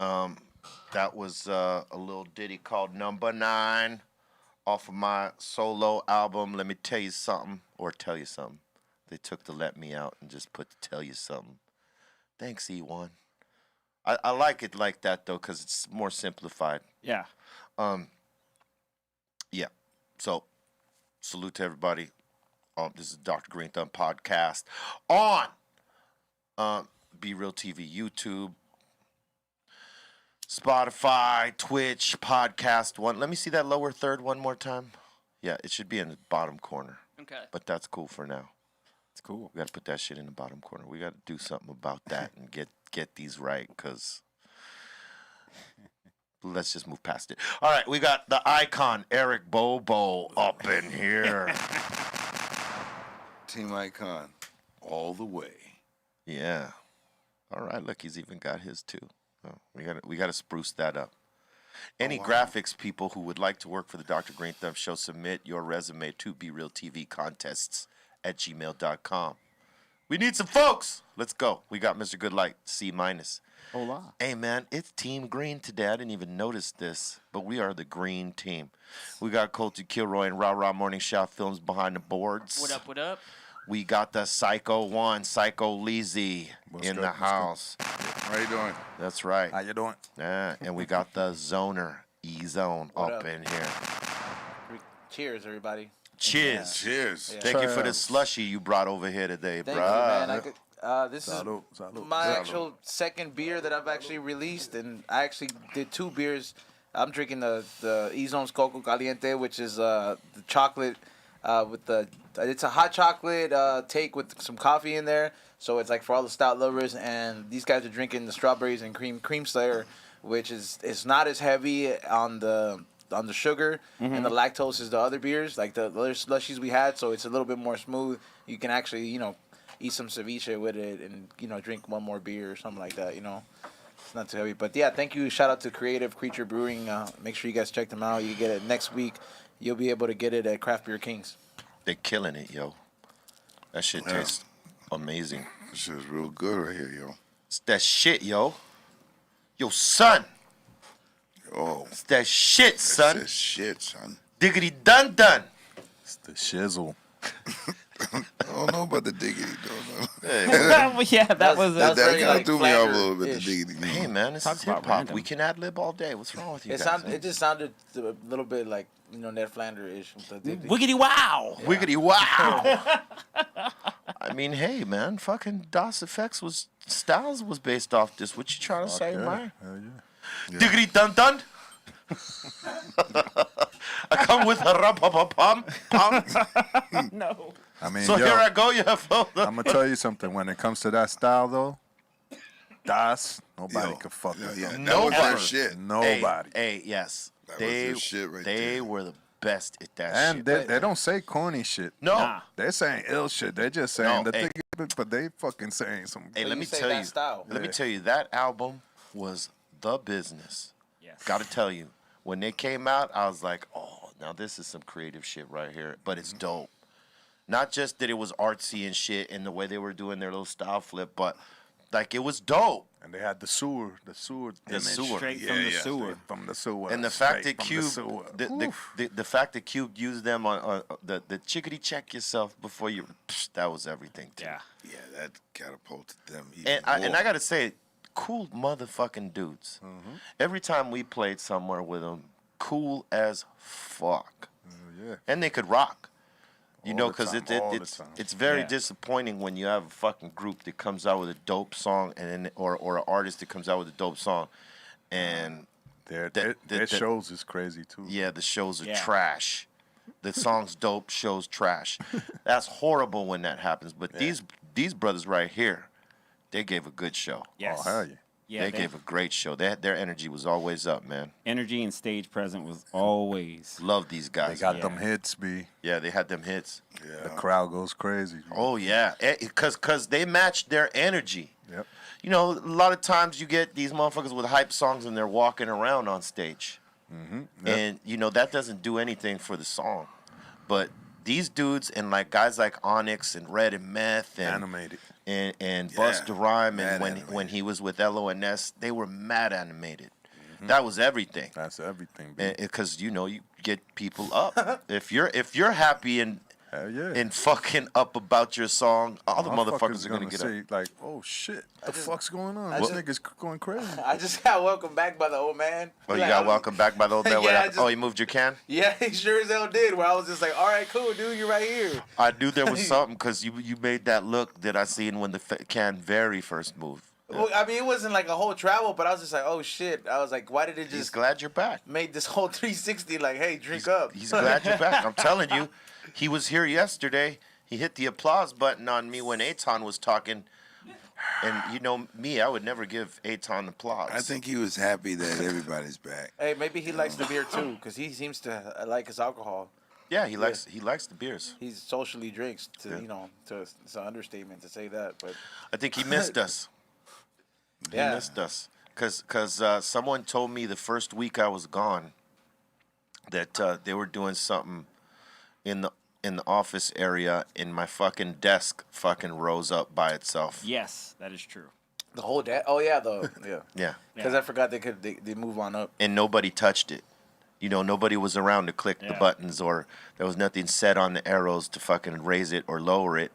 That was a little ditty called Number 9 off of my solo album. Let me tell you something, or tell you something. They took the let me out and just put the tell you something. Thanks, E1. I like it like that, though, because it's more simplified. Yeah. Yeah. So, salute to everybody. This is Dr. Greenthumb Podcast on BREALTV, YouTube, Spotify, Twitch, Podcast One. Let me see that lower third one more time. Yeah, it should be in the bottom corner. Okay. But that's cool for now. It's cool. We got to put that shit in the bottom corner. We got to do something about that and get these right, because let's just move past it. All right, we got the icon, Eric Bobo, up in here. Team Icon, all the way. Yeah. All right, look, he's even got his too. Oh, we got to spruce that up. Any graphics people who would like to work for the Dr. Greenthumb Show, submit your resume to BRealTVcontests@gmail.com. We need some folks. Let's go. We got Mr. Goodlight, C-. Hola. Hey, man, it's Team Green today. I didn't even notice this, but we are the green team. We got Colty Kilroy and Rah Rah Morning Shout Films behind the boards. What up, what up? We got the Psycho One, Psycho Leezy in the house. How you doing? That's right. How you doing? Yeah, and we got the Zoner, Ezone, up in here. Cheers, everybody. Cheers. Cheers. Yeah. Thank you for the slushy you brought over here today, Thank bruh. you, man. This Salud. is my actual second beer that I've actually released, and I actually did 2 beers. I'm drinking the Ezone's Coco Caliente, which is the chocolate with the. It's a hot chocolate take with some coffee in there, so it's like for all the stout lovers. And these guys are drinking the strawberries and cream Slayer, which is it's not as heavy on the sugar, and the lactose is the other beers, like the other slushies we had. So it's a little bit more smooth. You can actually eat some ceviche with it, and drink one more beer or something like that. It's not too heavy. But yeah, thank you. Shout out to Creative Creature Brewing. Make sure you guys check them out. You get it next week. You'll be able to get it at Craft Beer Kings. They're killing it, yo. That shit tastes amazing. This shit is real good right here, yo. It's that shit, yo. Yo, son. Oh, It's that shit, son. that's shit, son. Diggity dun dun. It's the shizzle. I don't know about the diggity, though. Yeah, that was That very, kind of like, threw me off a little bit, the Flander-ish. diggity. Hey, man, this Talk is about hip-hop. random. We can ad-lib all day. What's wrong with you It guys? just sounded a little bit like Ned Flanders-ish. With the Wiggity wow. Wiggity wow. I mean, hey, man, fucking DOS Effects Styles was based off this. What you trying to say, man? Hell yeah. Diggity dun dun. I come with a rum-pum-pum. No. I mean, So yo, here I go, you have I'm gonna tell you something. When it comes to that style, though, nobody Yo, can fuck with yeah, them. that was their Nobody. shit. Nobody. Hey, yes. That was They their shit right they there. were the best at that And shit. they don't say corny shit. No. Nah. They're saying ill shit. They're just saying No, the hey. thing, but they fucking saying some. Hey, But let you me say tell that you. style. Let me Yeah. tell you, that album was the business. Yes. Got to tell you, when they came out, I was like, oh, now this is some creative shit right here. But it's dope. Not just that it was artsy and shit and the way they were doing their little style flip, but like it was dope. And they had the sewer image. sewer. Straight from the sewer. From the sewer. And the fact that straight from Cube, the sewer. the fact that Cube used them on the chickadee check yourself before you, that was everything too. Yeah. Yeah, that catapulted them even And more. I gotta say, cool motherfucking dudes. Every time we played somewhere with them, cool as fuck. Yeah. And they could rock. You All know, the because time, all the time. it's very Yeah. disappointing when you have a fucking group that comes out with a dope song and then, or an artist that comes out with a dope song, and Their shows is crazy too. yeah, the shows are Yeah. trash. The song's dope, show's trash. That's horrible when that happens. But these brothers right here, they gave a good show. Yes. Oh hell yeah. Yeah, they gave a great show. Their energy was always up, man. energy and stage present was always. Love these They guys. got Yeah. them hits, B. Yeah, they had them hits. The crowd goes crazy. Oh yeah, because they matched their energy. Yep. You know, a lot of times you get these motherfuckers with hype songs and they're walking around on stage, and you know that doesn't do anything for the song. But these dudes and like guys like Onyx and Red and Meth and Animated. and Yeah, Busta Rhyme, and mad when animated. he was with LONS, they were mad animated. That was everything. That's everything, B. Because you get people up. if you're happy and Hell yeah. and fucking up about your song, all the motherfuckers are gonna get say, up. like, oh shit, the fuck's going on? This nigga's going crazy. I just got welcomed back by the old man. Oh, you Like, got welcome back by the old man. What Yeah, I happened? just- Oh, you moved your can? Yeah, he sure as hell did. Where I was just like, all right, cool, dude, you're right here. I knew there was something because you made that look that I seen when the can very first moved. Well, I mean, it wasn't like a whole travel, but I was just like, oh shit. I was like, why did it He's just glad you're back. made this whole 360 like, hey, drink up? He's glad you're back. I'm telling you, he was here yesterday. He hit the applause button on me when Aton was talking. And you know me, I would never give Aton applause. I think he was happy that everybody's back. Hey, maybe he likes the beer too, because he seems to like his alcohol. Yeah, he likes the beers. He's socially drinks. Yeah. It's an understatement to say that, but I think he missed us. He yeah. missed us. Cause someone told me the first week I was gone that they were doing something in the office area, and my fucking desk fucking rose up by itself. Yes, that is true. The whole day. Oh yeah, yeah. Yeah. Because I forgot they move on up. And nobody touched it. Nobody was around to click the Yeah. buttons, or there was nothing set on the arrows to fucking raise it or lower it.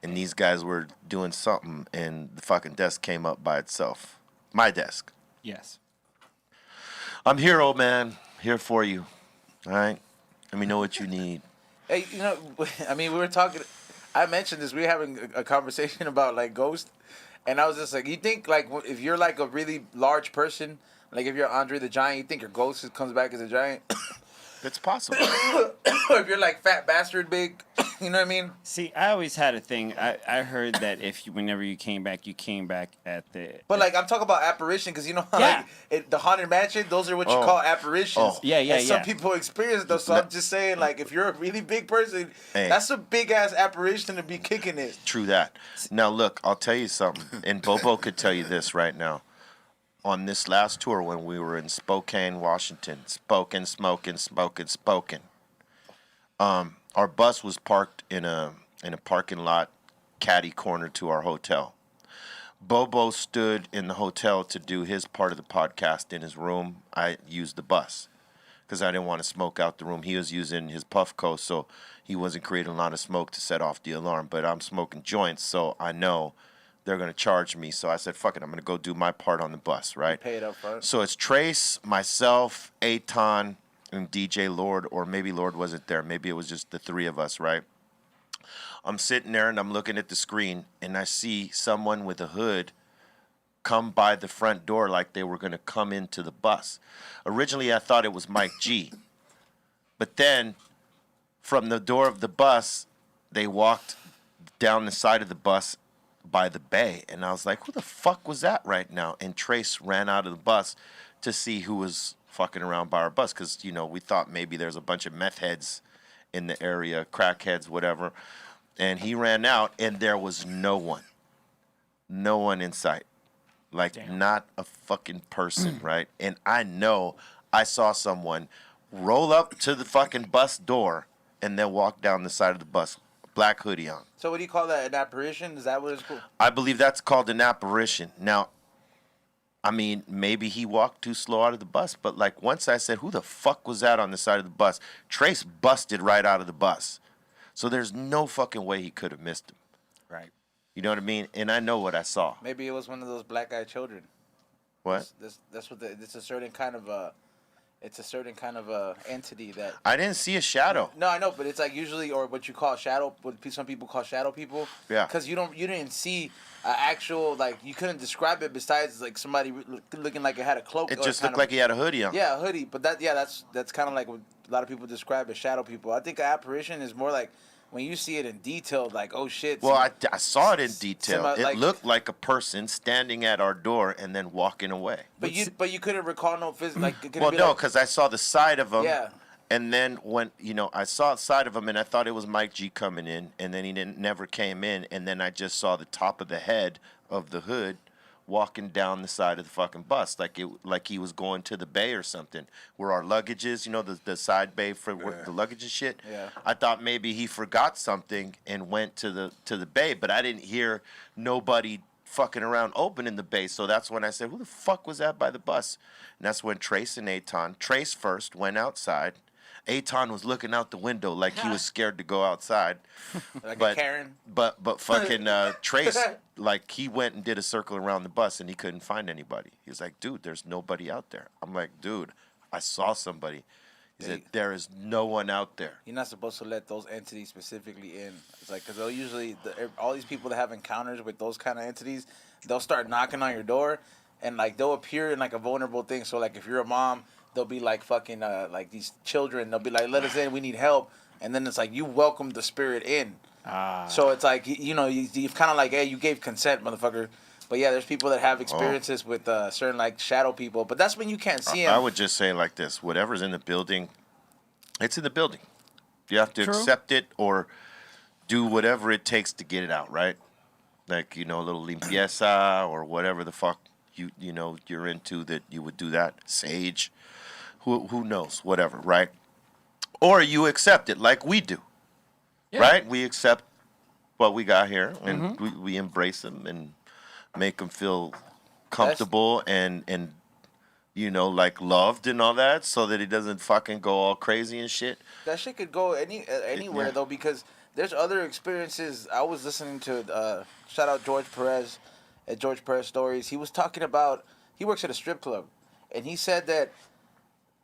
And these guys were doing something, and the fucking desk came up by itself. My desk. Yes. I'm here, old man. Here for you. All right? Let me know what you need. Hey, I mean, we were talking. I mentioned this. We were having a conversation about like ghosts, and I was just like, you think like if you're like a really large person, like if you're Andre the Giant, you think your ghost comes back as a giant? It's possible. Or if you're like fat bastard big, you know what I mean? See, I always had a thing. I heard that whenever you came back at the. But like I'm talking about apparition, because how Yeah. like the haunted mansion, those are what you Oh. call apparitions. Oh. Yeah, yeah, and some yeah. people experience those. So I'm just saying, like, if you're a really big person, Hey. that's a big ass apparition to be kicking it. True that. Now, look, I'll tell you something. And Bobo could tell you this right now. On this last tour when we were in Spokane, Washington, Spoken. Our bus was parked in a parking lot, catty corner to our hotel. Bobo stood in the hotel to do his part of the podcast in his room. I used the bus because I didn't want to smoke out the room. He was using his Puffco, so he wasn't creating a lot of smoke to set off the alarm. But I'm smoking joints, so I know they're going to charge me. So I said, fuck it, I'm going to go do my part on the bus, right? Pay it up front. So it's Trace, myself, Aton, and DJ Lord, or maybe Lord wasn't there. Maybe it was just the three of us, right? I'm sitting there and I'm looking at the screen, and I see someone with a hood come by the front door like they were going to come into the bus. Originally, I thought it was Mike G. But then, from the door of the bus, they walked down the side of the bus by the bay. And I was like, who the fuck was that right now? And Trace ran out of the bus to see who was fucking around by our bus. Because, we thought maybe there's a bunch of meth heads in the area, crackheads, whatever. And he ran out, and there was no one. No one in sight. Like, Damn. not a fucking person, right? And I know I saw someone roll up to the fucking bus door and then walk down the side of the bus, black hoodie on. So what do you call that? An apparition? Is that what it's called? I believe that's called an apparition. Now, I mean, maybe he walked too slow out of the bus, but like once I said, who the fuck was that on the side of the bus? Trace busted right out of the bus. So there's no fucking way he could have missed him. Right. You know what I mean? And I know what I saw. Maybe it was one of those black-eyed children. What? That's what it's a certain kind of entity that. I didn't see a shadow. No, I know, but it's like usually, or what you call shadow, what some people call shadow people. Yeah. Because you didn't see an actual, like, you couldn't describe it besides like somebody looking like it had a cloak. It or just kind looked like he had a hoodie on. Yeah, a hoodie. But that's kind of like what a lot of people describe as shadow people. I think an apparition is more like when you see it in detail, like, oh shit. Well, I saw it in detail. Somebody, It like- looked like a person standing at our door and then walking away. But you couldn't recall no physical. Like, it could Well, be no, like, because I saw the side of him. Yeah. And then when, I saw the side of him and I thought it was Mike G coming in, and then he never came in, and then I just saw the top of the head of the hood walking down the side of the fucking bus, like he was going to the bay or something, where our luggage is, the side bay for the luggage and shit. Yeah. I thought maybe he forgot something and went to the bay, but I didn't hear nobody fucking around opening the bay. So that's when I said, who the fuck was that by the bus? And that's when Trace and Aton, Trace first went outside. Aton was looking out the window like he was scared to go outside. Like a Karen. But fucking Trace, like, he went and did a circle around the bus and he couldn't find anybody. He was like, dude, there's nobody out there. I'm like, dude, I saw somebody. He said, there is no one out there. You're not supposed to let those entities specifically in. It's like, because they'll usually, all these people that have encounters with those kind of entities, they'll start knocking on your door and, like, they'll appear in, like, a vulnerable thing. So, like, if you're a mom, they'll be like fucking like these children. They'll be like, let us in. We need help. And then it's like you welcome the spirit in. So it's like you've kind of like, hey, you gave consent, motherfucker. But yeah, there's people that have experiences with certain like shadow people. But that's when you can't see them. I would just say like this: whatever's in the building, it's in the building. You have to accept it or do whatever it takes to get it out, right? Like a little limpieza or whatever the fuck you're into that you would do that. Sage. Who knows, whatever, right? Or you accept it like we do, right? We accept what we got here, and we embrace them and make them feel comfortable and like loved and all that, so that he doesn't fucking go all crazy and shit. That shit could go anywhere though, because there's other experiences. I was listening to shout out George Perez at George Perez Stories. He was talking about, he works at a strip club, and he said that.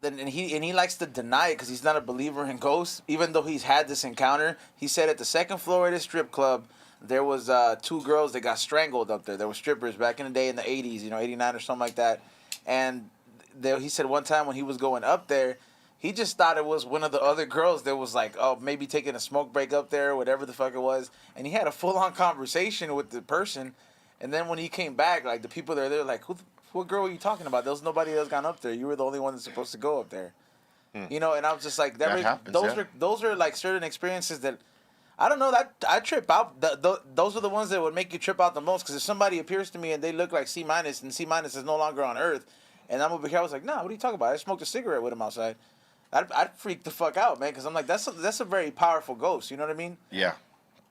And he likes to deny it because he's not a believer in ghosts, even though he's had this encounter. He said at the second floor of this strip club, there was 2 girls that got strangled up there. There were strippers back in the day in the 80s, 89 or something like that. And he said one time when he was going up there, he just thought it was one of the other girls that was like, oh, maybe taking a smoke break up there, whatever the fuck it was. And he had a full-on conversation with the person. And then when he came back, like the people there, they're like, what girl were you talking about? There was nobody else gone up there. You were the only one that's supposed to go up there. And I was just like, that happens, those are like certain experiences that, I don't know, that I trip out. Those are the ones that would make you trip out the most. Because if somebody appears to me and they look like C- and C- is no longer on Earth, and I'm over here, I was like, nah, what are you talking about? I smoked a cigarette with him outside. I'd freak the fuck out, man, because I'm like, that's a very powerful ghost. You know what I mean? Yeah,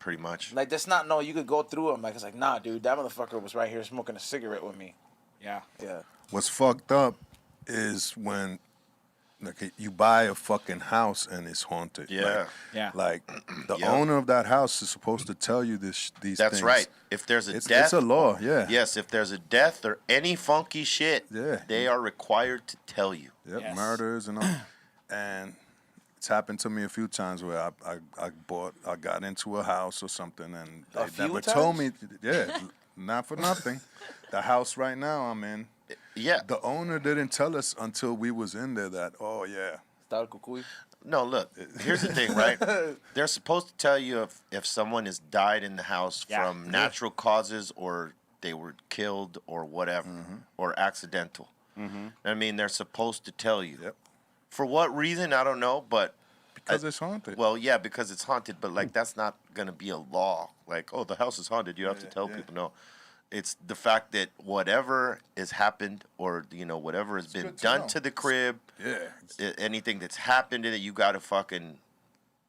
pretty much. Like, that's not, no, you could go through him. Like, it's like, nah, dude, that motherfucker was right here smoking a cigarette with me. Yeah. Yeah. What's fucked up is when you buy a fucking house and it's haunted. Yeah. Like the owner of that house is supposed to tell you these things. That's right. If there's a death, it's a law. Yeah. Yes, if there's a death or any funky shit, they are required to tell you. Yep. Yes. Murders and all. And it's happened to me a few times where I got into a house or something and they never told me. Yeah. Not for nothing. The house right now I'm in. Yeah. The owner didn't tell us until we was in there that, No, look, here's the thing, right? They're supposed to tell you if someone has died in the house from natural causes or they were killed or whatever, or accidental. I mean, they're supposed to tell you. Yep. For what reason, I don't know, but... Because it's haunted. Well, yeah, because it's haunted, but, like, that's not going to be a law. Like, oh, the house is haunted. You have to tell people. No. It's the fact that whatever has happened or, whatever has been done to the crib, anything that's happened in it, you got to fucking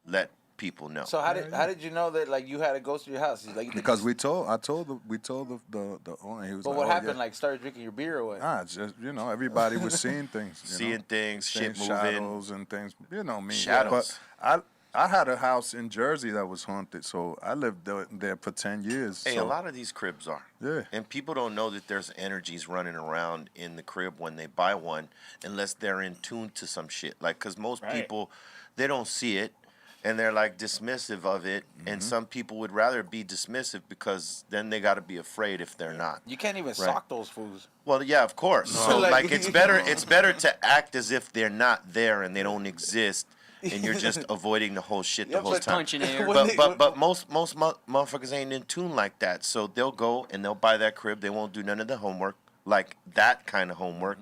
let people know. So how did you know that, like, you had a ghost in your house? Like, because we told the owner. He was but like, what happened? Yeah. Like, started drinking your beer or what? Ah, just everybody was seeing things. Seeing things, shit moving. Shadows and things. You know me. Shadows. But I had a house in Jersey that was haunted, so I lived there for 10 years. Hey, a lot of these cribs are. Yeah. And people don't know that there's energies running around in the crib when they buy one unless they're in tune to some shit. Like, because most people, they don't see it. And they're like dismissive of it, and some people would rather be dismissive because then they got to be afraid if they're not. You can't even sock those fools. Well, yeah, of course. No. So like it's better to act as if they're not there and they don't exist, and you're just avoiding the whole shit the whole time. Punching air. But most motherfuckers ain't in tune like that, so they'll go and they'll buy that crib. They won't do none of the homework, like that kind of homework.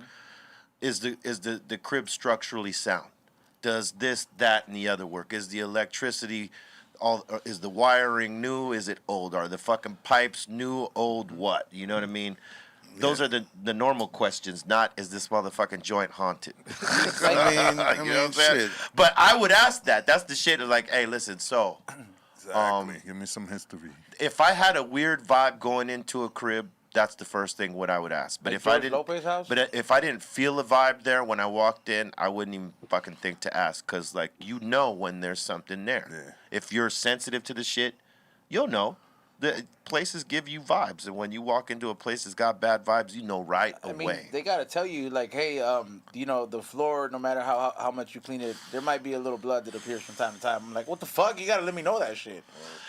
Is the crib structurally sound? Does this, that, and the other work? Is the electricity, is the wiring new? Is it old? Are the fucking pipes new, old, what? You know what I mean? Those are the normal questions, not is this motherfucking joint haunted? I You mean, know what I'm saying? shit. But I would ask that. That's the shit of like, hey, listen, so Exactly. Give me some history. if I had a weird vibe going into a crib, that's the first thing what I would ask. But Like if I George didn't, Lopez's house? but if I didn't feel a vibe there when I walked in, I wouldn't even fucking think to ask, cause like you know when there's something there. Yeah. If you're sensitive to the shit, you'll know. The places give you vibes, and when you walk into a place that's got bad vibes, you know right I away. mean, they gotta tell you like, hey, you know, the floor, no matter how much you clean it, there might be a little blood that appears from time to time. I'm like, what the fuck? You gotta let me know that shit.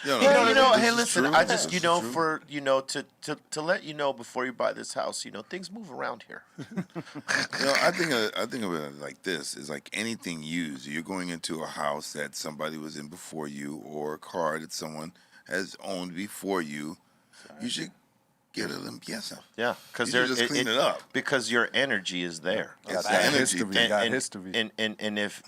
Well, this hey, is listen, true. I just, This you is know, true. for, you know, to let you know before you buy this house, you know, things move around here. I think of it like this: is like anything used. You're going into a house that somebody was in before you, or a car that someone has owned before you. You should get a limpieza. Yeah, because You should just clean it up. Because your energy is there. It's Got the energy. history. thing. Got history. And if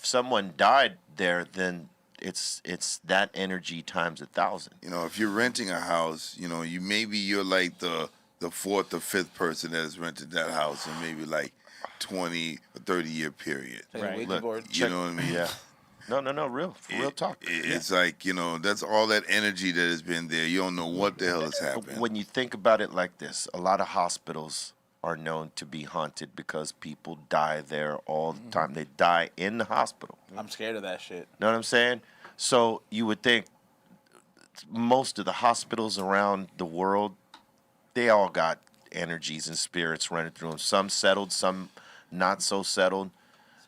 someone died there, then it's that energy times 1,000. You know, if you're renting a house, you know, you're like the fourth or fifth person that has rented that house in maybe like 20 or 30-year period. Right. Ouija Look, board. You know what I mean? Yeah. No, real talk. It's like, you know, that's all that energy that has been there. You don't know what the hell has happened. When you think about it like this, a lot of hospitals are known to be haunted because people die there all the time. They die in the hospital. I'm scared of that shit. Know what I'm saying? So you would think most of the hospitals around the world, they all got energies and spirits running through them. Some settled, some not so settled.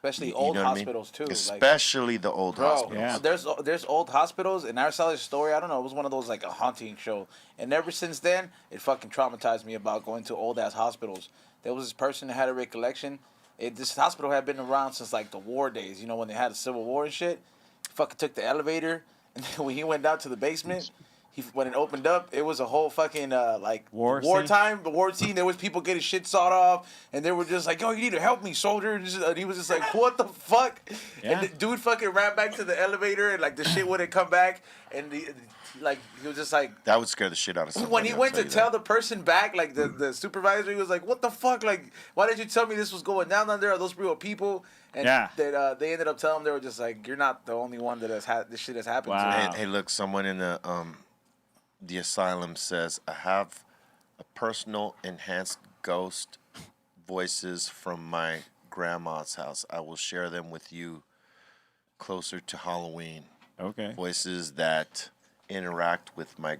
Especially You old know what I mean? hospitals too. Like, Especially the old bro, hospitals. Yeah. there's old hospitals, and I saw this story. I don't know. It was one of those like a haunting show, and ever since then, it fucking traumatized me about going to old ass hospitals. There was this person that had a recollection. This hospital had been around since like the war days. You know when they had the Civil War and shit. He fucking took the elevator, and then when he went down to the basement. When it opened up, it was a whole fucking like War wartime, the war scene. There was people getting shit sawed off, and they were just like, "Yo, you need to help me, soldier." And he was just like, "What the fuck?" Yeah. And the dude fucking ran back to the elevator, and like the shit wouldn't come back, and like he was just like, That would scare the shit out of somebody. when he I'll went tell to you tell that. the person back, like the supervisor, he was like, "What the fuck? Like, why didn't you tell me this was going down there? Are those real people?" And Yeah. that they ended up telling him they were just like, "You're not the only one that has had this shit has happened to." Wow. Hey, look, someone in the asylum says, I have a personal enhanced ghost voices from my grandma's house. I will share them with you closer to Halloween. Okay. Voices that interact with my his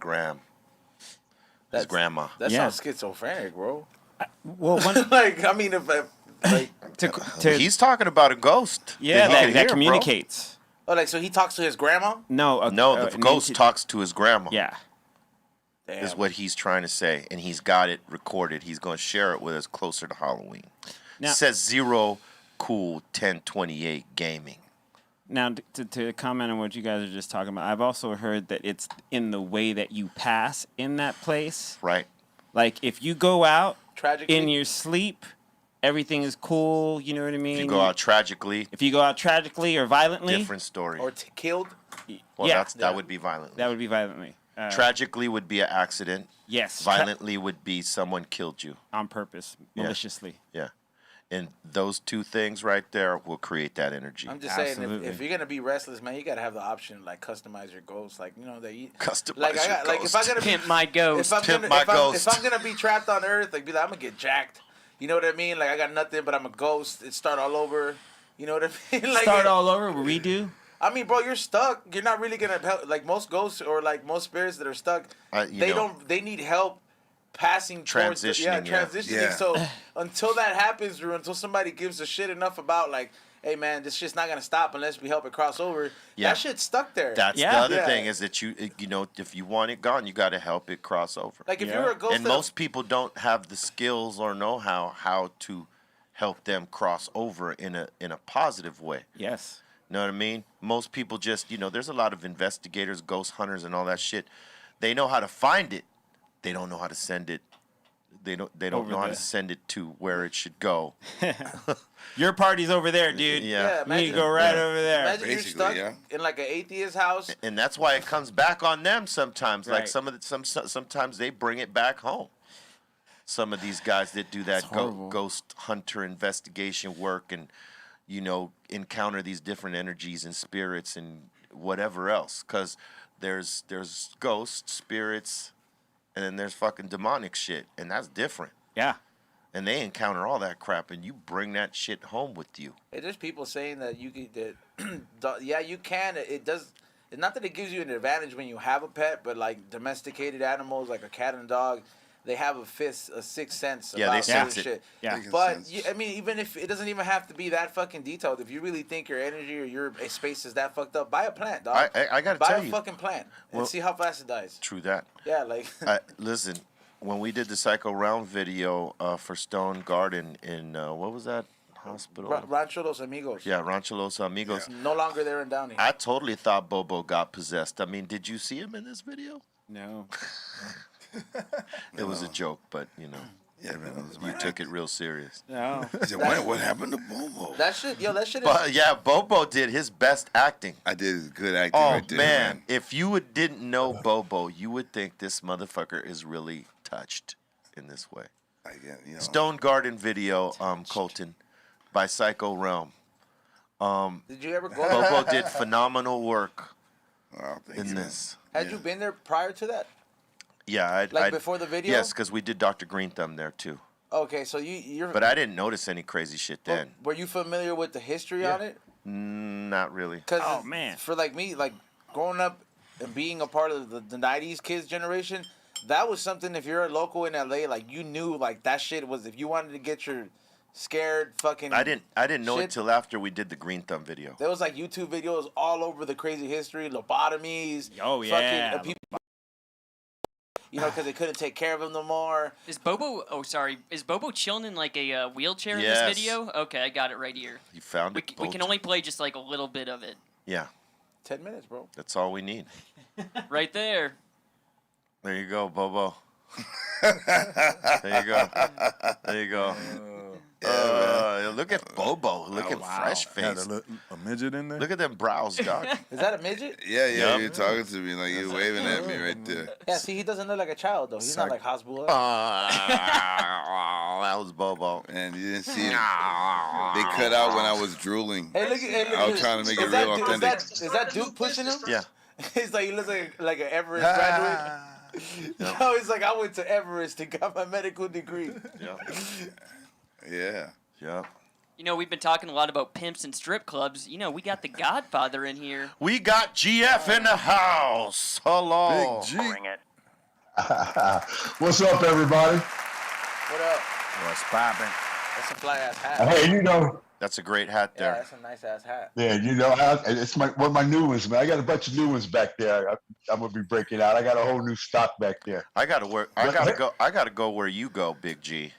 That's- grandma. That Yeah. sounds schizophrenic, bro. Well, one, Like, I mean, if like, to He's talking about a ghost. yeah, he that, can that hear, bro. communicates. oh, like, so he talks to his grandma. No, No, the ghost talks to his grandma. Yeah. Damn. Is what he's trying to say, and he's got it recorded. He's going to share it with us closer to Halloween. Now- Says Zero Cool 1028 Gaming. Now, to comment on what you guys are just talking about, I've also heard that it's in the way that you pass in that place. Right. Like, if you go out Tragically? in your sleep, everything is cool. You know what I mean? If you go out tragically, If you go out tragically or violently, different story. Or killed. Well, yeah, that would be violently. that would be violently. Tragically would be an accident. Yes. Violently would be someone killed you. On purpose, Yeah. maliciously. Yeah. And those two things right there will create that energy. I'm just saying, Absolutely. if you're gonna be restless, man, you gotta have the option to like customize your ghost, like you know that you Customize like I your got like if I ghost. gotta Pimp my ghost. if I'm Pimp gonna my if I'm, ghost. if I'm gonna be trapped on Earth, like be like I'm gonna get jacked. You know what I mean? Like I got nothing, but I'm a ghost. It start all over. You know what I mean? Like Start all over, redo. I mean, bro, you're stuck. You're not really gonna help. Like most ghosts or like most spirits that are stuck, You know, They need help passing towards Transitioning, yeah. transitioning. Yeah. So until that happens, or until somebody gives a shit enough about like, hey man, this shit's not gonna stop unless we help it cross over. Yeah. That shit's stuck there. that's Yeah. the other Yeah. thing is that you know, if you want it gone, you got to help it cross over. like if Yeah. you're a ghost, And most people don't have the skills or know how to help them cross over in a positive way. Yes. Know what I mean? Most people just, there's a lot of investigators, ghost hunters, and all that shit. They know how to find it. They don't know how to send it. They don't Over know how there. to send it to where it should go. Your party's over there, dude. Yeah. You need to go right over there. Imagine you're Basically, stuck yeah. in like an atheist house. And that's why it comes back on them sometimes. Like Right. sometimes they bring it back home. some of these guys that do that ghost hunter investigation work and, encounter these different energies and spirits and whatever else. Because there's ghosts, spirits, and then there's fucking demonic shit, and that's different. Yeah. And they encounter all that crap, and you bring that shit home with you. Hey, there's people saying that you could, yeah, you can. It does. It's not that it gives you an advantage when you have a pet, but like domesticated animals, like a cat and dog, they have a sixth sense about certain shit. Yeah. But I mean, even if it doesn't even have to be that fucking detailed, if you really think your energy or your space is that fucked up, buy a plant, dog. I gotta tell you, buy a fucking plant and see how fast it dies. True that. Yeah, like. Listen, when we did the Psycho Realm video for Stone Garden in what was that hospital? Rancho Los Amigos. Yeah, Rancho Los Amigos. Yeah. No longer there in Downey. I totally thought Bobo got possessed. I mean, did you see him in this video? No. It was a joke, but Yeah, man. you took it real serious. No. He said, what happened to Bobo? That shit is. But yeah, Bobo did his best acting. I did good acting Oh right there. man, if you didn't know Bobo, you would think this motherfucker is really touched in this way. Stone Garden video, Colton, by Psycho Realm. Did you ever go? Bobo did phenomenal work in this. Had you been there prior to that? Yeah, before the video? Yes, because we did Dr. Greenthumb there too. Okay, so you're. But I didn't notice any crazy shit then. Were you familiar with the history on it? Not really. Oh man. For like me, like growing up and being a part of the '90s kids generation, that was something. If you're a local in LA, like you knew, like that shit was. If you wanted to get your scared fucking. I didn't know it till after we did the Greenthumb video. There was like YouTube videos all over the crazy history, lobotomies. Oh yeah. Fucking, people, because they couldn't take care of him no more. Is Bobo chilling in like a wheelchair in Yes. this video? Okay, I got it right here. You found it. We can only play just like a little bit of it. Yeah. 10 minutes, bro. That's all we need. Right there. There you go, Bobo. There you go. There you go. Look at Bobo. Look at fresh face. Had a midget in there. Look at them brows, dog. Is that a midget? Yeah, Yep. you're talking to me like you're waving at me right there. Yeah, see, he doesn't look like a child, though. He's not like Hasbulla. That was Bobo. And you didn't see it. They cut out when I was drooling. Hey, look at I was trying to make it real authentic. Is that Duke pushing him? Yeah. He's like, he looks like an Everest graduate. No, he's like, I went to Everest and got my medical degree. Yeah. Yep. We've been talking a lot about pimps and strip clubs. We got the Godfather in here. We got GF in the house. Hello. Big G. Bring it. What's up, everybody? What up? What's poppin'? That's a fly ass hat. Hey, That's a great hat Yeah, there. that's a nice ass hat. it's one of my new ones, man. I got a bunch of new ones back there. I'm gonna be breaking out. I got a whole new stock back there. I gotta go where you go, Big G.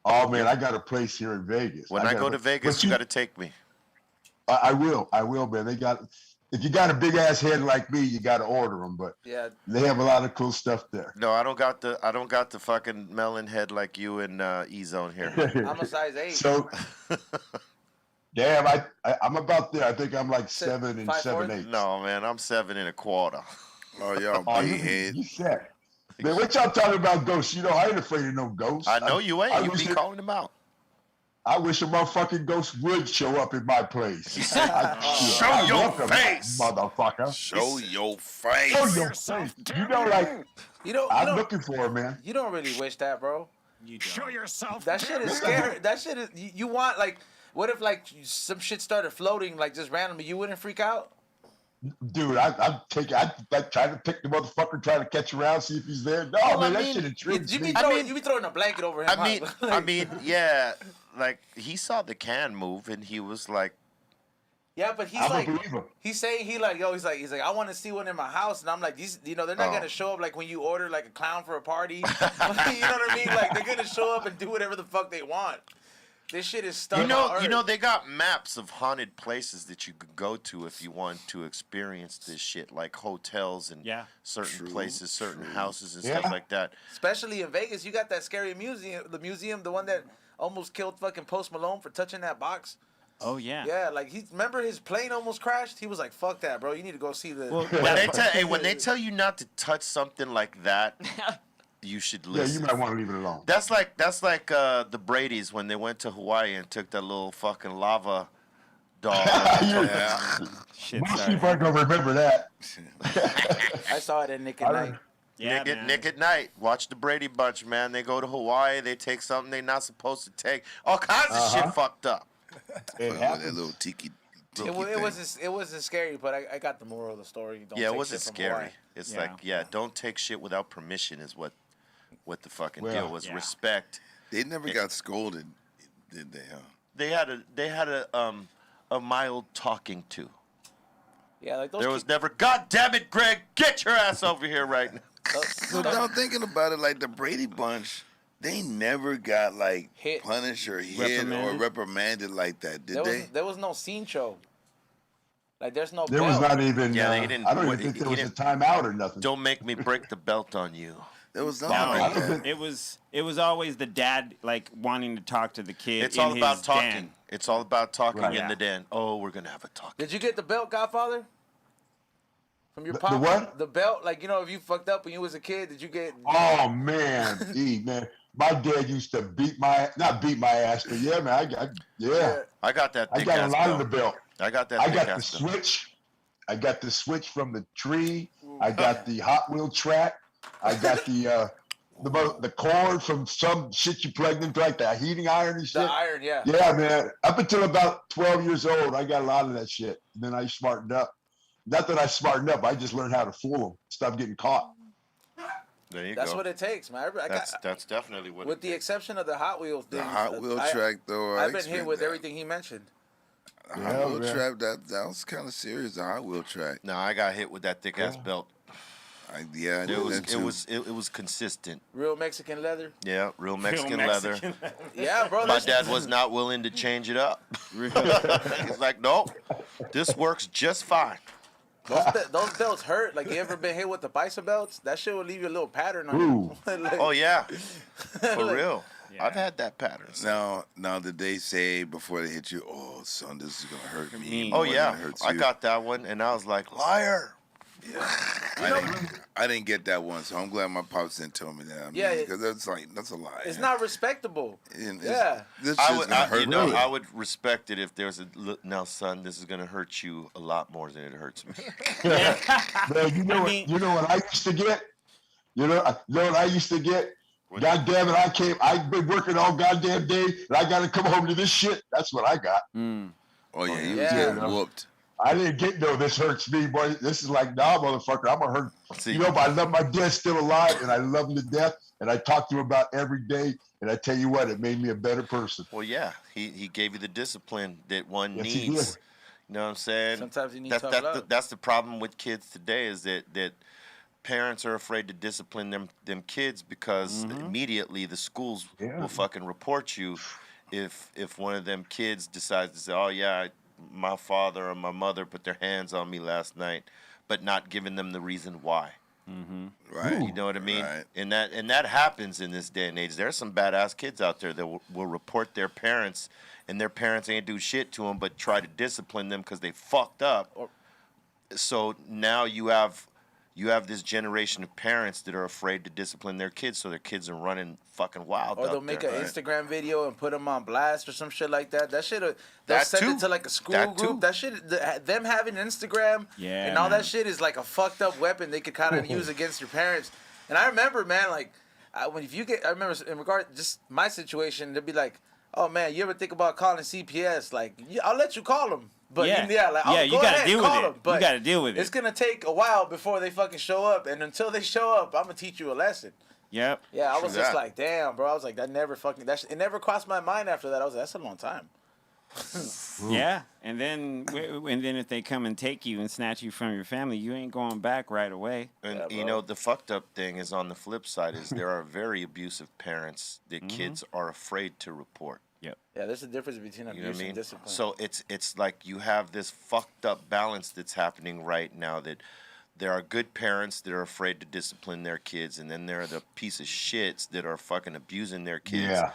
Oh man, I got a place here in Vegas. When I go to Vegas, you gotta take me. I will, man. If you got a big ass head like me, you gotta order them. But Yeah. they have a lot of cool stuff there. No, I don't got the fucking melon head like you and Ezone here. I'm a size 8. So, damn, I'm about there. I think I'm like 7 and 7/8. No, man, I'm 7 1/4. Oh, y'all Oh, big head. you said. Man, what y'all talking about ghosts? I ain't afraid of no ghosts. I know you ain't. You wish be calling them out. I wish a motherfucking ghost would show up in my place. Show your face, motherfucker. Show your face. Show your face. I'm looking for him, man. You don't really wish that, bro. You don't. Show yourself. That shit is scary. That shit is. You want like, what if like some shit started floating like just randomly? You wouldn't freak out? Dude, I like trying to pick the motherfucker, trying to catch around, see if he's there. No, Well, man, I that mean, shit intrigues me. You be throwing a blanket over him. I mean, yeah. Like he saw the can move and he was like, yeah, but he's I'm like, a believer. he's saying he's like, I want to see one in my house, and I'm like, these, they're not gonna show up like when you order like a clown for a party. You know what I mean? Like they're gonna show up and do whatever the fuck they want. This shit is stuck. They got maps of haunted places that you could go to if you want to experience this shit, like hotels and certain places, certain houses and stuff like that. Especially in Vegas, you got that scary museum, the one that almost killed fucking Post Malone for touching that box. Oh yeah. Yeah, like remember his plane almost crashed? He was like, "Fuck that, bro. You need to go see the." When they tell you not to touch something like that, you should Yeah, listen. you might want to leave it alone. That's like the Bradys when they went to Hawaii and took that little fucking lava dog. Shit, Most sorry. people aren't gonna remember that. I saw it at Nick at Night. Yeah, Nick at Night. Watch the Brady Bunch, man. They go to Hawaii. They take something they're not supposed to take. All kinds of shit fucked up. It That happens. little tiki It wasn't scary, but I got the moral of the story. Don't Yeah, it take wasn't shit from scary. Hawaii. It's Yeah. like, don't take shit without permission is what the fucking Well, deal was. yeah. Respect. They never got scolded, did they? Huh? They had a mild talking to. Yeah, like those. There was never, God damn it, Greg, get your ass over here right now. So now thinking about it, like the Brady Bunch, they never got like Hit. punished or hit or reprimanded like that, did they? There was no scene show. Like there's no. There was belt. not even. Yeah, they didn't- I don't even he- think there he was a didn't- timeout or nothing. Don't make me break the belt on you. There was No, nothing like that. it was always the dad like wanting to talk to the kid. It's in all about his talking. den. It's all about talking Right. in Yeah. the den. Oh, we're gonna have a talk. Did you get the belt, Godfather? From your The pop? what? The belt, like if you fucked up when you was a kid, did you get? Oh man, man. My dad used to not beat my ass, but yeah, man. I got that I thick got a ass lot belt. of the belt. I got that I thick got the ass belt. switch. I got the switch from the tree. I got the Hot Wheel track. I got the cord from some shit you plugged into, like the heating iron and shit. The iron, yeah. Yeah, man. Up until about 12 years old, I got a lot of that shit. And then I smartened up. Not that I smartened up. I just learned how to fool them. Stop getting caught. There you That's go. what it takes, man. That's definitely what. With the exception of the Hot Wheels thing. The Hot Wheel I- track, though, I've been hit with everything he mentioned. The Yeah, Hot Wheel man. track, that was kind of serious. The Hot Wheel track, No, I got hit with that thick ass belt. I It did was that too. it was consistent. Real Mexican leather. Yeah, real Mexican leather. Yeah, bro. My there's- dad was not willing to change it up. He's like, nope, this works just fine. Those belts hurt. Like, you ever been hit with the bicep belts? That shit will leave you a little pattern on Ooh. you. Like, Oh yeah, for real. Yeah. I've had that pattern. Now, did they say before they hit you, "Oh, son, this is gonna hurt me"? mean? Oh more than yeah, it hurts I you"? got that one, and I was like, liar. I didn't get that one, so I'm glad my pops didn't tell me that. I mean, Yeah, because that's a lie. it's not respectable. And Yeah. this I shit's would, gonna hurt me. I would respect it if there's now, son. This is gonna hurt you a lot more than it hurts me. Man, you know what I used to get? You know what I used to get? God damn it, I've been working all goddamn day, and I got to come home to this shit. That's what I got. Oh yeah, he was Yeah. getting whooped. I didn't get no, this hurts me, boy. This is like, nah, motherfucker, I'm going to hurt. See, But I love my dad still alive, and I love him to death, and I talk to him about every day, and I tell you what, it made me a better person. well, yeah, he gave you the discipline that one Yes, he needs. did. You know what I'm saying? Sometimes you need that's, tough that's, love. that's the problem with kids today is that parents are afraid to discipline them kids because immediately the schools Yeah. will fucking report you if one of them kids decides to say, oh yeah, my father or my mother put their hands on me last night, but not giving them the reason why. Right. You know what I mean? Right. And that happens in this day and age. There's some badass kids out there that will report their parents, and their parents ain't do shit to them, but try to discipline them because they fucked up. So now you have this generation of parents that are afraid to discipline their kids, so their kids are running fucking wild. Or they'll out make there. an Instagram video and put them on blast or some shit like that. That shit, they'll That send too. it to like a school That group. too. That shit, them having Instagram Yeah, and all man. that shit is like a fucked up weapon they could kind of use against your parents. And I remember, man, like I remember in regard just my situation, they'd be like, "Oh man, you ever think about calling CPS? Like, I'll let you call them." But Yeah. like, Yeah, go you gotta ahead, deal with call it. them. But You gotta deal with it. It's gonna take a while before they fucking show up, and until they show up, I'm gonna teach you a lesson. Yep. Yeah, I was True just that. like, damn, bro. I was like, it never crossed my mind after that. I was like, that's a long time. Yeah, and then if they come and take you and snatch you from your family, you ain't going back right away. And Yeah, you bro. know, the fucked up thing is on the flip side is there are very abusive parents that kids are afraid to report. Yep. Yeah, there's a difference between You know abuse what I mean? and discipline. So it's like you have this fucked up balance that's happening right now that there are good parents that are afraid to discipline their kids, and then there are the piece of shits that are fucking abusing their kids. Yeah,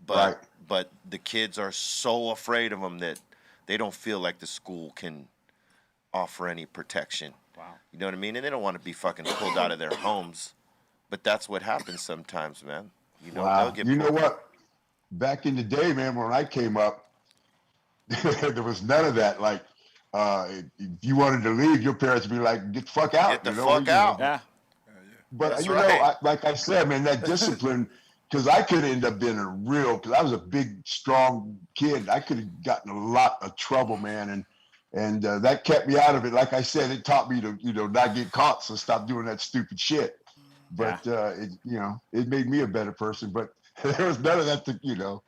But the kids are so afraid of them that they don't feel like the school can offer any protection. Wow. You know what I mean? And they don't want to be fucking pulled out of their homes. But that's what happens sometimes, man. You know, Wow. they'll get You know pulled. what? Back in the day, man, when I came up, there was none of that. Like, if you wanted to leave, your parents would be like, "Get the fuck out!" Get the fuck out. Yeah. But That's you right. know, like I said, man, that discipline. Because I could end up being because I was a big, strong kid. I could have gotten a lot of trouble, man, and that kept me out of it. Like I said, it taught me to, not get caught, so stop doing that stupid shit. But it made me a better person. But there was none of that.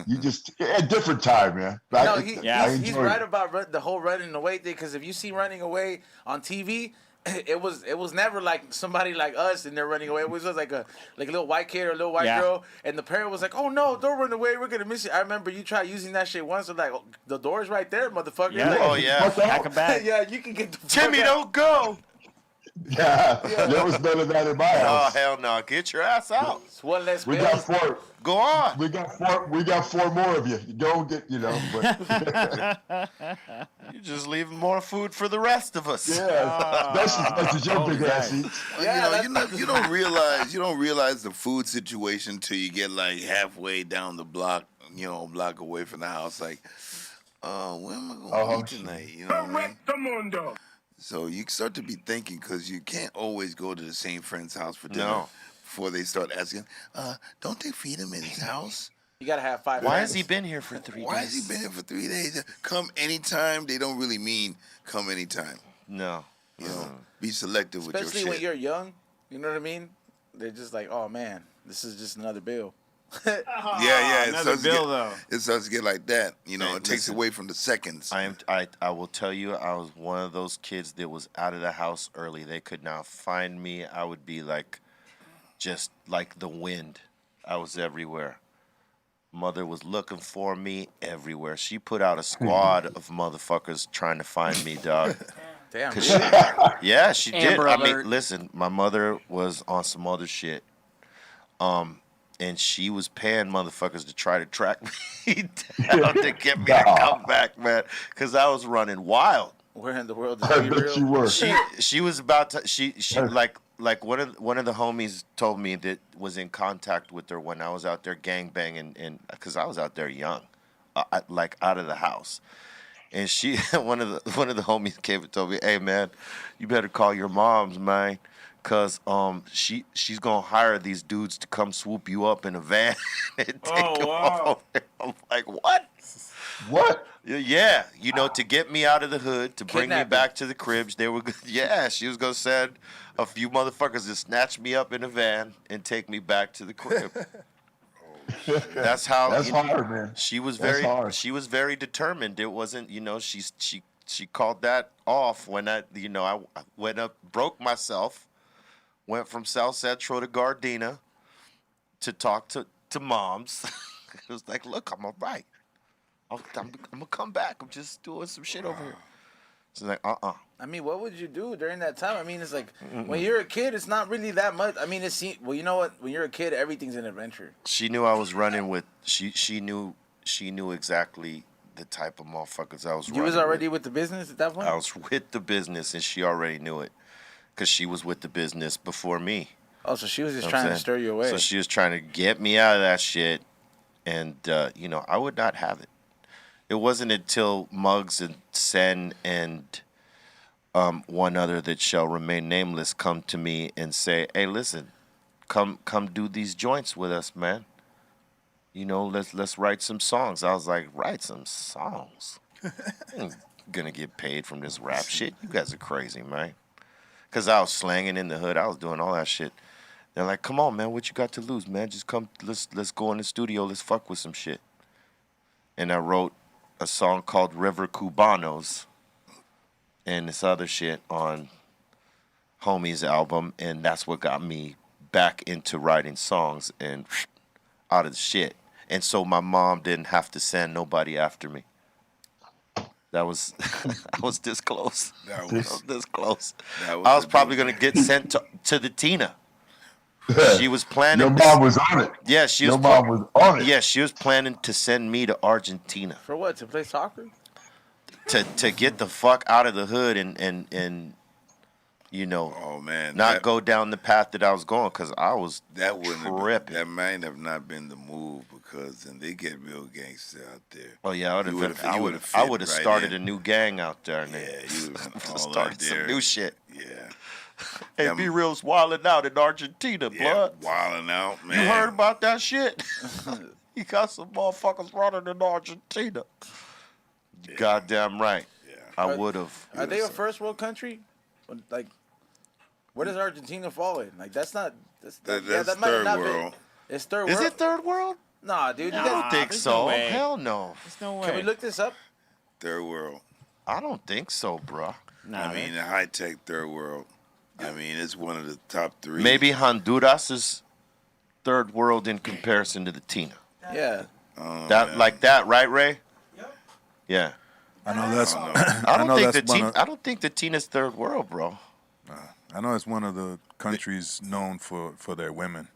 You just a different time, man. No, I he's right about the whole running away thing. Because if you see running away on TV, it was never like somebody like us and they're running away. It was just like a little white kid or a little white girl, and the parent was like, "Oh no, don't run away. We're gonna miss you." I remember you tried using that shit once. So like, oh, the door's right there, motherfucker. Yeah. Like, Oh yeah. Pack a bag. yeah, you can get the Timmy, fuck out. don't go. Yeah, there was none of that in my Oh house. hell no! Get your ass out. It's one less We bill. got four. Go on. We got four more of you. Go get, But You're just leaving more food for the rest of us. yeah, that's as much as your big ass eats. Yeah, you don't realize the food situation till you get like halfway down the block, block away from the house. Like, where am I going to eat tonight? You know what I mean? So you start to be thinking because you can't always go to the same friend's house for dinner No. before they start asking, don't they feed him in his house? You gotta have 5 Why friends. has he been here for 3 days? Why has he been here for 3 days? Come anytime. They don't really mean come anytime. No. Be selective with your Especially shit. when you're young. You know what I mean? They're just like, oh man, this is just another bill. Yeah. It Another starts, bill, to though. get, it starts to get like that. It takes listen. away from the seconds. I will tell you, I was one of those kids that was out of the house early. They could not find me. I would be like, just like the wind. I was everywhere. Mother was looking for me everywhere. She put out a squad of motherfuckers trying to find me, dog. Damn. Yeah, she did. Amber I alert. mean, listen, my mother was on some other shit. And she was paying motherfuckers to try to track me down to get me to come back, man. Because I was running wild. Where in the world is I Be bet you Real? were. She was about to she like one of the homies told me that was in contact with her when I was out there gangbanging and because I was out there young, like out of the house, and she one of the homies came and told me, "Hey man, you better call your moms, man, cause she's gonna hire these dudes to come swoop you up in a van and take you over." I'm like, what? What? Yeah, to get me out of the hood, to bring me Kidnapping. back to the cribs. They were, she was gonna send a few motherfuckers to snatch me up in a van and take me back to the crib. That's how. That's hard, man. She was That's very, hard. she was very determined. It wasn't, she called that off when I went up, broke myself, went from South Central to Gardena to talk to moms. It was like, look, I'm all right. I'm gonna come back. I'm just doing some shit over here. She's like, I mean, what would you do during that time? I mean, it's like when you're a kid, it's not really that much. I mean, well, you know what? When you're a kid, everything's an adventure. She knew I was running with. She knew exactly the type of motherfuckers I was. You was running already with the business at that point. I was with the business, and she already knew it, because she was with the business before me. Oh, so she was just You know what trying I'm to stir you away. So she was trying to get me out of that shit, and I would not have it. It wasn't until Muggs and Sen and one other that shall remain nameless come to me and say, "Hey, listen, come do these joints with us, man. Let's write some songs." I was like, "Write some songs? I ain't gonna get paid from this rap shit. You guys are crazy, man." Because I was slanging in the hood. I was doing all that shit. They're like, "Come on, man. What you got to lose, man? Just come. Let's go in the studio. Let's fuck with some shit." And I wrote a song called River Cubanos and this other shit on Homie's album, and that's what got me back into writing songs and out of the shit. And so my mom didn't have to send nobody after me. That was I was this close. That I was this close. That was I was a probably big- gonna get sent to the Tina. She was planning. Your mom was on it. Yeah, she was. Your mom was on it. Yeah, she was planning to send me to Argentina For what? To play soccer? to get the fuck out of the hood and you know, oh man, not go down the path that I was going because I was that wouldn't have tripping. been, that might have not been the move because then they get real gangster out there. Oh yeah, I would have right started in. a new gang out there. And Yeah, you would have all started out there. some new shit. Yeah. Hey, Them- Be Real's wilding out in Argentina, Yeah, blood. wilding out, man. You heard about that shit? He got some motherfuckers running in Argentina. You goddamn right. Yeah. I would have. Are they a first world country? Like, where does Argentina fall in? Like, that's not. That's that might third not world. Be, it's third Is world. it third world? Nah, dude. You I guys, don't think there's so. no way. Hell no. There's no way. can we look this up? Third world. I don't think so, bro. Nah, I mean, the high tech third world. I mean, it's one of the top 3. Maybe Honduras is third world in comparison to the Tina. Yeah. That like that, right, Ray? Yep. Yeah. I know that's. I don't know think that's the one of, I don't think the Tina's third world, bro. I know it's one of the countries known for their women.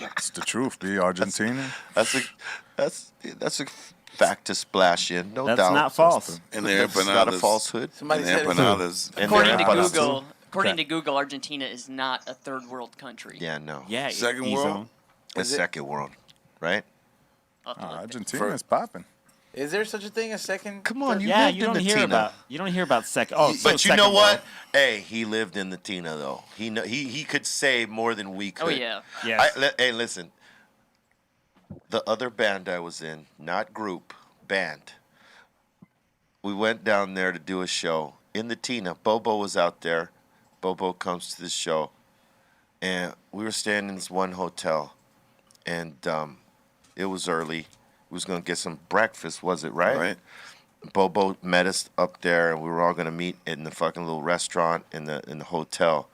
It's the truth, B. Argentina. That's a fact to splash in, no That's doubt. not false. And their That's not a empanadas. falsehood. Somebody And said it's empanadas. And According they're to empanadas. Google, to Google, Argentina is not a third world country. Yeah, no. Yeah. Second Ezone. world? It's second world, right? I'll have to look Argentina is popping. Is there such a thing as second? Come on, you Yeah, lived you in don't the hear Tina. about. You don't hear about second. Oh, so But you second know what? world. Hey, he lived in the Tina though. He could say more than we could. Oh yeah. Yes. Hey, listen. The other band I was in, not group, band. We went down there to do a show in the Tina. Bobo was out there. Bobo comes to the show, and we were staying in this one hotel, and it was early. We was gonna get some breakfast, was it right? Right. Bobo met us up there, and we were all gonna meet in the fucking little restaurant in the hotel.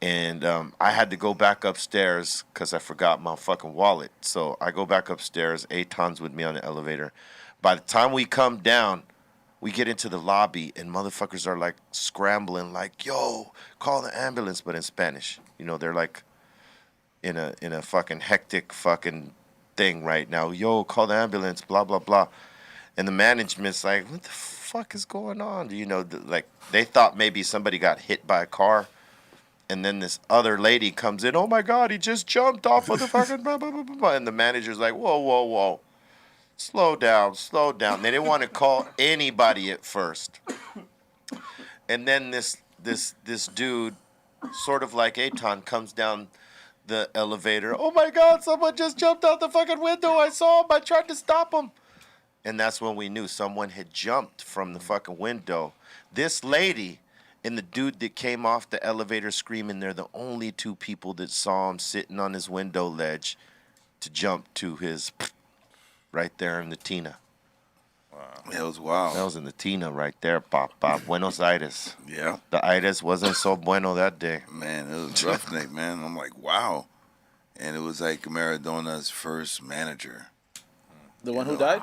And I had to go back upstairs because I forgot my fucking wallet. So I go back upstairs. Aton's with me on the elevator. By the time we come down, we get into the lobby, and motherfuckers are like scrambling, like, "Yo, call the ambulance!" But in Spanish, you know, they're like in a fucking hectic fucking thing right now. "Yo, call the ambulance!" Blah blah blah. And the management's like, "What the fuck is going on?" You know, like they thought maybe somebody got hit by a car. And then this other lady comes in. "Oh my God, he just jumped off of the fucking blah, blah, blah, blah, blah." And the manager's like, "Whoa, whoa, whoa. Slow down, slow down." They didn't want to call anybody at first. And then this dude, sort of like Aton, comes down the elevator. "Oh my God, someone just jumped out the fucking window. I saw him. I tried to stop him." And that's when we knew someone had jumped from the fucking window. This lady and the dude that came off the elevator screaming, they're the only two people that saw him sitting on his window ledge to jump to his right there in the Tina. It was wild. That was in the Tina right there, pop. Buenos Aires. Yeah. The Aires wasn't so bueno that day. Man, it was roughneck, man. I'm like, wow. And it was like Maradona's first manager. The one who died?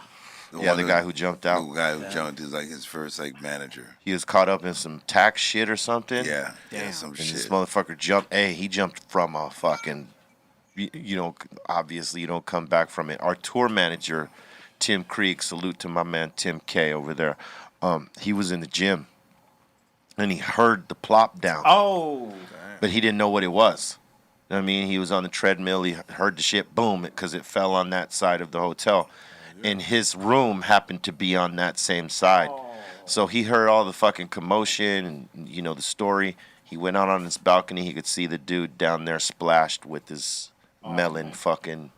The guy who jumped out. The guy who jumped is like his first like manager. He was caught up in some tax shit or something. Yeah, some And shit. this motherfucker jumped. Hey, he jumped from a fucking. You know, obviously you don't come back from it. Our tour manager, Tim Creek, salute to my man Tim K over there. He was in the gym, and he heard the plop down. Oh. But he didn't know what it was. I mean, he was on the treadmill. He heard the shit boom because it fell on that side of the hotel. And his room happened to be on that same side. So he heard all the fucking commotion and, you know, the story. He went out on his balcony. He could see the dude down there splashed with his melon fucking...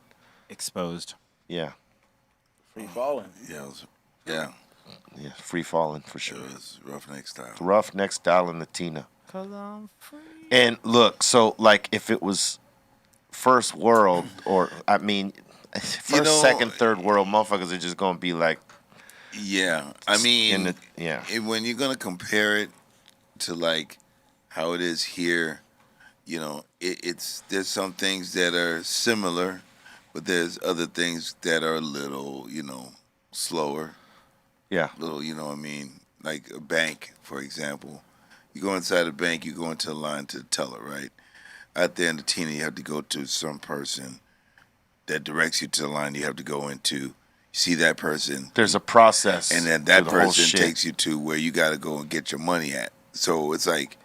Exposed. Yeah. Free falling. Yeah, Free falling for sure. it was roughneck style. Roughneck style in the Tina. 'Cause I'm free. And look, so like if it was first world or, I mean... First, second, third world motherfuckers are just gonna be like, Yeah, I mean, when you're gonna compare it to like how it is here, you know, there's some things that are similar, but there's other things that are a little, you know, slower. Yeah. Little, you know what I mean? Like a bank, for example. You go inside a bank, you go into a line to the teller, right? Out there in the Tina, you have to go to some person that directs you to the line you have to go into. see that person, There's a process, and then to that the whole person shit. takes you to where you got to go and get your money at. So it's like,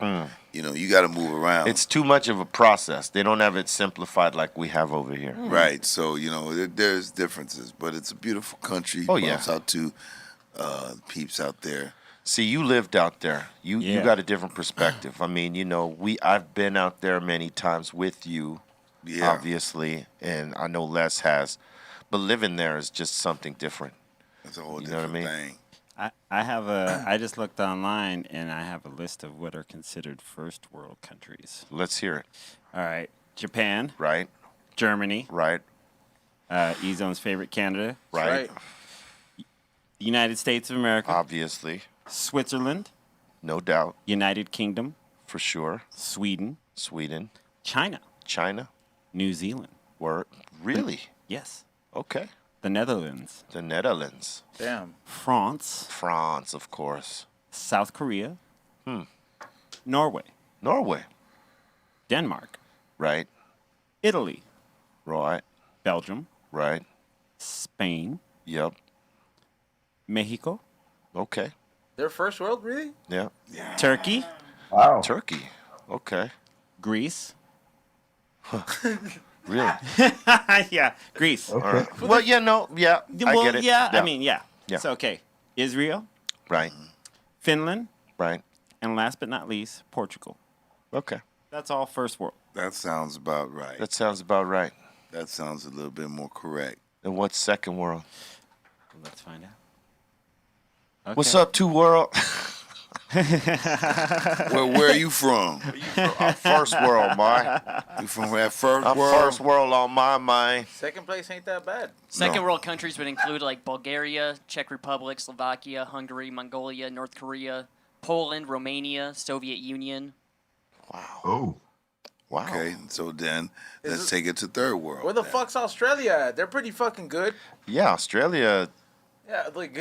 you got to move around. It's too much of a process. They don't have it simplified like we have over here. Right. So, there's differences, but it's a beautiful country. Oh, yeah. Shouts out to peeps out there. See, you lived out there. You got a different perspective. I mean, I've been out there many times with you, obviously, and I know Les has. But living there is just something different. That's a whole You know what I different mean? thing. I just looked online and I have a list of what are considered first world countries. Let's hear it. All right. Japan, Right, Germany, right, Ezone's favorite, Canada, right. the United States of America, Obviously, Switzerland, no doubt, United Kingdom, for sure. Sweden, Sweden, China, China, New Zealand. really? Yes. Okay. The Netherlands, The Netherlands, Damn. France, France, of course. South Korea, Norway, Norway, Denmark, right, Italy, right, Belgium, right. Spain, Yep. Mexico, Okay. They're first world, really? Yeah. Turkey, Wow. Turkey. Okay. Greece. Really? Yeah, Greece. Okay. All right. Well, I get it. Yeah, I mean, yeah. Yeah. It's okay. Israel, Right, Finland, right. and last but not least, Portugal. Okay. That's all first world. That sounds about right. That sounds about right. That sounds a little bit more correct. And what's second world? Let's find out. Okay. What's up, two world? Well, where are you from? First world, my. You from that first I'm world? first world on my mind. Second place ain't that bad. Second world countries would include like Bulgaria, Czech Republic, Slovakia, Hungary, Mongolia, North Korea, Poland, Romania, Soviet Union. Wow. Oh. Wow. Okay, so then let's it- take it to third world. Where the then. fuck's Australia at? They're pretty fucking good. Yeah, Australia. Yeah, like,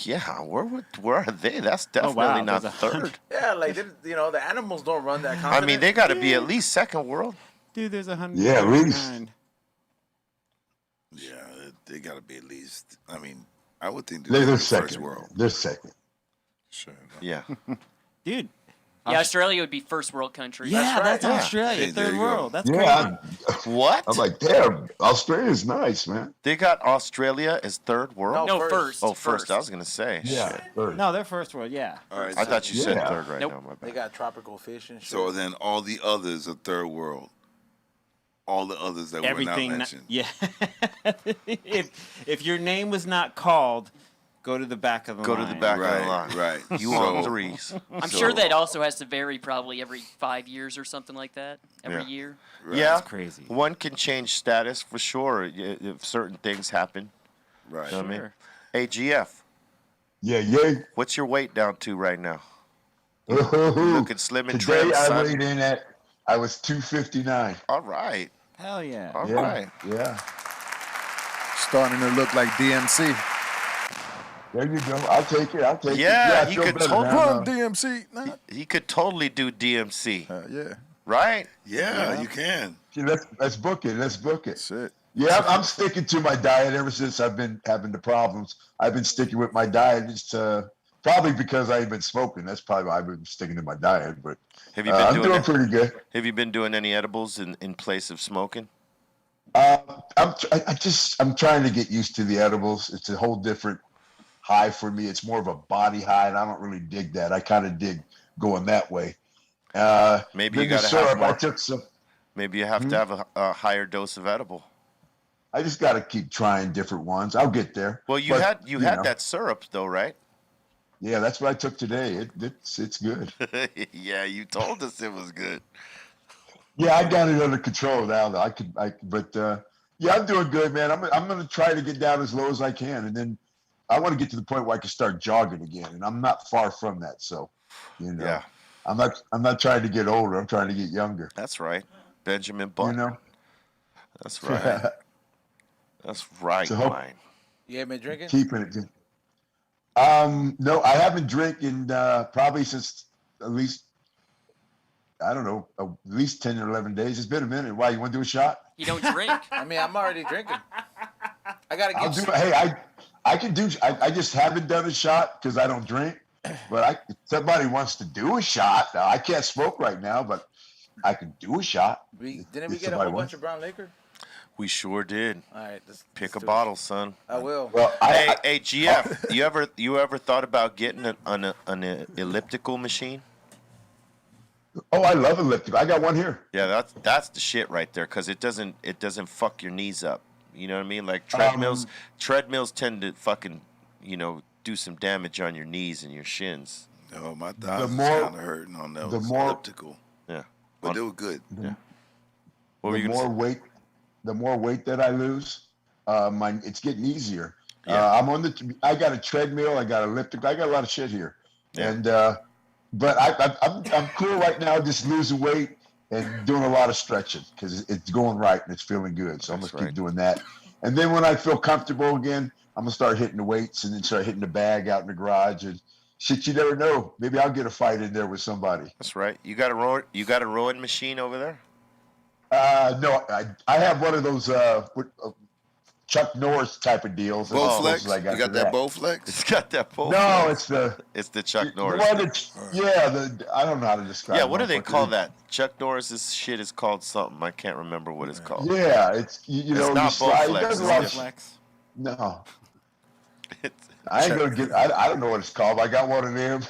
Yeah, where are they? That's definitely wow, not there's third. yeah, like the animals don't run that I continent. mean, they got to be at least second world. Dude, there's 100. Yeah, at least. Yeah, they got to be at least. I mean, I would think They're first second. world. They're second. Sure. Yeah. Dude. Yeah, Australia would be first world country. Yeah, that's Yeah. Australia, Hey, there third you go. world. That's Yeah, crazy. What? I'm like, damn, Australia's nice, man. They got Australia as third world? No, first. first. Oh, first. I was going to say. Yeah, Shit. third. No, they're first world, yeah. All right, I thought you said Yeah. third right Nope. now. My They bad. got tropical fish and shit. So then all the others are third world. All the others that Everything. were not mentioned. Yeah. if your name was not called, go to the back of the Go line. to the back of the Right, line. right. You So- on threes. I'm So- sure that also has to vary probably every 5 years or something like that. Every Yeah. year. Right, Yeah. That's crazy. One can change status for sure if certain things happen. Right. You know what I mean? Sure. Hey, GF, Yeah, yeah. what's your weight down to right now? Looking slim and trim, Today I son. weighed in at, I was 259. All right. Hell yeah. All Yeah, right. yeah. Starting to look like DMC. There you go. I'll take it. I'll take Yeah, it. I he feel could better totally- now. Come on, DMC. Nah. He could totally do DMC, Yeah, right? Yeah, you can. See, let's book it. Let's book it. that's it. Yeah, I'm sticking to my diet ever since I've been having the problems. I've been sticking with my diet. It's probably because I've been smoking. That's probably why I've been sticking to my diet. But Have you been I'm doing doing it? pretty good. Have you been doing any edibles in place of smoking? I'm trying to get used to the edibles. It's a whole different high for me. It's more of a body high, and I don't really dig that. I kind of dig going that way. Maybe then you the gotta have syrup, I more. took some. Maybe you have to have a higher dose of edible. I just got to keep trying different ones. I'll get there. Well, you But, had know, that syrup though, right? Yeah, that's what I took today. It's good. Yeah, you told us it was good. Yeah, I got it under control now. But yeah, I'm doing good, man. I'm gonna try to get down as low as I can, and then I want to get to the point where I can start jogging again, and I'm not far from that. So, Yeah, I'm not trying to get older. I'm trying to get younger. that's right, Benjamin Button. You know. That's right. That's right, So hope- mine. You ain't been drinking? Keeping it. No, I haven't drinking probably since at least I don't know, at least 10 or 11 days. It's been a minute. Why, you want to do a shot? You don't drink. I mean, I'm already drinking. I gotta I'll get. do. Hey, I can do. I just haven't done a shot because I don't drink. But if somebody wants to do a shot. I can't smoke right now, but I can do a shot. Didn't we if get a somebody whole bunch wants. of brown liquor? We sure did. All right, Pick let's a do it. bottle, son. I will. Well, Hey, GF, you ever thought about getting an elliptical machine? Oh, I love elliptical. I got one here. Yeah, that's the shit right there, because it doesn't fuck your knees up. You know what I mean? Like treadmills tend to fucking, do some damage on your knees and your shins. Oh, my thighs was kind of hurting on those elliptical. Yeah, but they were good. Yeah. The more weight that I lose, it's getting easier. Yeah. I got a treadmill. I got elliptical. I got a lot of shit here, Yeah. and but I'm cool right now, just losing weight and doing a lot of stretching because it's going right and it's feeling good. So I'm gonna keep doing that. And then when I feel comfortable again, I'm gonna start hitting the weights and then start hitting the bag out in the garage and shit. You never know. Maybe I'll get a fight in there with somebody. That's right. You got a rowing machine over there? No, I have one of those Chuck Norris type of deals. Bowflex? You got that Bowflex? It's got that Bowflex. No, it's the Chuck Norris. I don't know how to describe. Yeah, what do they call that? Chuck Norris's shit is called something. I can't remember what it's called. Yeah, it's it's not Bowflex. No. I ain't gonna get. I don't know what it's called. But I got one of them.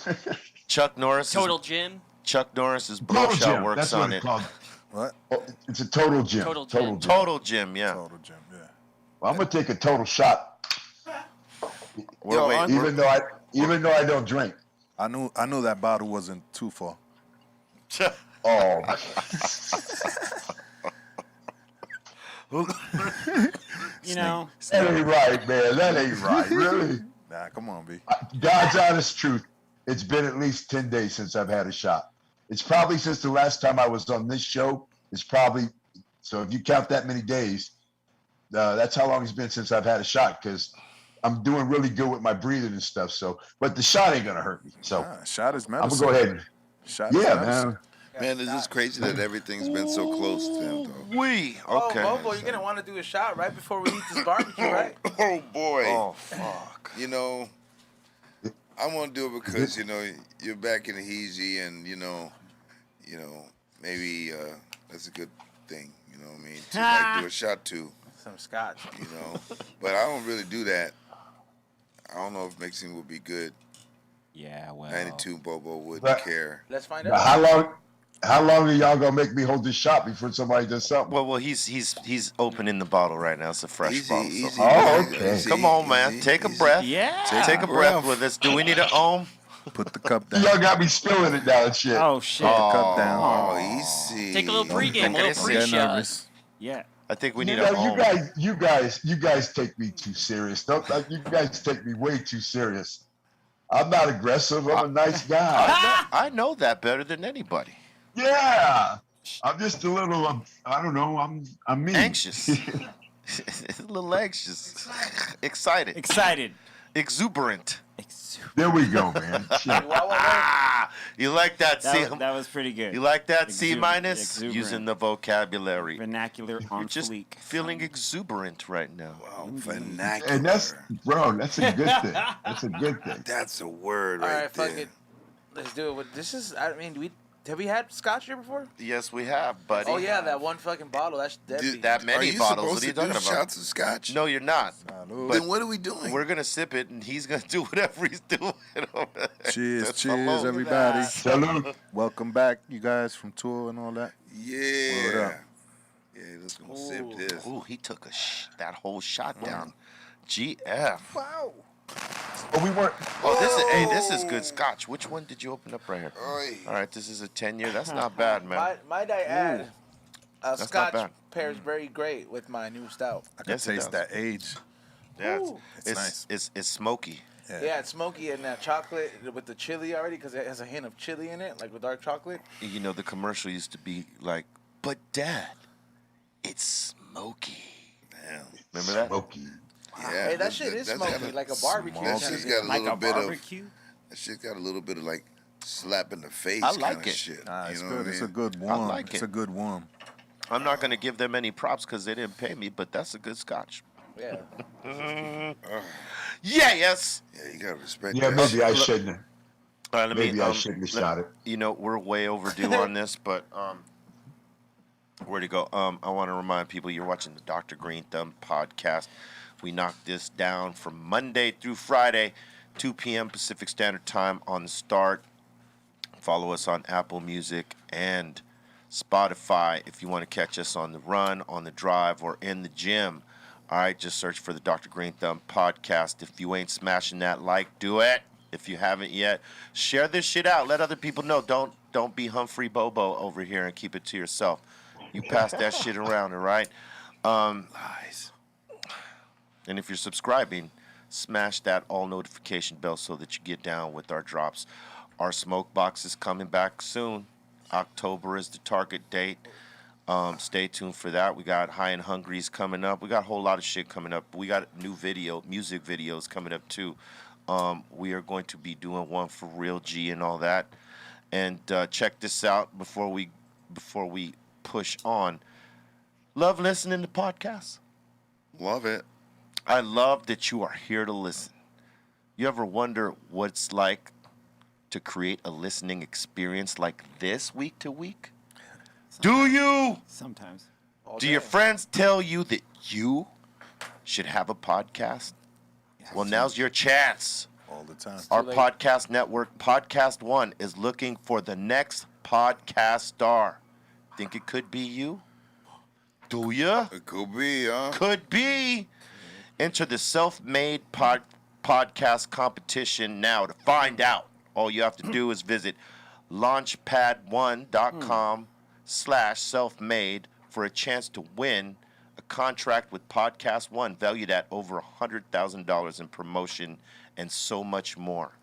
Chuck Norris. Total Gym. Chuck Norris's bro shop works That's on what it. it's called. What? Oh, it's a total gym. Total Gym. Total Gym, yeah. Total Gym, yeah. Well, I'm gonna take a total shot. Even though I don't drink. I knew that bottle wasn't too far. Oh. That ain't right, man. That ain't right. Really? Nah, come on, B. God's honest truth. It's been at least 10 days since I've had a shot. It's probably since the last time I was on this show. So if you count that many days, that's how long it's been since I've had a shot because I'm doing really good with my breathing and stuff. So, but the shot ain't going to hurt me. So shot is medicine. I'm going to go ahead. Shot is medicine. Man. Man, it's just crazy that everything's been so close to him, though. Okay. Oh, Bobo, you're gonna want to do a shot right before we eat this barbecue, right? Oh boy. Oh fuck. I want to do it because you're back in the Heezy, and maybe that's a good thing. You know what I mean? To do a shot too. Some scotch. But I don't really do that. I don't know if mixing would be good. Yeah, well. 92 Bobo wouldn't care. Let's find out. How long are y'all gonna make me hold this shot before somebody does something? Well, he's opening the bottle right now. It's a fresh bottle. So. Okay. Come on, man. Take a breath. Yeah. Take a breath with us. Do we need an ohm? Put the cup down. Y'all got me spilling it now and shit. Oh shit. Put the cup down. Oh, easy. Take a little pregame, a little Get pre-shot. nervous. Yeah. I think we need an ohm. You guys take me too serious. You guys take me way too serious. I'm not aggressive. I'm a nice guy. I know that better than anybody. Yeah. I'm just a little. I don't know. I'm mean. Anxious. A little anxious. Excited. Exuberant. There we go, man. Shit. You like that? That was pretty good. You like that? C minus? Exuberant. Using the vocabulary. Vernacular on You're just fleek. feeling exuberant right now. Wow, vernacular. And that's a good thing. That's a good thing. That's a word All right right, there. fuck it. Let's do it. This is. I mean, have we had scotch here before? Yes, we have, buddy. Oh yeah, that one fucking bottle. That's deadly. That many Are you bottles. supposed What are you to do talking about? shots of scotch? No, you're not. Then what are we doing? We're gonna sip it, and he's gonna do whatever he's doing. Cheers, Just cheers, alone. everybody. Salute. Welcome back, you guys, from tour and all that. Yeah. Yeah, let's go sip this. Ooh, he took that whole shot down. GF. Wow. But we weren't. Oh, this is good scotch. Which one did you open up right here? Oy. All right, this is a 10-year. That's not bad, man. Might I add, not scotch bad. pairs very great with my new stout. I can Yes, it taste does. that age. Yeah, Ooh. it's nice. It's smoky. Yeah, it's smoky and that chocolate with the chili already because it has a hint of chili in it, like with dark chocolate. You know, the commercial used to be like, "But Dad, it's smoky." Damn. Remember that? Smoky. Yeah, Hey, that shit is smoky, like a barbecue. That shit's got a Like little a bit of. barbecue? That shit's got a little bit of like slap in the face I kind like of it. shit. Nah, it's you know good. what I It's mean? a good warm. like It's it. a good warm. I'm not gonna give them any props because they didn't pay me, but that's a good scotch. Yeah. Yes. Yeah, you gotta respect Yeah, that. maybe shit. I shouldn't. All right, let Maybe me. I shouldn't have shot it. You know, we're way overdue on this, but where to go? I want to remind people you're watching the Dr. Greenthumb Podcast. We knock this down from Monday through Friday, 2 p.m. Pacific Standard Time on the start. Follow us on Apple Music and Spotify if you want to catch us on the run, on the drive, or in the gym. All right, just search for the Dr. Greenthumb Podcast. If you ain't smashing that like, do it. If you haven't yet, share this shit out. Let other people know. Don't be Humphrey Bobo over here and keep it to yourself. You pass that shit around, all right? Lies. And if you're subscribing, smash that all notification bell so that you get down with our drops. Our smoke box is coming back soon. October is the target date. Stay tuned for that. We got High and Hungry's coming up. We got a whole lot of shit coming up. We got music videos coming up too. We are going to be doing one for Real G and all that. And check this out before we push on. Love listening to podcasts. Love it. I love that you are here to listen. You ever wonder what it's like to create a listening experience like this week to week? Do you? Sometimes. Do your friends tell you that you should have a podcast? Well, now's your chance. All the time. Our podcast network, Podcast One, is looking for the next podcast star. Think it could be you? Do ya? It could be, huh? Could be. Enter the self-made podcast competition now to find out. All you have to do is visit launchpad1.com/self-made for a chance to win a contract with Podcast One valued at over $100,000 in promotion and so much more.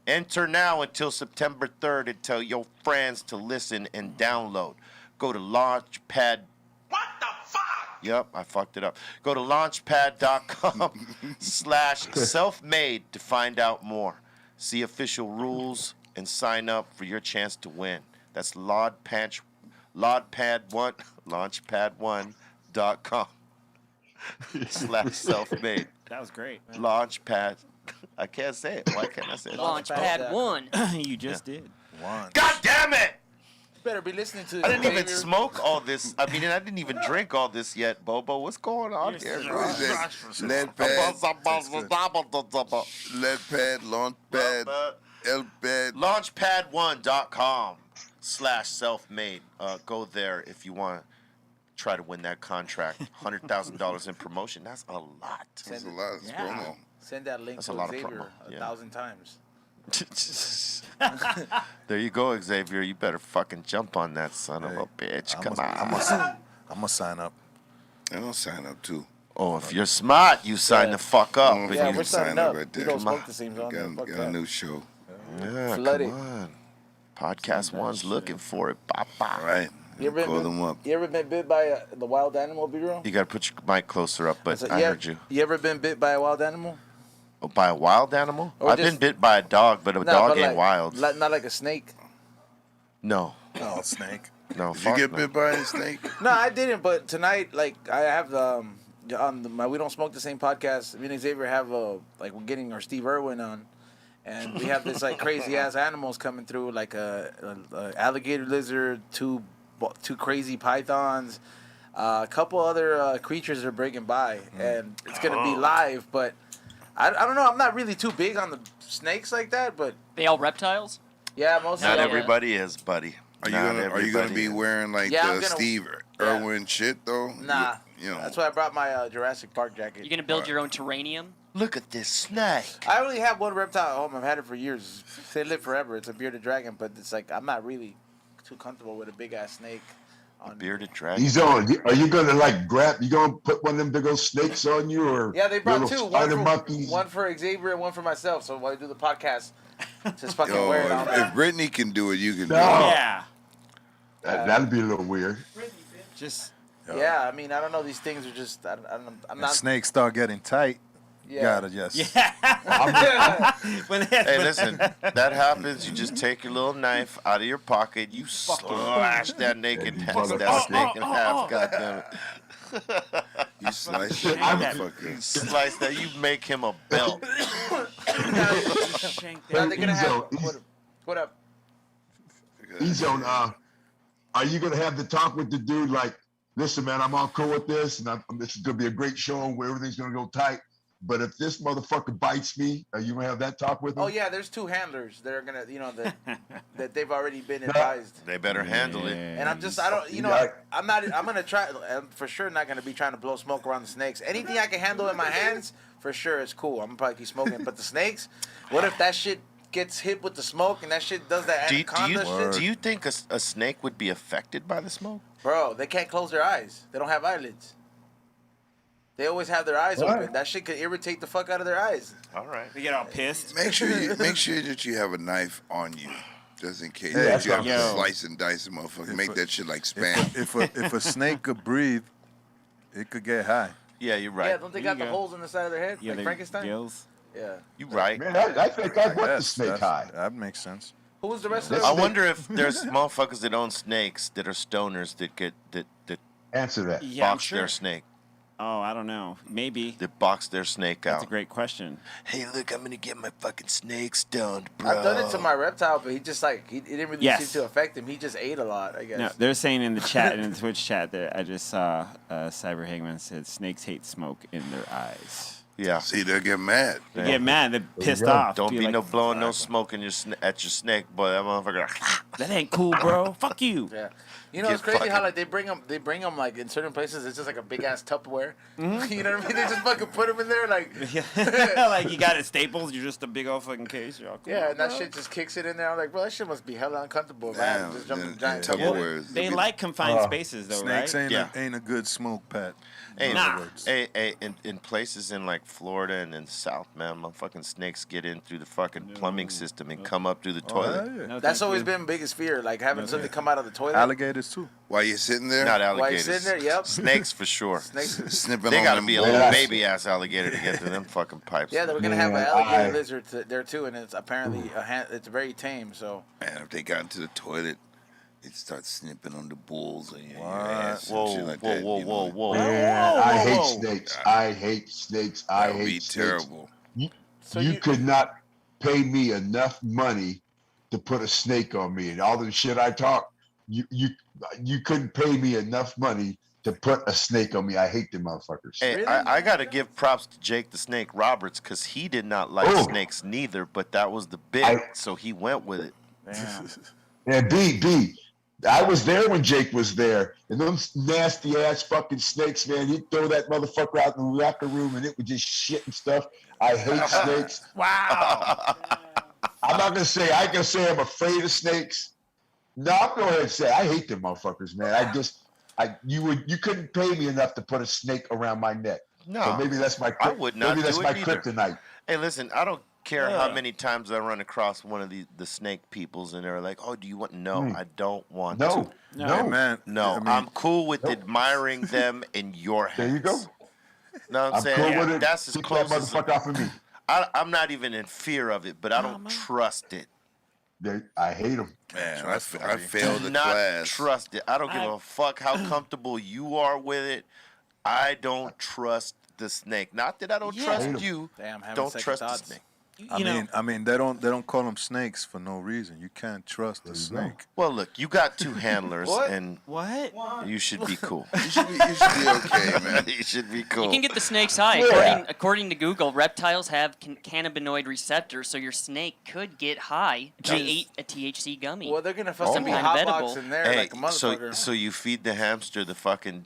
Enter now until September 3rd and tell your friends to listen and download. Go to Launchpad. What the fuck? Yep, I fucked it up. Go to launchpad.com/self-made to find out more. See official rules and sign up for your chance to win. That's launchpad1.com/self-made. That was great. Launchpad. I can't say it. Why can't I say it? Launchpad 1. You just did. God damn it! You better be listening to I didn't even Xavier. smoke all this. I mean, I didn't even drink all this yet, Bobo. What's going on here? What is that? Lead pad, launch pad, L-pad. Launchpad1.com/self-made. Go there if you want to try to win that contract. $100,000 in promotion. That's a lot. That's a lot. That's promo. Send that link That's to a lot of Xavier promo, yeah. 1,000 times. There you go, Xavier. You better fucking jump on that son of a bitch. Come on. I'm gonna sign up. I'm gonna sign up too. Oh, if you're smart, you sign the fuck up. Oh, and Yeah, you we're sign signing up up. right We there. don't Come smoke the same Got, zone. Fuck got a that. new show. Yeah, Flood come it. on. Podcast One's looking for it. Papa. All right. You ever Call them up. You ever been bit by the wild animal, B-roll? You got to put your mic closer up, but I heard you. You ever been bit by a wild animal? Oh, by a wild animal? Or I've been just- bit by a dog, but a dog but ain't wild. Not like a snake. No. Oh, snake. No, Did you get bit by a snake? No, I didn't. But tonight, like, I have on my We Don't Smoke the Same podcast. Me and Xavier have we're getting our Steve Irwin on, and we have this like crazy ass animals coming through, like a alligator lizard, two crazy pythons, a couple other creatures are breaking by, and it's gonna be live. But I don't know. I'm not really too big on the snakes like that, but They all reptiles? yeah, most Not of them. everybody is, buddy. Are you Not gonna everybody be is. wearing like Yeah, I'm the gonna- Steve yeah. Irwin shit though? Nah, You know. that's why I brought my Jurassic Park jacket. You're going to build your own terranium? Look at this snake. I only have one reptile at home. I've had it for years. They live forever. It's a bearded dragon, but it's like I'm not really too comfortable with a big ass snake. On Bearded dragon. Ezone, are you gonna you gonna put one of them big old snakes on you, or Yeah, they brought little two. spider monkeys? One for Xavier and one for myself. So while I do the podcast, just fucking Yo, wear it on. if Brittany can do it, you can do No. it. Yeah. That'd be a little weird. Just. Yeah, I mean, I don't know. These things are just. I'm When not. snakes start getting tight, you Yeah. gotta just. Hey, listen, that happens. You just take your little knife out of your pocket. You slash that naked that snake in half. God damn it. You slice that motherfucker. You slice that. You make him a belt. Now they're gonna have what up? Ezone, are you gonna have the talk with the dude like, listen, man, I'm all cool with this, and this is gonna be a great show where everything's gonna go tight. But if this motherfucker bites me, are you gonna have that talk with him? Oh yeah, there's 2 handlers that are gonna, that they've already been advised. They better handle it. And I'm gonna try. I'm for sure not gonna be trying to blow smoke around the snakes. Anything I can handle in my hands, for sure, it's cool. I'm gonna probably keep smoking. But the snakes, what if that shit gets hit with the smoke and that shit does that anaconda shit? Do you think a snake would be affected by the smoke? Bro, they can't close their eyes. They don't have eyelids. They always have their eyes open. That shit could irritate the fuck out of their eyes. All right. They get all pissed. Make sure that you have a knife on you, just in case. Yeah, you have to slice and dice a motherfucker. Make that shit like Spam. If a snake could breathe, it could get high. Yeah, you're right. Yeah, don't they got the holes in the side of their head like Frankenstein? Gills. Yeah. You right. Man, I think I want the snake high. That makes sense. Who was the rest of I wonder if there's motherfuckers that own snakes that are stoners that Answer that. Yeah, box their snake. Oh, I don't know. Maybe. That box their snake out. That's a great question. Hey, look, I'm gonna get my fucking snake stoned, bro. I've done it to my reptile, but he just it didn't really seem to affect him. He just ate a lot, I guess. No, they're saying in the chat, in the Twitch chat, that I just saw Cyber Hangman said snakes hate smoke in their eyes. Yeah. See, they'll get mad. They get mad. They're pissed off. Don't be like, no blowing no smoke in at your snake, boy. That motherfucker. That ain't cool, bro. Fuck you. Yeah. You know, it's crazy how like they bring them like in certain places. It's just like a big ass Tupperware. Mm-hmm. You know what I mean? They just fucking put them in there like. Like you got it Staples. You're just a big old fucking case. You're all cool, and that shit just kicks it in there. I'm like, bro, that shit must be hella uncomfortable, man. Just jumping giant Tupperware. They like confined spaces though, snakes right? ain't a good smoke pet. In places in like Florida and in the South, man, motherfucking snakes get in through the fucking plumbing system and come up through the toilet. Yeah. That's always been biggest fear, like having something come out of the toilet. Alligators too. While you're sitting there? Not alligators. While you're sitting there, yep. Snakes for sure. Snakes. Snipping They on gotta them be a balls. little baby ass alligator to get through them fucking pipes. Yeah, they were gonna have an alligator lizard there too, and it's apparently it's very tame. So. Man, if they got into the toilet, they'd start snipping on the balls and your ass and shit like that. Whoa. Man, I hate snakes. I hate snakes. That would be terrible. You could not pay me enough money to put a snake on me, and all the shit I talk. You couldn't pay me enough money to put a snake on me. I hate them motherfuckers. Hey, Really? I gotta give props to Jake the Snake Roberts because he did not like snakes neither, but that was the bit, so he went with it. Damn. And B, I was there when Jake was there, and them nasty ass fucking snakes, man. He'd throw that motherfucker out in the locker room, and it was just shit and stuff. I hate snakes. Wow. I'm not gonna say. I can say I'm afraid of snakes. No, I'm going ahead and say I hate them motherfuckers, man. You couldn't pay me enough to put a snake around my neck. No, so maybe that's my. I would not maybe that's do my it either. kryptonite. Hey, listen, I don't care how many times I run across one of the snake peoples and they're like, "Oh, do you want?" No, I don't want to. No, man. No, I mean, I'm cool with admiring them in your hands. There you go. No, I'm I'm saying cool with it. that's as Keep close that as motherfucker off of me. I'm not even in fear of it, but I don't trust it. I hate them. Man, I failed the Not class. trust it. I don't give a fuck how comfortable you are with it. I don't trust the snake. Not that I don't trust you. Damn, having don't second trust thoughts. the snake. I mean, they don't call them snakes for no reason. You can't trust a snake. Well, look, you got 2 handlers, and What? you should be cool. You should be okay, man. You should be cool. You can get the snake's eye. Yeah. According to Google, reptiles have cannabinoid receptors, so your snake could get high. They ate a THC gummy. Well, they're gonna fucking be Kind of hotbox edible. in there Hey, like a motherfucker. so you feed the hamster the fucking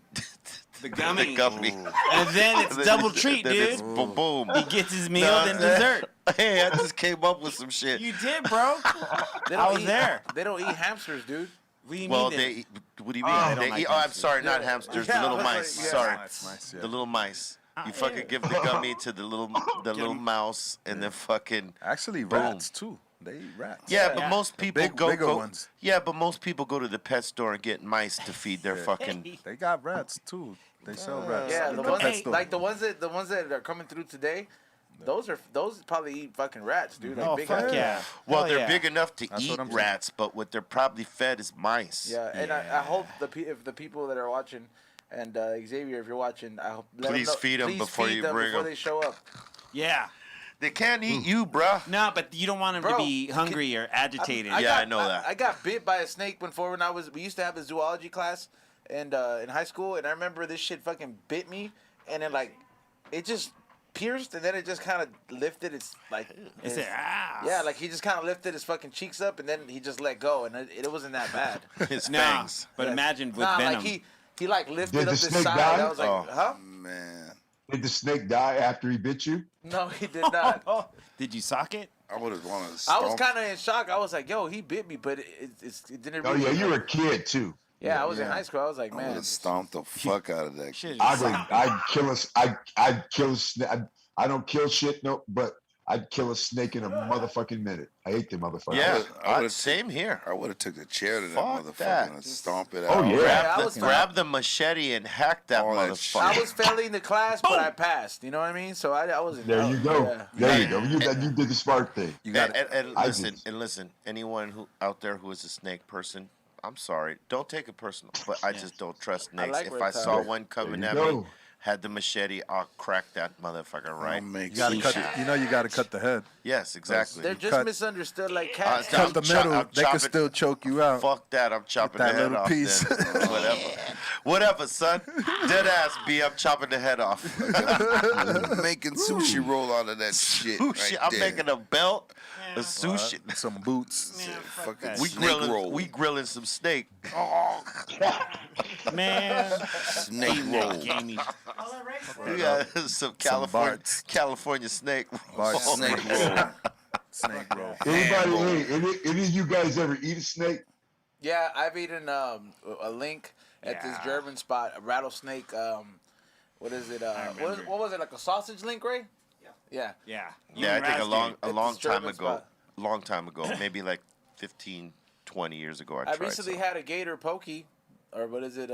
The gummy. the gummy. And then it's double treat, Then dude. it's boom. He gets his meal, No, then dessert. Hey, I just came up with some shit. You did, bro. They I don't was eat, there. They don't eat hamsters, dude. What do you Well, mean they eat, what do you mean? Oh, They like eat, I'm hamsters. sorry, not hamsters. Yeah, the little I was mice. like, yeah. Sorry, Mice, yeah. the little mice. You fucking give the gummy to the little mouse, and then fucking Actually, Boom. rats too. They eat rats. yeah. But most people bigger go. ones. Yeah, but most people go to the pet store and get mice to feed their fucking. They got rats too. They sell rats. Yeah, at the the ones pet store. like the ones that are coming through today. Those probably eat fucking rats, dude. Like Oh, big fuck ass. yeah. Well, Hell they're yeah. big enough to That's eat what I'm saying. rats, but what they're probably fed is mice. Yeah, and I hope if the people that are watching And Xavier, if you're watching, I hope Please feed them before you bring before them. they show up. Yeah. They can't eat you, bruh. No, but you don't want them to Bro, be hungry or agitated. I know that. I got bit by a snake when we used to have a zoology class and in high school, and I remember this shit fucking bit me, and then like it just pierced, and then it just kind of lifted its like. Yeah, like he just kind of lifted his fucking cheeks up, and then he just let go, and it wasn't that bad. His No, fangs. but imagine with Like venom. he like lifted Did up the his snake side. die? I was like, huh? Man, Did the snake die after he bit you? No, he did not. Did you sock it? I would have wanted to I stomp. was kind of in shock. I was like, yo, he bit me, but it didn't. Oh Really yeah, you were a kid too. Yeah, I was in high school. I was like, I would man, have stomped the fuck out of that shit. I'd kill a snake. I don't kill shit, no, but I'd kill a snake in a motherfucking minute. I hate the motherfucker. Yeah, same here. I would have took the chair to that Fuck motherfucker that. and stomp it Oh, out. yeah. Grab the machete and hack that All that motherfucker. I was failing the class, but I passed. You know what I mean? So I wasn't. There you go. Yeah. There you go. You did the smart thing. You got and I listen, just- anyone who out there who is a snake person, I'm sorry. Don't take it personal, but I just don't trust snakes. like If I reptiles. saw one coming There at you me, go. had the machete, I'll crack that motherfucker right. make You gotta cut. sushi. You gotta cut the head. Yes, exactly. They're just cut- misunderstood like cats. I'm Cut the chop- middle. I'm They can chopping- still choke you out. Fuck that! I'm chopping that the head little off. piece. Then. Whatever, son. Dead ass B. I'm chopping the head off. making sushi roll out of that shit. Sushi. Right I'm there. making a belt, a sushi. Some boots. Fucking We snake grilling. roll. We grilling some steak. Man. snake roll. Gamey. We got some California Barts. California snake. Bart Snake roll. Snake roll. Anybody, hey, any of you guys ever eat a snake? Yeah, I've eaten a link at this German spot, a rattlesnake. What is it? What was it, like a sausage link, Ray? Yeah. Yeah. Yeah, I think a long this time German ago. spot. Long time ago, maybe like 15, 20 years ago. I I tried recently some. had a gator pokey, or what is it?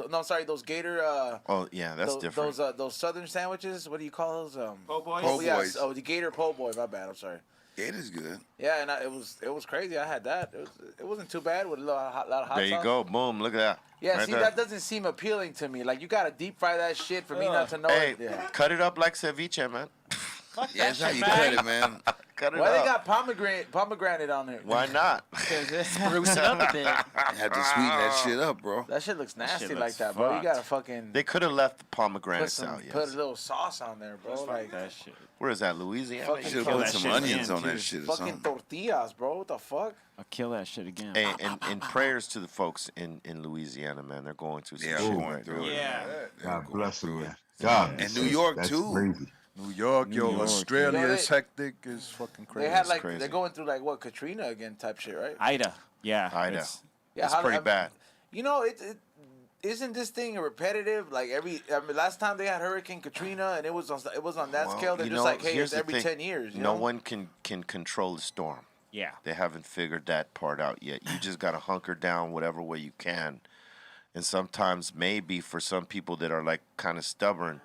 No, sorry, those gator. Oh yeah, that's different. Those southern sandwiches. What do you call those? Po' boys? Po' Yeah, boys. oh, the gator po' boy. My bad. I'm sorry. Gator's good. Yeah, and it was crazy. I had that. It wasn't too bad with a lot of hot There you sauce. go. Boom. Look at that. Yeah, Right see, there. that doesn't seem appealing to me. Like, you gotta deep fry that shit for me not to know Hey, it. Yeah. cut it up like ceviche, man. Yeah, that's how you cut it, man. Cut it Why up. they got pomegranate on there? Why not? Spruce it up a bit. Had to sweeten that shit up, bro. That shit looks nasty shit like looks that, bro. You fucked. gotta fucking They could have left the put pomegranates out. put a Yes. little sauce on there, bro. Like That shit. Where is that? Louisiana. Fucking Should Kill have put that some shit onions again, on that too. shit or fucking something. tortillas, bro. What the fuck? I'll kill that shit again. Hey, and prayers to the folks in Louisiana, man. They're going through some Yeah, shit I'm going right through now. it. Yeah. God bless them, man. God, And New York, that's too. Crazy. New York, New yo, York, Australia yeah. is hectic. Is fucking crazy. They had like crazy. they're going through like what Katrina again type shit, right? Ida. Yeah. Ida. it's- Yeah, It's pretty bad. You know, it isn't this thing repetitive? Like last time they had Hurricane Katrina and it was on that Well, scale. They're you just know, like, hey, here's it's the every thing. 10 years. You No know? one can control the storm. Yeah. They haven't figured that part out yet. You just got to hunker down whatever way you can. And sometimes maybe for some people that are like kind of stubborn,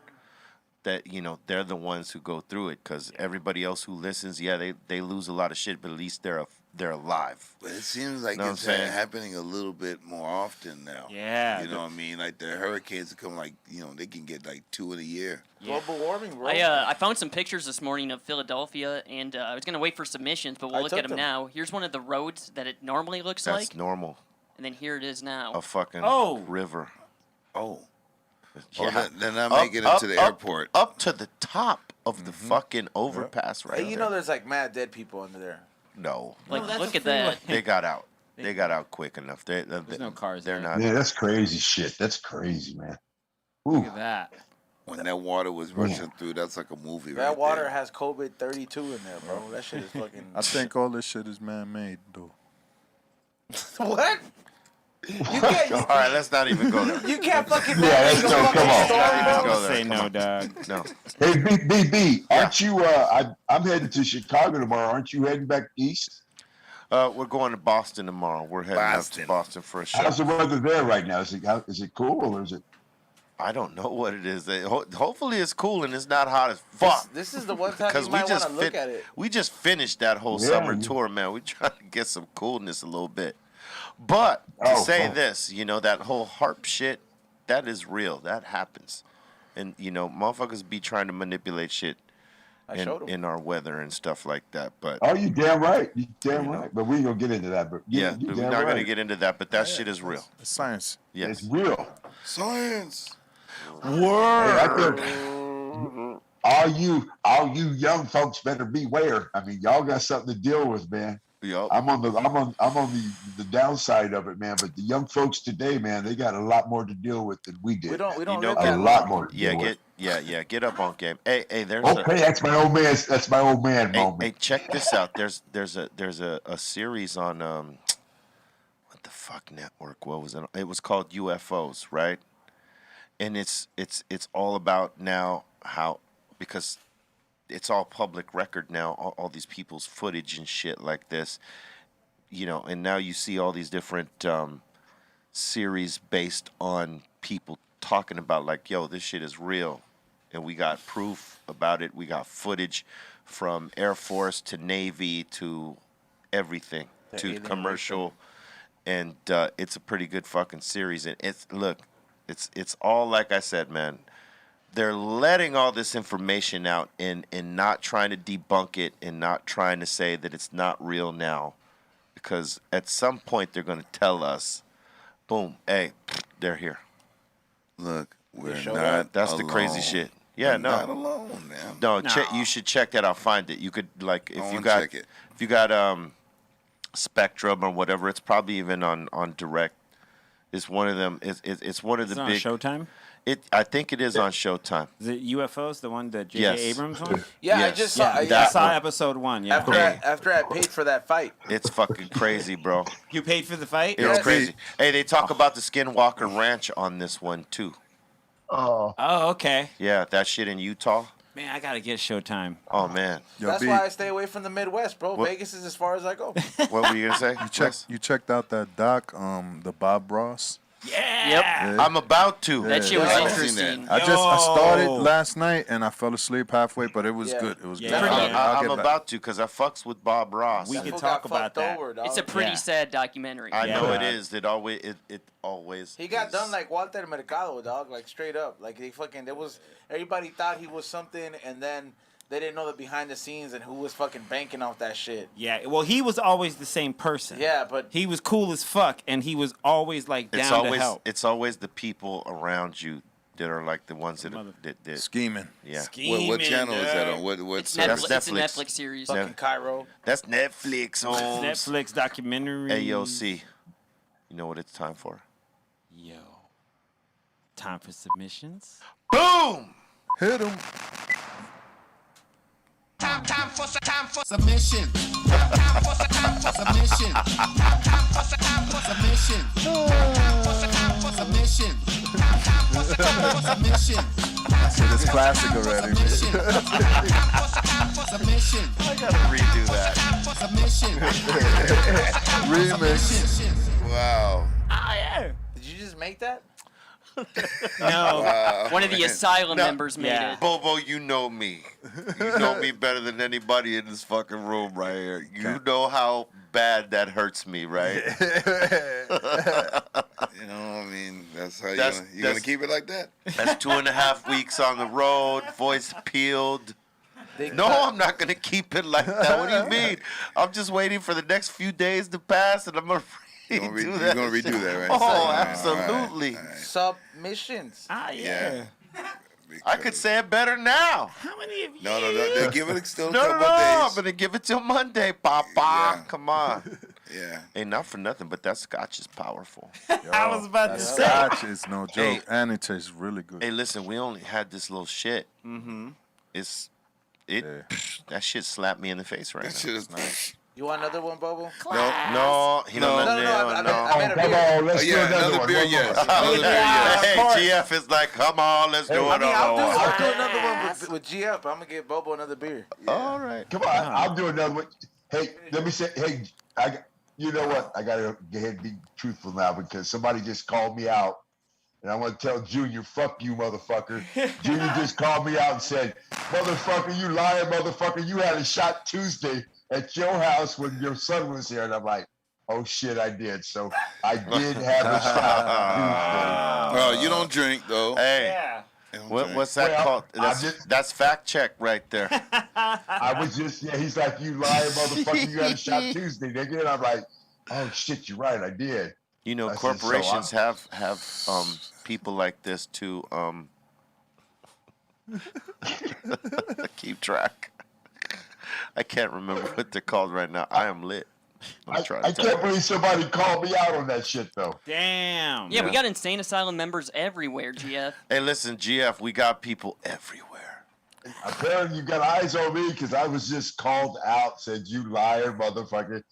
that, you know, they're the ones who go through it, because everybody else who listens, yeah, they lose a lot of shit, but at least they're alive. But it seems like Know what it's I'm saying? happening a little bit more often now. Yeah. You know what I mean? Like the hurricanes come like, you know, they can get like 2 in a year. Global warming, bro. I found some pictures this morning of Philadelphia, and I was gonna wait for submissions, but we'll I look took at them them. now. Here's one of the roads that it normally looks That's like, normal. and then here it is now. A fucking Oh. river. Oh. Yeah. They're not making it to the airport. Up to the top of the fucking overpass right Hey, you there. know, there's like mad dead people under there. No. Like, Oh, that's look a at that. They got out. They got out quick enough. There's no cars They're there. not. Yeah, that's crazy shit. That's crazy, man. Ooh. Look at that. When that water was rushing through, that's like a movie right That water there. has COVID-32 in there, bro. That shit is fucking. I think all this shit is man-made, though. What? You can't. All right, let's not even go there. You can't fucking. Yeah, let's manage go, a fucking come on. story, Let's bro. go there. Say Come no, on. dog. No. Hey, BB, aren't you? I'm headed to Chicago tomorrow. Aren't you heading back east? We're going to Boston tomorrow. We're heading up Boston. to Boston for a show. How's the weather there right now? Is it cool or is it? I don't know what it is. Hopefully it's cool and it's not hot as fuck. This is the one time Because you we might want just to look at it. we just finished that whole Yeah, summer you- tour, man. We trying to get some coolness a little bit. But to say this, you know, that whole harp shit, that is real. That happens, and motherfuckers be trying to manipulate shit in our weather and stuff like that. But you damn right. You damn right. But we ain't gonna get into that. But but we're not gonna get into that. But that shit is real. It's science. Yes. It's real. Science. Word. Hey, all you young folks better beware. I mean, y'all got something to deal with, man. Yep. I'm on the downside of it, man. But the young folks today, man, they got a lot more to deal with than we did. We don't a lot more. Get up on game. Hey, there's that's my old man. That's my old man moment. Hey, check this out. There's a series on what the fuck network? What was it? It was called UFOs, right? And it's all about now how, because it's all public record now, all these people's footage and shit like this, and now you see all these different series based on people talking about like, yo, this shit is real, and we got proof about it. We got footage from Air Force to Navy to everything, to commercial, and it's a pretty good fucking series. And it's all like I said, man. They're letting all this information out and not trying to debunk it and not trying to say that it's not real now, because at some point they're going to tell us, boom, hey, they're here. Look, we're not That's alone. the crazy shit. Yeah, we're not alone, man. No. You should check that out. Find it. You could, like, if you got Spectrum or whatever, it's probably even on Direct. It's one of them. It's one of the big Showtime. I think it is on Showtime. Is it UFOs, the one that J.J. Yes. Abrams on? Yeah, Yes. I just saw. I saw episode 1. Yeah. After I paid for that fight. It's fucking crazy, bro. You paid for the fight? It's crazy. Hey, they talk about the Skinwalker Ranch on this one too. Oh, okay. Yeah, that shit in Utah. Man, I gotta get Showtime. Oh man. That's why I stay away from the Midwest, bro. What? Vegas is as far as I go. What were you gonna say? You checked out that doc, the Bob Ross? Yeah. Yep. I'm about to. That shit was I haven't seen interesting. that. I started last night and I fell asleep halfway, but it was good. It was good. I'm about to, because I fucks with Bob Ross. We can talk about that. It's a pretty sad documentary. I know it is. It always. He got done like Walter Mercado, dog. Like straight up. Like everybody thought he was something, and then they didn't know the behind the scenes and who was fucking banking off that shit. Yeah, well, he was always the same person. Yeah, but he was cool as fuck, and he was always like down to help. It's always the people around you that are like the ones that scheming. Yeah. What channel is that on? It's Netflix. It's a Netflix series. Fucking Cairo. That's Netflix. Netflix documentary. AOC. You know what it's time for? Yo. Time for submissions. Boom! Hit him. Time for submission. Time for submission. Time for submission. Time for submission. Submission. Shit is classic already. Submission. I gotta redo that. Submission. Remix. Wow. Oh, yeah. Did you just make that? No. One of the Asylum members made it. Bobo, you know me. You know me better than anybody in this fucking room right here. You know how bad that hurts me, right? I mean, that's how you're gonna keep it like that? That's 2.5 weeks on the road, voice peeled. No, I'm not gonna keep it like that. What do you mean? I'm just waiting for the next few days to pass, and I'm gonna You're gonna redo that, right? Oh, absolutely. All right. Submissions. Yeah. I could say it better now. How many of you? No. Give it still a No, couple no, of days. I'm gonna give it till Monday, Papa. Yeah. Come on. Yeah. Ain't not for nothing, but that scotch is powerful. I was about to say. Scotch is no joke, Hey. and it tastes really good. Hey, listen, we only had this little shit. Mm-hmm. That shit slapped me in the face right That now. shit is nice. You want another one, Bobo? No, he don't No, I made a Come beer. on, let's do Another beer, one. yes. One more. Another beer, yes. Hey, GF is like, come on, let's do I mean, another one. I'll do another one with G up. I'm gonna give Bobo another beer. All right. Come on, I'll do another one. Hey, let me say, you know what? I gotta go ahead and be truthful now because somebody just called me out. And I want to tell Junior, fuck you, motherfucker. Junior just called me out and said, motherfucker, you lying, motherfucker. You had a shot Tuesday at your house when your son was here. And I'm like, Oh shit, I did. So I did have a shot Well, you don't drink though. Hey, Yeah. You don't what, drink. what's that Well, called? I'm just- That's fact check right there. I was just, yeah, he's like, you lying motherfucker, you had a shot Tuesday, nigga. And I'm like, oh shit, you're right, I did. You know, I said, corporations so have people like this to keep track. I can't remember what they're called right now. I am lit. I can't believe somebody called me out on that shit though. Damn. Yeah, we got insane asylum members everywhere, GF. Hey, listen, GF, we got people everywhere. Apparently you got eyes on me because I was just called out, said you liar, motherfucker.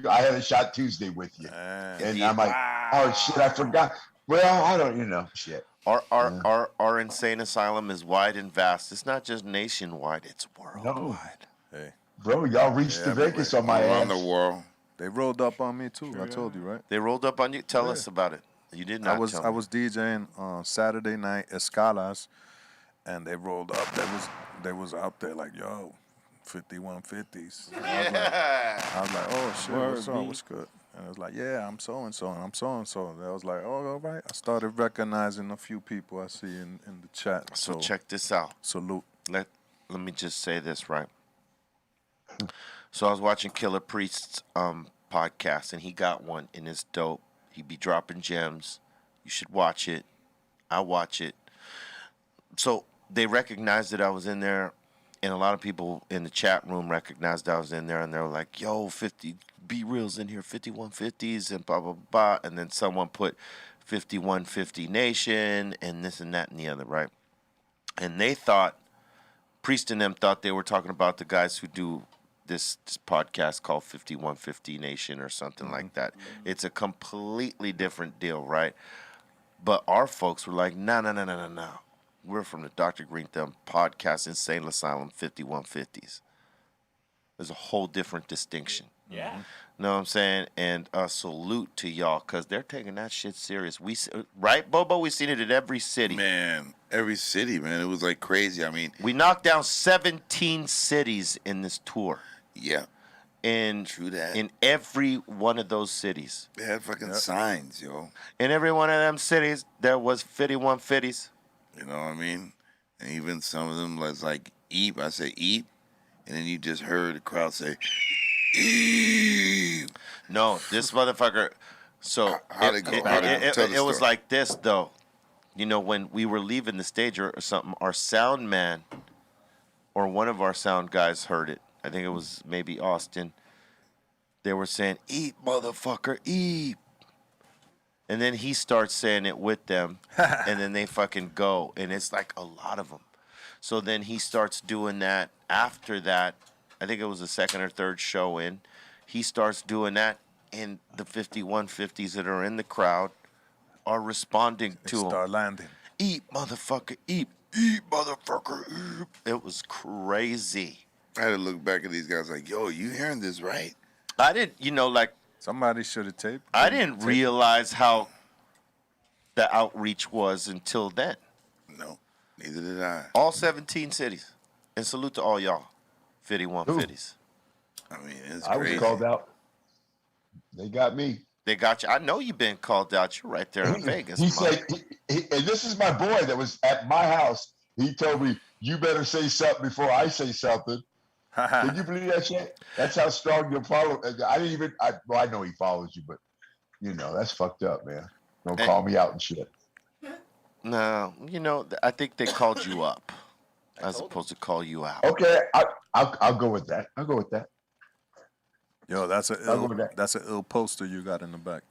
I had a shot Tuesday with you. And I'm like, oh shit, I forgot. Well, I don't, shit. Our insane asylum is wide and vast. It's not just nationwide, it's worldwide. Hey, Bro, y'all reached the Vegas on my around ass. the world. they rolled up on me too. I told you, right? They rolled up on you? Tell us about it. You did not I was tell me. DJing on Saturday night Escalas, and they rolled up. They was out there like, yo, 5150s. And I was like, oh shit, what's up? What's good? And I was like, yeah, I'm so and so, and I'm so and so. And I was like, oh, all right. I started recognizing a few people I see in the chat. So check this out. Salute. Let me just say this right. So I was watching Killer Priest's podcast, and he got one, and it's dope. He be dropping gems. You should watch it. I watch it. So they recognized that I was in there, and a lot of people in the chat room recognized I was in there, and they were like, yo, 50 Be Real's in here, 5150s, and blah, blah, blah. And then someone put 5150 Nation, and this and that and the other, right? And they thought, Priest and them thought they were talking about the guys who do this podcast called 5150 Nation or something like that. It's a completely different deal, right? But our folks were like, no. We're from the Dr. Greenthumb Podcast, Insane Asylum 5150s. There's a whole different distinction. Yeah. Know what I'm saying? And salute to y'all, because they're taking that shit serious. Right, Bobo? We seen it at every city. Man, every city, man. It was like crazy. I mean, We knocked down 17 cities in this tour. yeah. And True that. in every one of those cities. They had fucking signs, yo. In every one of them cities, there was 5150s. You know what I mean? And even some of them was like, eep. I say eep. And then you just heard the crowd say, eep. No, this motherfucker. So How'd it go? How'd it go? Tell the it was story. like this, though. You know, when we were leaving the stage or something, our sound man or one of our sound guys heard it. I think it was maybe Austin. They were saying, eep, motherfucker, eep. And then he starts saying it with them, and then they fucking go. And it's like a lot of them. So then he starts doing that. After that, I think it was the second or third show in, he starts doing that, and the 5150s that are in the crowd are responding to him. Start landing. Eep, motherfucker, eep, motherfucker, eep. It was crazy. I had to look back at these guys like, yo, you hearing this right? I didn't, Somebody should have taped. I didn't realize how the outreach was until then. No, neither did I. All 17 cities. And salute to all y'all. 5150s. I mean, it's I was crazy. called out. They got me. They got you. I know you've been called out. You're right there in Vegas. He man. said, and this is my boy that was at my house. He told me, you better say something before I say something. Did you believe that shit? That's how strong your follow. I know he follows you, but that's fucked up, man. Don't call me out and shit. No, I think they called you up as opposed to call you out. Okay, I'll go with that. I'll go with that. Yo, that's I'll go with that. an ill poster you got in the back.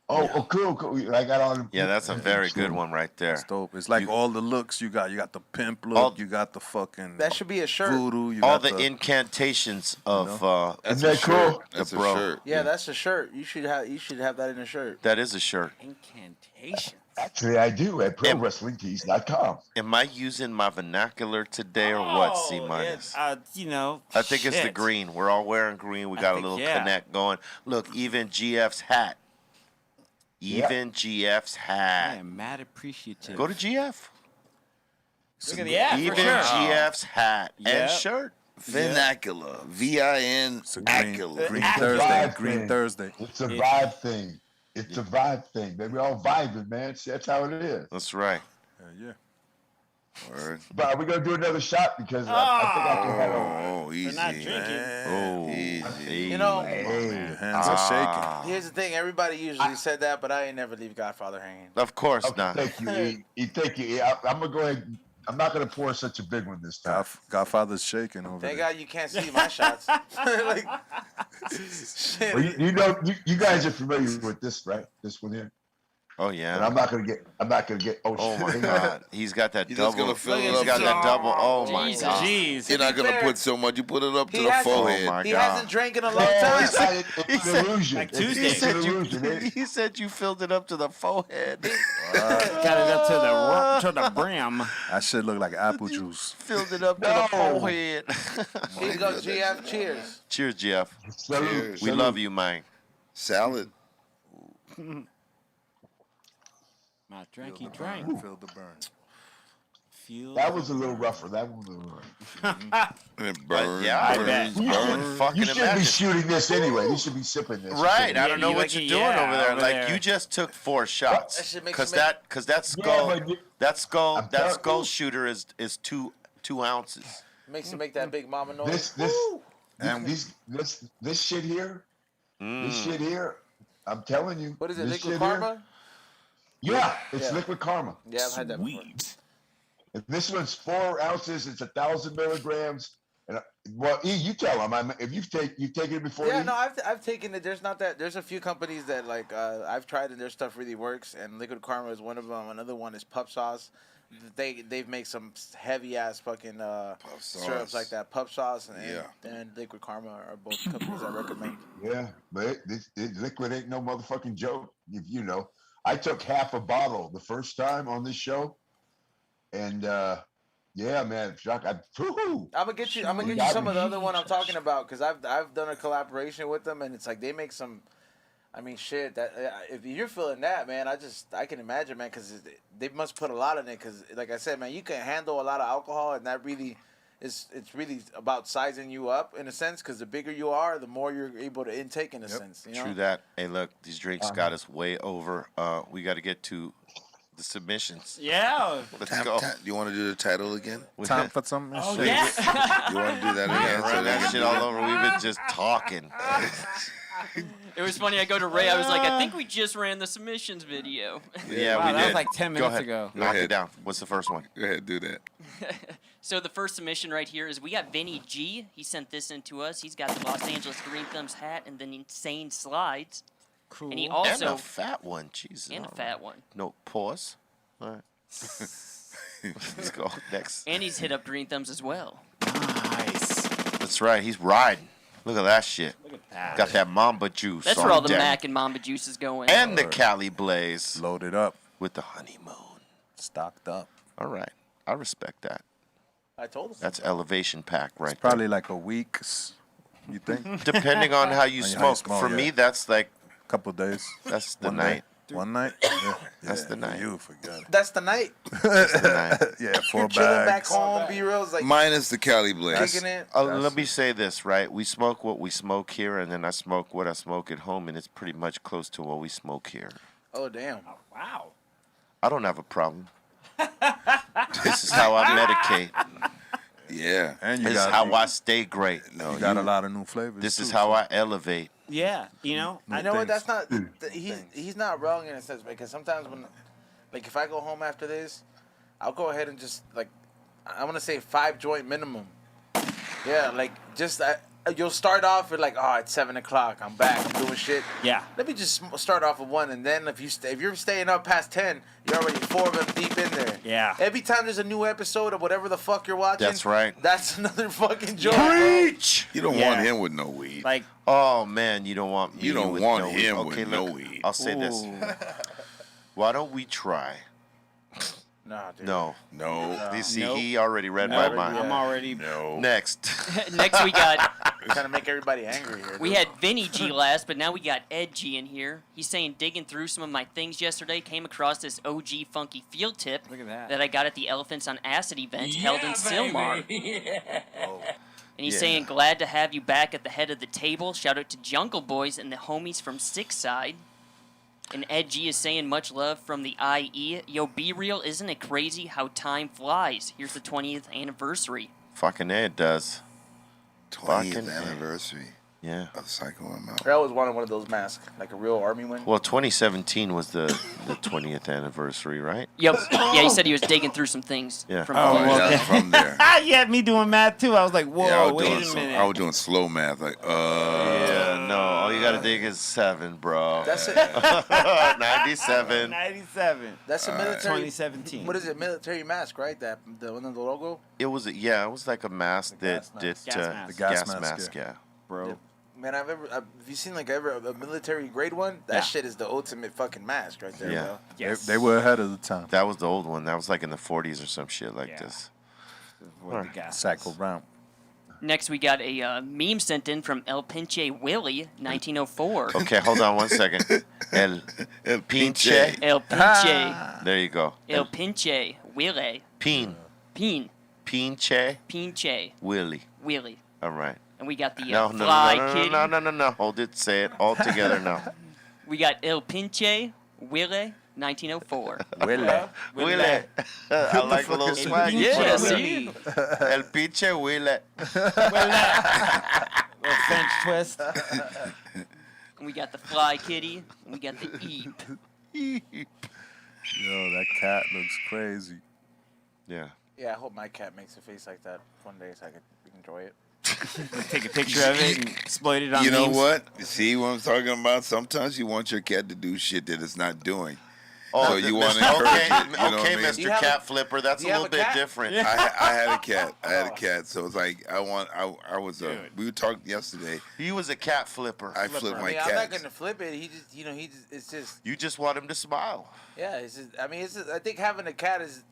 Oh, cool. I got on. Yeah, that's a very good one right there. It's dope. It's like all the looks you got. You got the pimp look. All- You got the fucking That should be a shirt. voodoo. You All got the incantations of That's Isn't a that shirt. cool? That's a bro. shirt. Yeah, that's a shirt. You should have that in a shirt. that is a shirt. Incantation. Actually, I do at ProWrestlingTees.com. Am I using my vernacular today or what, C minus? I think it's the green. We're all wearing green. We got a think, little yeah. connect going. Look, even GF's hat. Even GF's I hat. am mad appreciative. Go to GF. Look at the app, Even for sure. GF's hat Yep. and shirt. Vernacular. V-I-N. It's a Acula. Green It's a Thursday. vibe Green thing. Thursday. It's a vibe thing. It's a vibe thing, baby. We all vibing, man. See, that's how it is. That's right. Yeah. Word. But we're gonna do another shot because I think I can handle. Oh, We're easy. not drinking. Oh, Easy. You know, Your hands are shaking. here's the thing. Everybody usually said that, but I ain't never leave Godfather hanging. of course Okay, not. thank you, E. Thank you, E. I'm gonna go ahead. I'm not gonna pour such a big one this time. Godfather's shaking over Thank there. God you can't see my shots. Like, shit. Well, you know, you guys are familiar with this, right? This one here. Oh And yeah. I'm not gonna get. Oh, Oh my shit. God. He's got that He's just double. gonna fill it He's up got to- that double. Oh my Jesus. God. Jeez. You're not To be gonna fair, put so much. You put it up to he the hasn't- forehead. Oh my He God. hasn't drank in a long No, time. it's an illusion. Like It's Tuesday. an illusion. He said you filled it up to the forehead. Got it up to the brim. That shit look like apple juice. Filled it up to No. the forehead. Here you go, GF. Cheers. Cheers, Jeff. Salute, We salute. love you, man. Salad. My dranky drank. Feel the burn. Feel That was a little rougher. That was a little rougher. And it burns. yeah, I burns, bet. You burns. would fucking You should be imagine. shooting this anyway. You should be sipping this. Right, I Yeah, don't know you what like you're it- doing yeah, over there. over Like there. you just took 4 shots. That shit makes Cause you make- that, cause that Yeah, skull, but you- that skull, I'm that telling skull you. shooter is 2 ounces. Makes you make that big mama noise. This shit here. This shit here. I'm telling you. What is it, this Liquid shit here- Karma? Yeah, it's Yeah. Liquid Karma. Yeah, I've had that before. And this one's 4 ounces. It's 1,000 milligrams. And well, E, you tell them. If you've taken it before. Yeah, E? no, I've taken it. There's a few companies that like I've tried and their stuff really works, and Liquid Karma is one of them. Another one is Pup Sauce. They've made some heavy ass fucking syrups Sauce. like that. Pup Sauce and, Yeah. and Liquid Karma are both companies I recommend. Yeah, but Liquid ain't no motherfucking joke. If you know, I took half a bottle the first time on this show, and yeah, man, Jacques, I'm gonna get you some of the other one I'm talking about because I've done a collaboration with them, and it's like they make some. I mean, shit. That if you're feeling that, man, I can imagine, man, because they must put a lot in it. Because, like I said, man, you can handle a lot of alcohol, and that really it's really about sizing you up in a sense. Because the bigger you are, the more you're able to intake in a sense. You know? True that. Hey, look, these drinks got us way over. We got to get to the submissions. Yeah. Let's go. You want to do the title again? Time for some Oh, shit. yeah. You want to do that again? Run that they shit can all over. We've been just talking. It was funny. I go to Ray. I was like, I think we just ran the submissions video. Yeah, Wow, we that did. was like 10 Go minutes ahead. ago. Knock ahead. it down. What's the first one? Go ahead, do that. So the first submission right here is we got Vinny G. He sent this in to us. He's got the Los Angeles Greenthumb's hat and then insane slides. Cool. And he And also a fat one. Jesus. and a all fat right. one. No, pause. All right. Let's go. Next. And he's hit up Greenthumbs as well. Nice. That's right. He's riding. Look at that shit. Look at that. Got that Mamba juice. That's on where all the deck. Mac and Mamba juice is going. And the Cali Blaze Loaded up. with the honeymoon. Stocked up. All right. I respect that. I told him. That's elevation pack right Probably like a week, you think? there. Depending on how you On how you smoke. smoke, For yeah. me, that's like, Couple days. that's the One night. Day. One night? Yeah. That's Yeah, the night. You forget it. That's the night. That's the night. Yeah, 4 You're chilling back bags. home, B-Reals like Minus the Cali Blaze. kicking it. Let me say this, right? We smoke what we smoke here, and then I smoke what I smoke at home, and it's pretty much close to what we smoke here. Oh damn. Wow. I don't have a problem. This is how I medicate. Yeah. And you This is got, how I stay great. No, you got a lot of new flavors. This is too. how I elevate. Yeah. You know, You know what? things. That's not. He's not wrong in a sense because sometimes when, like, if I go home after this, I'll go ahead and just like, I want to say 5 joint minimum. Yeah, like just you'll start off with like, oh, it's 7 o'clock. I'm back. I'm doing shit. Yeah. Let me just start off with 1, and then if you're staying up past 10, you're already 4 of them deep in there. Yeah. Every time there's a new episode of whatever the fuck you're watching, That's right. That's another fucking joint. Preach! You don't Yeah. want him with no weed. Like, Oh, man, you don't want me You don't with want no him weed. with Okay, no look, weed. I'll say this. ooh. Why don't we try? Nah, dude. No. No. You see, Nope. he already read my Nope, mind. I'm already. No. Next. Next we got Trying to make everybody angry here. we dude. had Vinny G last, but now we got Ed G in here. He's saying digging through some of my things yesterday, came across this OG funky field tip Look at that. I got at the Elephants on Acid event held in Silmar. And he's Yeah. saying, glad to have you back at the head of the table. Shout out to Jungle Boys and the homies from Six Side. And Ed G is saying, much love from the IE. Yo, Be Real, isn't it crazy how time flies? Here's the 20th anniversary. Fucking A, it does. 20th Fucking anniversary Yeah. of Psycho ML. I always wanted one of those masks, like a real army one. Well, 2017 was the 20th anniversary, right? Yep. Yeah, he said he was digging through some things. Yeah. From Oh, well, That's from there. You had me doing math too. I was like, whoa, Yeah, I was wait doing a minute. I was doing slow math, like Yeah, no. All you gotta dig is 7, bro. That's it. 97. 97. That's a military. 2017. What is it? Military mask, right? That the one of the logo. It was like a mask that did Gas mask. The gas gas mask, mask, yeah. Bro. Man, have you seen like ever a military grade one? That Yeah. shit is the ultimate fucking mask right there, Yeah. bro. Yes. They were ahead of the time. That was the old one. That was like in the 40s or some shit like Yeah. this. Where the gas Sacco is. round. Next, we got a meme sent in from El Pinche Willie, 1904. Okay, hold on one second. El Pinche. El Pinche. There you go. El Pinche Willie. Pin. Pinche Pinche Willie. Willie. All right. And we got the No, no, Fly no, no, Kitty. no, no, no, no. Hold it. Say it all together now. We got El Pinche Willie, 1904. Willie. I like a little swag. Yeah, Yeah, see? El Pinche Willie. Little French twist. And we got the Fly Kitty. And we got the Eep. Yo, that cat looks crazy. Yeah. Yeah, I hope my cat makes a face like that one day so I could enjoy it. Take a picture of it and exploit it on You know memes. what? See what I'm talking about? Sometimes you want your cat to do shit that it's not doing. So you want to encourage it. You know what I mean? Mr. You have Cat a- Flipper. That's do a you little have a bit cat? different. I had a cat. I had a cat. So it's like I was Dude. we were talking yesterday. He was a cat flipper. I flipped I my mean, I'm not cat. gonna flip it. He just, it's just, You just want him to smile. yeah. It's just, I mean, I think having a cat is,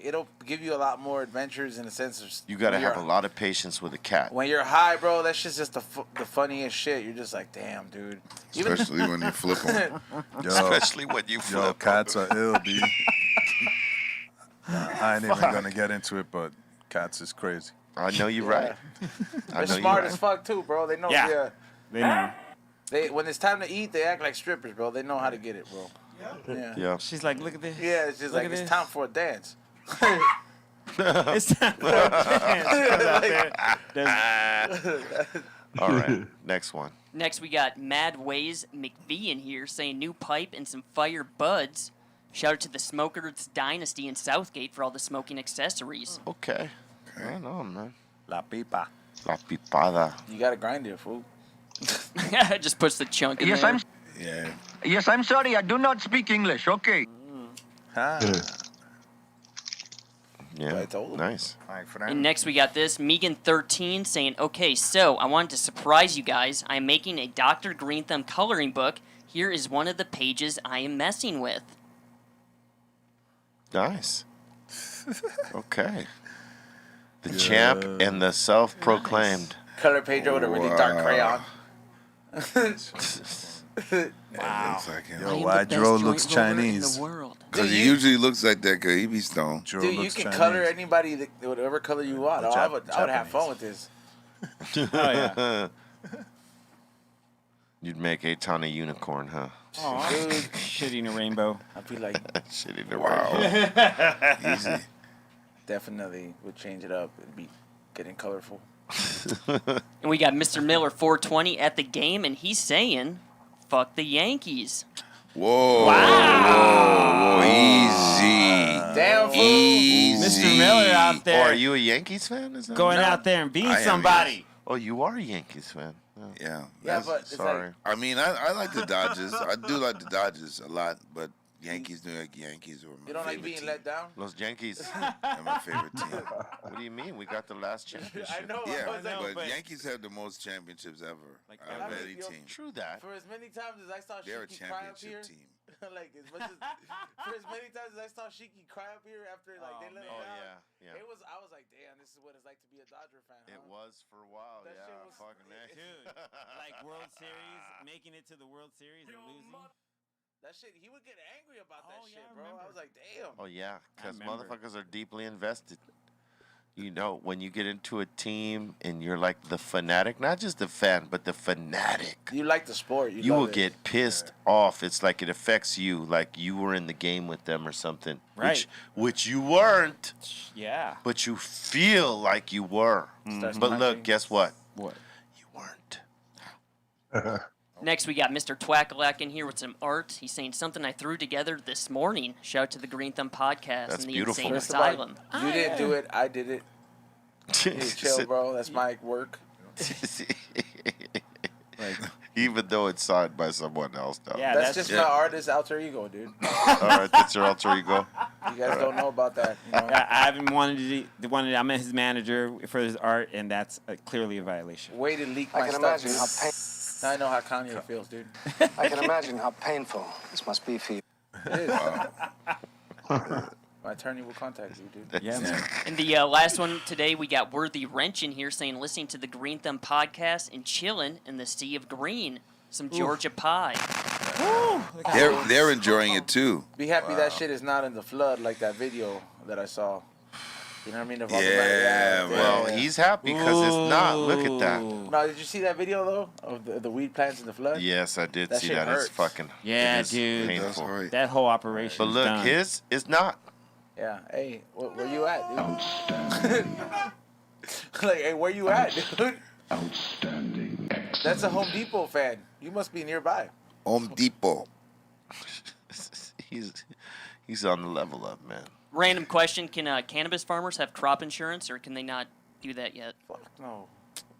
it'll give you a lot more adventures in the sense of. You got to when have a you're- lot of patience with a cat. When you're high, bro, that's just the funniest shit. You're just like, damn, dude. Especially when you flip them. Yo, Especially when you yo, flip. cats are ill, B. I ain't even gonna get into it, but cats is crazy. I know you're right. I They're know smart you're as right. fuck too, bro. They know. Yeah. Yeah. They know. They when it's time to eat, they act like strippers, bro. They know how to get it, bro. Yeah. Yeah. She's like, look at this. Yeah, it's just Look like at it's this. time for a dance. It's time for a dance. Comes out there, does- All right. Next one. Next, we got Mad Ways McVie in here saying new pipe and some fire buds. Shout out to the Smokers Dynasty in Southgate for all the smoking accessories. Okay. I know, man. La pipa. La pipada. You gotta grind it, fool. Just puts the chunk in Yes, there. Yeah. Yes, I'm sorry. I do not speak English. Okay. Yeah. I told him. Nice. And next we got this, Megan13 saying, okay, so I wanted to surprise you guys. I'm making a Dr. Greenthumb coloring book. Here is one of the pages I am messing with. Nice. Okay. The champ and the self-proclaimed. Color page with a really dark crayon. Wow. Looks like him. I am Yo, why the best Dro joint looks roller in Chinese? the world. Because he Dude, usually looks like that because he be stoned. Dro Dude, you looks can Chinese. color anybody whatever color you want. I would have fun with this. Oh, yeah. You'd make a ton of unicorn, huh? Aw, shitting a rainbow. I'd be like, Shit in the Wow. Easy. definitely would change it up. It'd be getting colorful. And we got Mr. Miller 420 at the game, and he's saying, fuck the Yankees. Whoa. Whoa. Easy. Damn, fool. Easy. Mr. Miller out Oh, there are you a Yankees fan? Is that going right? out there and being I am, somebody. Oh, you are a Yankees fan. Oh, Yeah. Yeah, that's- but it's sorry. like, I mean, I like the Dodgers. I do like the Dodgers a lot, but Yankees, New York Yankees were my you don't like favorite being team. let down? Los Yankees. They're my favorite team. What do you mean? We got the last championship. I know. Yeah, I was like, but Yankees have the most championships ever Like, out of I any mean, yo, team. True that. for as many times as I saw They're a Shiki cry up here, championship team. like as much as for as many times as I saw Shiki cry up here after like they let him Oh, down, yeah. it was I was like, damn, this is what it's like to be a Dodger fan. It huh? was for a while, That yeah. shit was- Fucking A. Dude, like World Series, making it to the World Series and losing. That shit, he would get angry about that Oh, shit, yeah, I bro. I remember. was like, damn. Oh, yeah. Because remember. motherfuckers are deeply invested. You know, when you get into a team and you're like the fanatic, not just the fan, but the fanatic. You like the sport. You love will it. get pissed off. It's like it affects you, like you were in the game with them or something. Right. Which you weren't, Yeah. but you feel like you were. Starts But punching. look, guess what? What? You weren't. Next, we got Mr. Twackalak in here with some art. He's saying something I threw together this morning. Shout out to the Greenthumb Podcast That's and the beautiful. Insane First of all, Asylum. You didn't do it. I did it. Hey, chill, bro. That's my work. Like, Even though it's signed by someone else, though. yeah, That's just yeah. my artist alter ego, dude. All right, that's your alter ego. You guys don't know about that. You know? I haven't I'm his manager for his art, and that's clearly a violation. Way to leak my I can stuff, imagine dude. how Now I know how Kanye feels, dude. I can imagine how painful this must be for you. It is. My attorney will contact you, dude. Yeah, man. And the last one today, we got Worthy Wrench in here saying listening to the Greenthumb Podcast and chilling in the sea of green. Some Georgia pie. They're enjoying it too. Be happy that shit is not in the flood like that video that I saw. You know what I mean? Of all the Yeah, Well, he's happy because it's not. Look at that. No, did you see that video though of the weed plants in the flood? Yes, I did That see shit that. hurts. It's fucking. Yeah, it is dude. That's Painful. right. That whole operation. But look, done. his is not. Yeah. Hey, where you at, dude? Like, hey, where you at, dude? Outstanding. That's a Home Depot fan. You must be nearby. Home Depot. He's on the level up, man. Random question: can cannabis farmers have crop insurance, or can they not do that yet? Fuck no.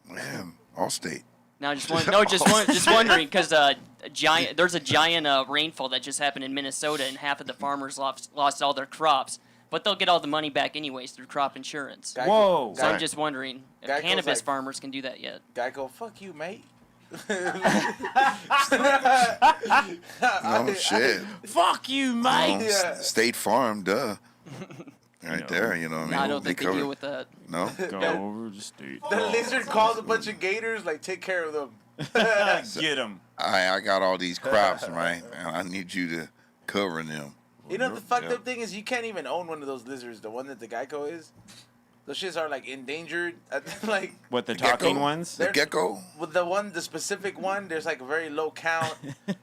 Man, Allstate. No, just wondering because there's a giant rainfall that just happened in Minnesota, and half of the farmers lost all their crops, but they'll get all the money back anyways through crop insurance. Geico- Whoa. So I'm Right. just wondering if Geico's cannabis like- farmers can do that yet. Geico, fuck you, mate. Oh shit. Fuck you, mate. Yeah. State Farm, duh. Right there, you know what I mean? No, I don't think they cover- deal with that. No? Go over the state. The lizard calls a bunch of gators, like, take care of them. Get him. I got all these crops, right? And I need you to cover them. You know, the fucked up thing is you can't even own one of those lizards, the one that the Geico is. Those shits are, like, endangered. Like, What, the The gecko? talking ones? The They're- gecko? with the specific one, there's, like, a very low count.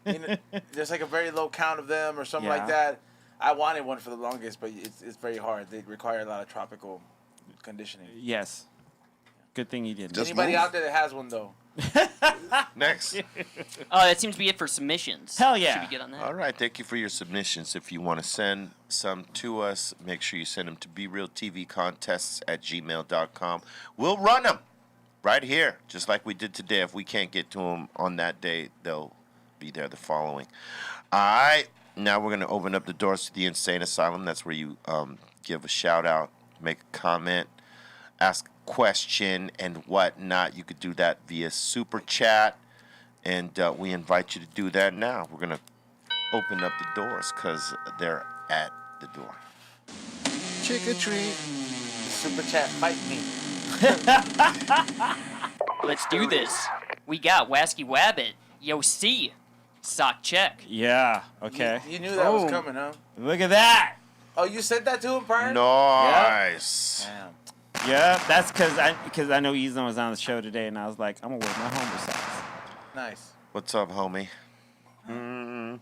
You know, there's, like, a very low count of them or something like Yeah. that. I wanted one for the longest, but it's very hard. They require a lot of tropical conditioning. Yes. Good thing you didn't. Just Anybody move. out there that has one, though? Next. That seems to be it for submissions. Hell yeah. Should we get on that? All right, thank you for your submissions. If you want to send some to us, make sure you send them to BREALTVcontests@gmail.com. We'll run them right here, just like we did today. If we can't get to them on that day, they'll be there the following. All right, now we're going to open up the doors to the Insane Asylum. That's where you give a shout out, make a comment, ask a question, and whatnot. You could do that via Super Chat, and we invite you to do that now. We're going to open up the doors because they're at the door. Trick or treat. Super chat, fight me. Let's do this. We got Wasky Wabbit, Yo C, Sock Check. Yeah. Okay. You knew that was coming, huh? Look at that. Oh, you said that to him prior? Nice. Damn. Yeah. That's because I know Ezone was on the show today, and I was like, I'm gonna wear my homer socks. Nice. What's up, homie? And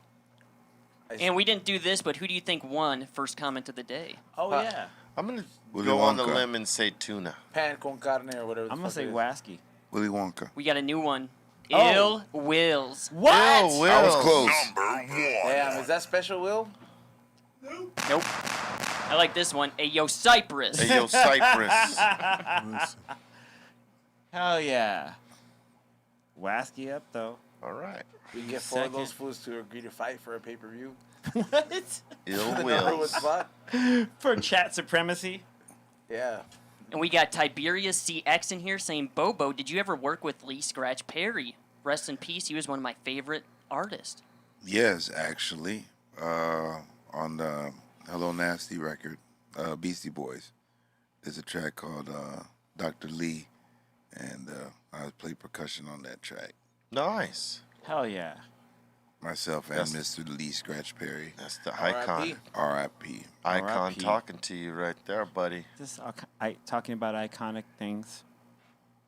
we didn't do this, but who do you think won first comment of the day? Oh yeah. I'm going to Willy go on the Wonka. limb and say tuna. Pan con carne or whatever. the I'm gonna fuck say it is. Wasky. Willy Wonka. We got a new one. Oh. Ill Wills. What? Yo, Will. I was close. Damn, is that special, Will? Nope. I like this one. Hey, Yo Cypress. Hey, yo, Cypress. Hell yeah. Wasky up though. All right. We get four of those fools to agree to fight for a pay-per-view. What? Ill The number one Wills. spot? For chat supremacy. Yeah. And we got Tiberius CX in here saying, Bobo, did you ever work with Lee Scratch Perry? Rest in peace. He was one of my favorite artists. Yes, actually. On the Hello Nasty record, Beastie Boys, there's a track called Dr. Lee, and I played percussion on that track. Nice. Hell yeah. Myself and Mr. Lee Scratch Perry. That's the icon. R.I.P. Icon talking to you right there, buddy. Just talking about iconic things.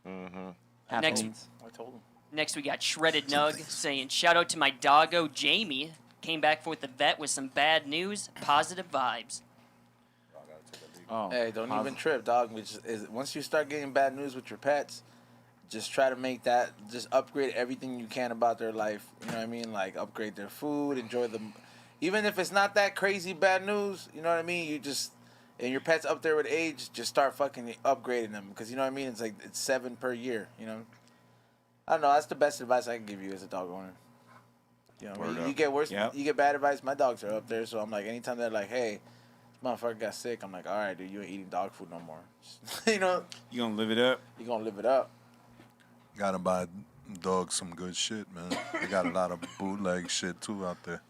Next, I told him. Next, we got Shredded Nug saying, shout out to my doggo, Jamie. Came back with the vet with some bad news, positive vibes. Oh, Hey, don't even trip, dog. Once you start getting bad news with your pets, just try to make that, just upgrade everything you can about their life. You know what I mean? Like, upgrade their food, enjoy them. Even if it's not that crazy bad news, you know what I mean? You just, and your pet's up there with age, just start fucking upgrading them. Because, you know what I mean? It's like, it's 7 per year, you know? I don't know. That's the best advice I can give you as a dog owner. You know, you get worse, you get bad advice. My dogs are up there, so I'm like, anytime they're like, hey, this motherfucker got sick, I'm like, all right, dude, you ain't eating dog food no more. You know? You gonna live it up? You gonna live it up. Gotta buy dogs some good shit, man. They got a lot of bootleg shit too out there.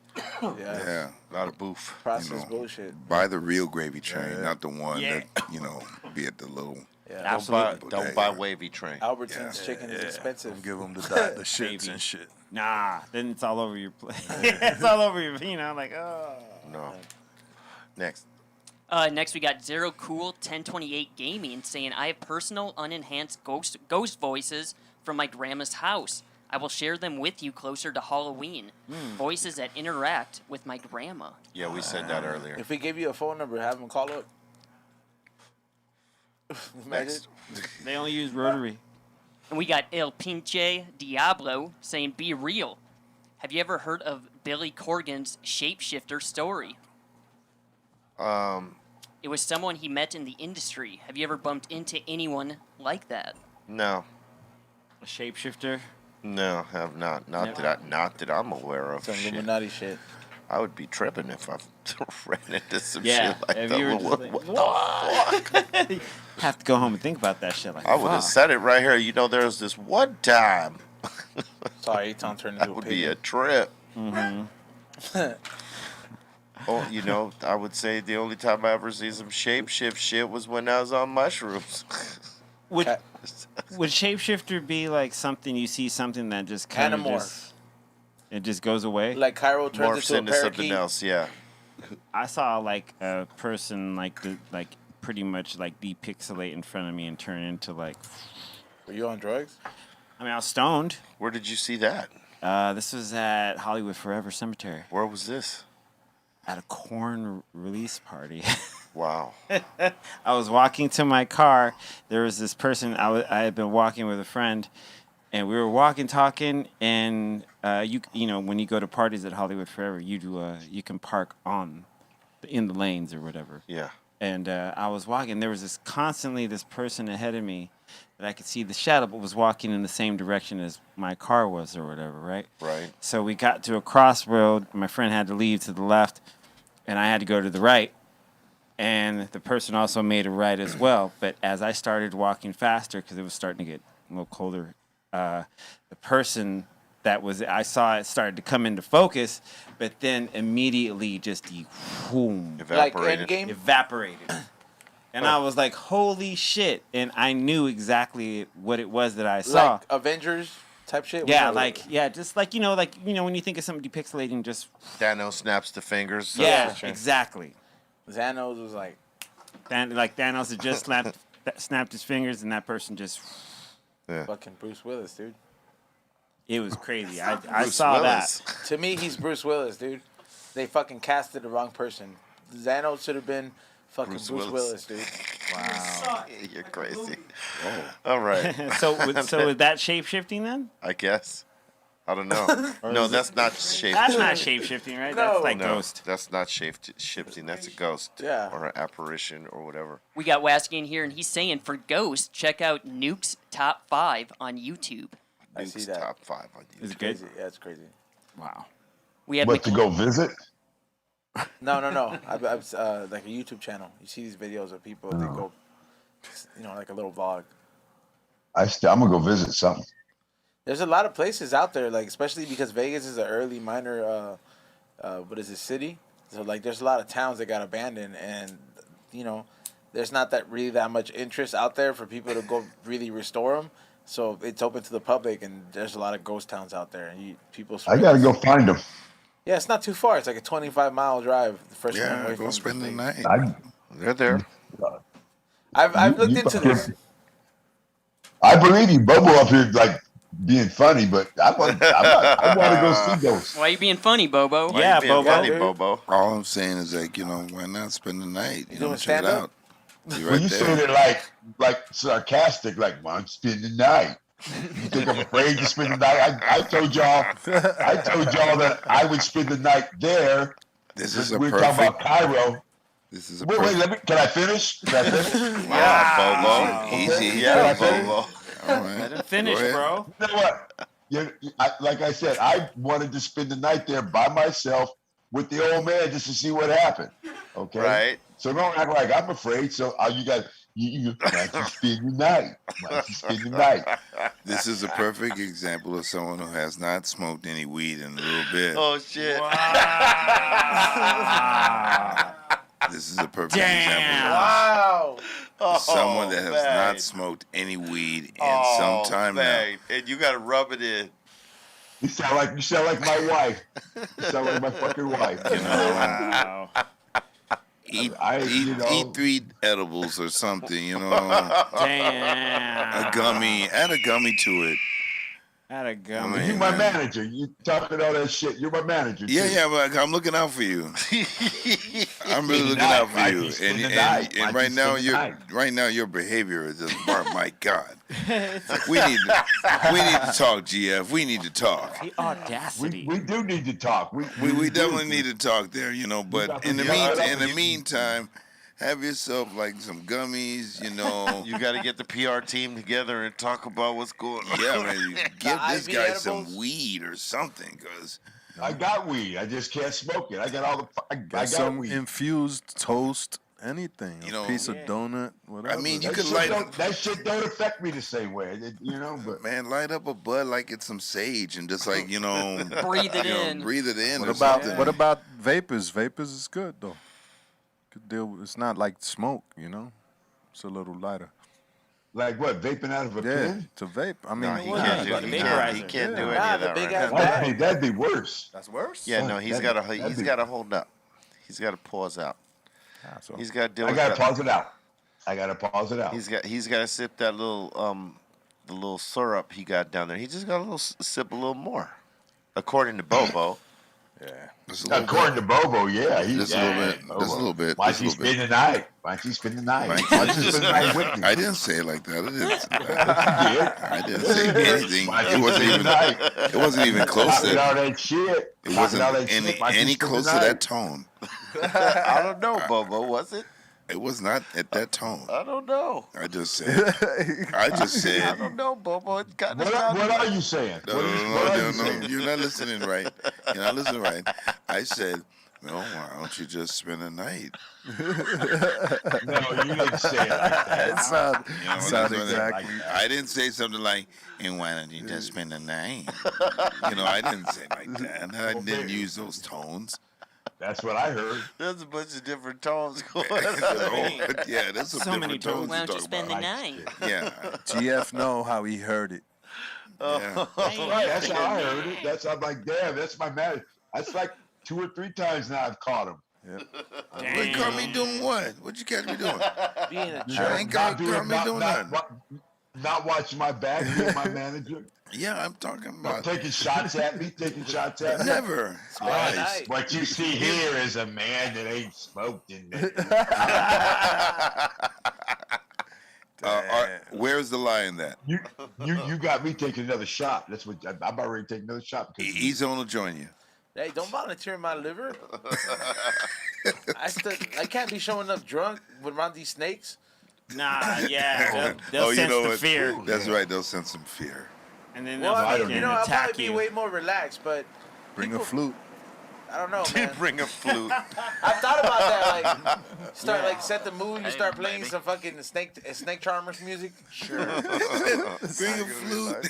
Yeah. A lot of boof. Processed bullshit. Buy the real gravy train, not the one that, be at the little... Yeah. Don't buy wavy train. Albertson's chicken is expensive. Don't give them the shits and shit. Nah, then it's all over your plate. It's all over your, like, oh. No. Next. Next, we got Zero Cool 1028 Gaming saying, I have personal unenhanced ghost voices from my grandma's house. I will share them with you closer to Halloween. Voices that interact with my grandma. Yeah, we said that earlier. If we give you a phone number, have them call up. Next. They only use rotary. And we got El Pinche Diablo saying, be real. Have you ever heard of Billy Corgan's shapeshifter story? It was someone he met in the industry. Have you ever bumped into anyone like that? No. A shapeshifter? No, have not. Not that I'm aware of. Some Illuminati shit. I would be tripping if I ran into some Yeah, shit like if that. you were just like, What the fuck? Have to go home and think about that shit. Like, I would have said it right here. You know, there was this one time. Sorry, Tom turned That into would a be pig. a trip. Oh, you know, I would say the only time I ever see some shapeshift shit was when I was on mushrooms. Would shapeshifter be like something you see something that just kind of Animorph. It just goes away? Like Cairo turns Morphs into a into parakeet. something else, yeah. I saw like a person like pretty much like depixelate in front of me and turn into like. Were you on drugs? I mean, I was stoned. Where did you see that? This was at Hollywood Forever Cemetery. Where was this? At a corn release party. Wow. I was walking to my car. There was this person. I had been walking with a friend, and we were walking, talking, and you know when you go to parties at Hollywood Forever, you can park in the lanes or whatever. Yeah. And I was walking. There was constantly this person ahead of me that I could see the shadow, but was walking in the same direction as my car was or whatever, right? Right. So we got to a crossroad. My friend had to leave to the left, and I had to go to the right. And the person also made a right as well. But as I started walking faster, because it was starting to get a little colder, the person that was, I saw it started to come into focus, but then immediately just evaporated. And I was like, holy shit. And I knew exactly what it was that I saw. Like Avengers type shit? Yeah, just like, you know, when you think of something depixelating, just. Thanos snaps the fingers. Yeah, exactly. Thanos was like. Thanos had just snapped his fingers, and that person just. Yeah. Fucking Bruce Willis, dude. It was crazy. I saw Willis. that. To me, he's Bruce Willis, dude. They fucking casted the wrong person. Thanos should have been fucking Bruce Willis, dude. Wow. You're crazy. All right. So is that shape-shifting then? I guess. I don't know. No, that's not shape. That's not shape-shifting, right? No. That's like No, ghost. that's not shifting. That's a ghost. Yeah. Or an apparition or whatever. We got Wasky in here, and he's saying for Ghost, check out Nuke's Top 5 on YouTube. I see that. Top 5 on YouTube. Is it good? Crazy. Yeah, it's crazy. Wow. We had What, to go visit? No. I've like a YouTube channel. You see these videos of people, they go, you know, like a little vlog. I'm gonna go visit something. There's a lot of places out there, like especially because Vegas is an early minor, city. So like, there's a lot of towns that got abandoned, and you know, there's not really that much interest out there for people to go really restore them. So it's open to the public, and there's a lot of ghost towns out there, and people. I gotta go find them. Yeah, it's not too far. It's like a 25-mile drive. The first one away go from spend the night. They're there. I've looked into this. I believe you, Bobo, up here like being funny, but I want to go see those. Why are you being funny, Bobo? Why you being funny, Bobo? All I'm saying is like, why not spend the night? You know, check it stand-up? out. You're Well, right you there. said it like sarcastic, like, why don't you spend the night? You think I'm afraid to spend the night? I told y'all that I would spend the night there. This is We're talking about Cairo. This is a wait, can I finish? Yeah, Bobo. Easy. Yeah, Bobo. All right. Let him finish, bro. You know what? Like I said, I wanted to spend the night there by myself with the old man just to see what happened. Okay. Right. So don't act like I'm afraid. So you guys, you spend the night. Spend the night. This is a perfect example of someone who has not smoked any weed in a little bit. Oh shit! Wow. This is a perfect example. Wow. Of someone that has not smoked any weed in some time now. And you gotta rub it in. You sound like my wife. You sound like my fucking wife. Wow. Eat 3 edibles or something, Damn. A gummy. Add a gummy to it. Add a gummy. You're my manager. You talking all that shit. You're my manager. Too. Yeah, but I'm looking out for you. I'm really looking out for you. And right now your behavior is just, my God. We need to talk, GF. We need to talk. The audacity. We do need to talk. We definitely need to talk there, But in the meantime, have yourself like some gummies, You got to get the PR team together and talk about what's going on. Yeah, man. Give this guy some weed or something, cause I got weed. I just can't smoke it. I got all the. I got some weed. Infused toast, anything. A piece of donut, whatever. I mean, you That could shit light don't- that shit don't affect me the same way, But man, light up a bud like it's some sage and just like Breathe it in. breathe it in. What about vapors? Vapors is good though. Could deal with, it's not like smoke, It's a little lighter. like what? Vaping out of a pen? To vape. I mean, He can't do any of that. That'd be worse. That's worse. Yeah, no, he's got to hold up. He's got to pause out. So He's got to deal I with gotta that. pause it out. I gotta pause it out. He's got to sip that little the little syrup he got down there. He just got a little sip a little more, according to Bobo. Yeah. According to Bobo, yeah. Just a little bit. Just a little bit. Why don't you spend the night? Why don't you spend the night? Why don't you spend the night with me? I didn't say it like that. I didn't You say anything. It wasn't even close to all that shit. It wasn't any close to that tone. I don't know, Bobo. Was it? It was not at that tone. I don't know. I just said. I don't know, Bobo. It's got What are you saying? No, you're not listening right. You're not listening right. I said, no, why don't you just spend a night? No, you didn't say it like that. It sound exactly. I didn't say something like, and why don't you just spend a night? I didn't say it like that. I didn't use those tones. That's what I heard. There's a bunch of different tones going on. Yeah, there's some So many different tones. Why don't you spend the about. night? Yeah. GF know how he heard it. Yeah. Right, that's how I heard it. I'm like, damn, that's my man. That's like 2 or 3 times now I've caught him. You caught me doing what? What'd you catch me doing? Being a You jerk. ain't caught me doing nothing. Not watching my back, being my manager. Yeah, I'm talking about Taking shots at me. never. Nice. What you see here is a man that ain't smoked in there. Where's the lie in that? You got me taking another shot. That's what I'm already taking another shot. Ezone will join you. Hey, don't volunteer my liver. I can't be showing up drunk around these snakes. Nah, yeah. They'll sense the fear. That's right. They'll sense some fear. And then Well, they'll I mean, fucking I'll attack probably you. be way more relaxed, but Bring a flute. I don't know, man. Bring a flute. I thought about that, set the mood. You start playing some fucking snake charmers music. Sure. Bring a flute.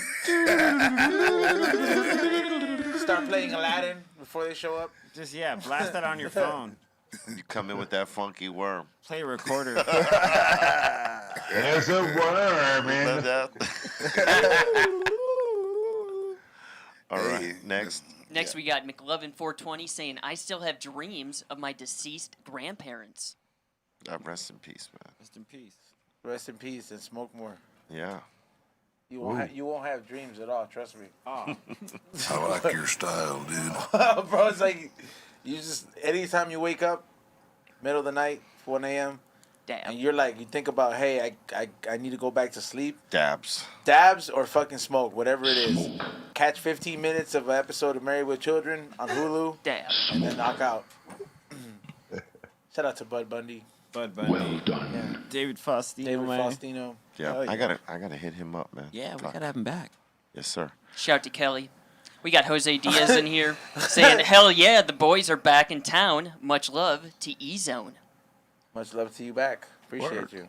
Start playing Aladdin before they show up. Just, blast that on your phone. You come in with that funky worm. Play a recorder. There's a worm in the... All right, next. Next, we got McLovin420 saying, I still have dreams of my deceased grandparents. Rest in peace, man. Rest in peace. Rest in peace and smoke more. Yeah. You won't have dreams at all. Trust me. I like your style, dude. Bro, it's like you just anytime you wake up, middle of the night, 1 a.m. Damn. And you're like, you think about, hey, I need to go back to sleep. Dabs. Dabs or fucking smoke, whatever it is. Catch 15 minutes of an episode of Married with Children on Hulu. Dab. And then knock out. Shout out to Bud Bundy. Bud Bundy. Well done. Yeah. David Faustino. David man. Faustino. Yeah, Oh, I gotta hit him up, man. Yeah, we Fuck. gotta have him back. Yes, sir. Shout to Kelly. We got Jose Diaz in here saying, hell yeah, the boys are back in town. Much love to Ezone. Much love to you back. Appreciate Word. you.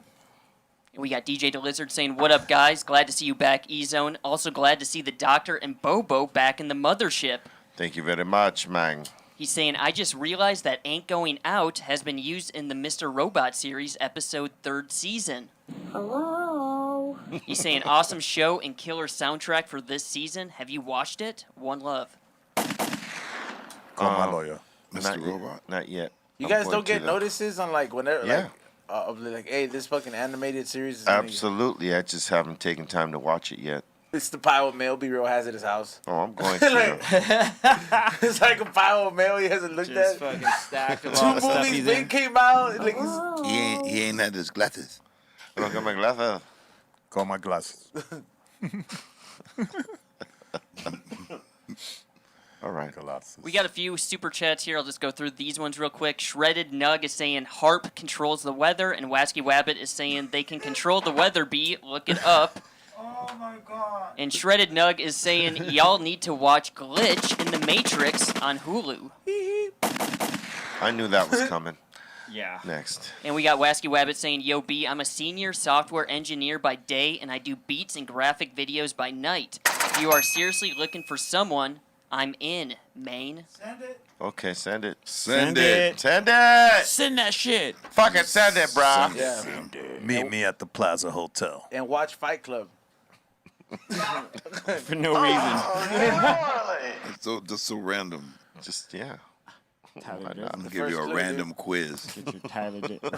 We got DJ the Lizard saying, what up, guys? Glad to see you back, Ezone. Also glad to see the Doctor and Bobo back in the mothership. Thank you very much, man. He's saying, I just realized that Ain't Going Out has been used in the Mr. Robot series episode 3rd season. Hello. He's saying, awesome show and killer soundtrack for this season. Have you watched it? One love. Call my lawyer. Not Mr. yet. Robot. Not yet. You I'm guys going don't get to, notices on like whenever Yeah. like hey, this fucking animated series is gonna- Absolutely. I just haven't taken time to watch it yet. It's the pile of mail B-Real has at his house. Oh, I'm going to. It's like a pile of mail he hasn't looked Just at. fucking stack of all the Two stuff movies he's big in. came out. Like he's, He ain't had his glasses. Look at my glasses. Call my glasses. All right. Glasses. We got a few super chats here. I'll just go through these ones real quick. Shredded Nug is saying Harp controls the weather, and Wasky Wabbit is saying they can control the weather, B. Look it up. oh my god. And Shredded Nug is saying y'all need to watch Glitch in the Matrix on Hulu. I knew that was coming. Yeah. Next. And we got Wasky Wabbit saying, Yo, B, I'm a senior software engineer by day, and I do beats and graphic videos by night. If you are seriously looking for someone, I'm in, Maine. Send it. Okay, send it. Send it. Send it. Send that shit. Fucking send it, brah. Yeah. Meet me at the Plaza Hotel. And watch Fight Club. For no reason. That's so random. Just, yeah. Tyler Why Durden. not? I'm gonna The give you first a clue, random quiz. Get your Tyler Durden.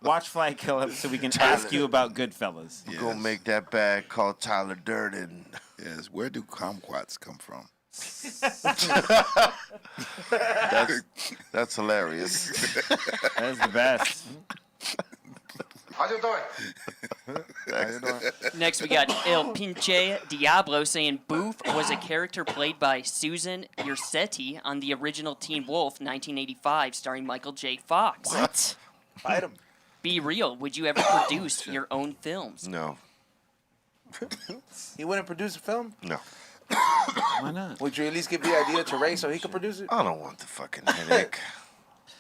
Watch Flight Club so we can ask you about Goodfellas. Yes. Go make that bag called Tyler Durden. Yes. Where do kumquats come from? That's hilarious. That's the best. How you doing? Next, we got El Pinche Diablo saying Boof was a character played by Susan Ursetti on the original Teen Wolf 1985, starring Michael J. Fox. What? Fight him. Be real. Would you ever produce your own films? No. He wouldn't produce a film? No. Why not? Would you at least give the idea to Ray so he could produce it? I don't want the fucking headache.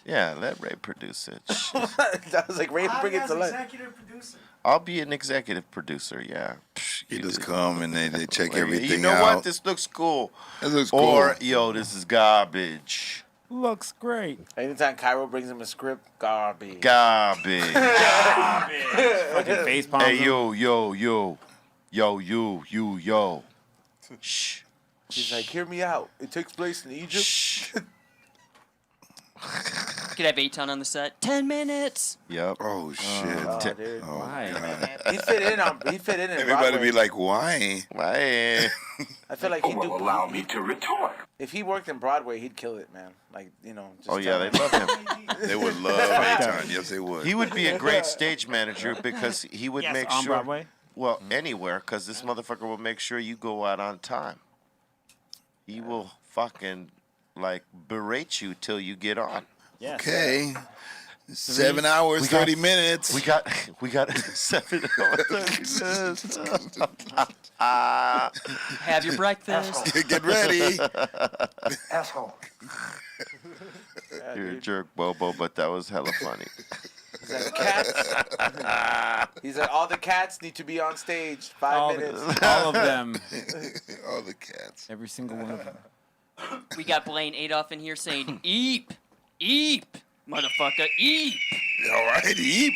Yeah, let Ray produce it. Shit. I was like, Ray, bring it to life. I'll be an executive producer, yeah. Psh, You you just do- come and they check Like, everything You know out. what? This looks cool. It looks cool. Or, yo, this is garbage. Looks great. Anytime Cairo brings him a script, garbage. Garbage. Fucking face palms. Hey, yo. Shh. She's like, hear me out. It takes place in Egypt. Shh. Could have Aton on the set. 10 minutes. Yep. Oh shit! Oh, dude. Oh, Why? God. He fit in Everybody Broadway. be like, why? Why? I feel like he'd do. Allow me to retort. If he worked in Broadway, he'd kill it, man. Like, you know. Just Oh, yeah, they tell love him. him. They would love Aton. Yes, they would. He would be a great stage manager because he would Yes, make on sure. Broadway. Well, anywhere, because this motherfucker will make sure you go out on time. He will fucking, like, berate you till you get on. Yes. Okay. 7 hours, We got- 30 minutes. We got 7 hours. Have your breakfast. Get ready. Asshole. Yeah, You're a dude. jerk, Bobo, but that was hella funny. He's like, cats. He's like, all the cats need to be on stage. 5 All, minutes. all of them. All the cats. Every single one of them. We got Blaine Adolf in here saying, Eep, eep, motherfucker, eep. All right, eep.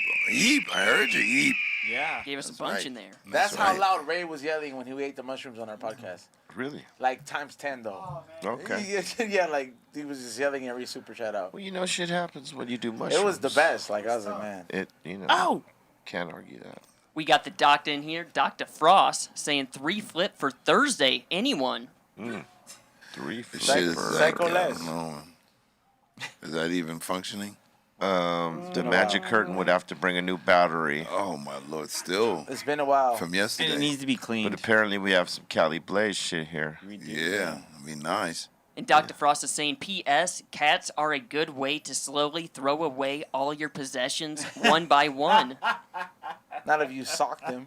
I heard you, eep. Yeah. Gave us a bunch in there. That's how loud Ray was yelling when he ate the mushrooms on our podcast. Really? Like times 10 though. Okay. Yeah, like he was just yelling every super chat out. Well, you know, shit happens when you do mushrooms. It was the best. Like I was like, man. Oh! Can't argue that. We got the doctor in here, Dr. Frost, saying 3 flip for Thursday. Anyone? 3 flip. Shit is Psycho Les. Is that even functioning? The magic curtain would have to bring a new battery. Oh my lord! Still, it's been a while from yesterday. And it needs to be cleaned. But apparently we have some Cali Blaze shit here. Yeah, I mean, nice. And Dr. Frost is saying, P.S. Cats are a good way to slowly throw away all your possessions one by one. Not if you sock them.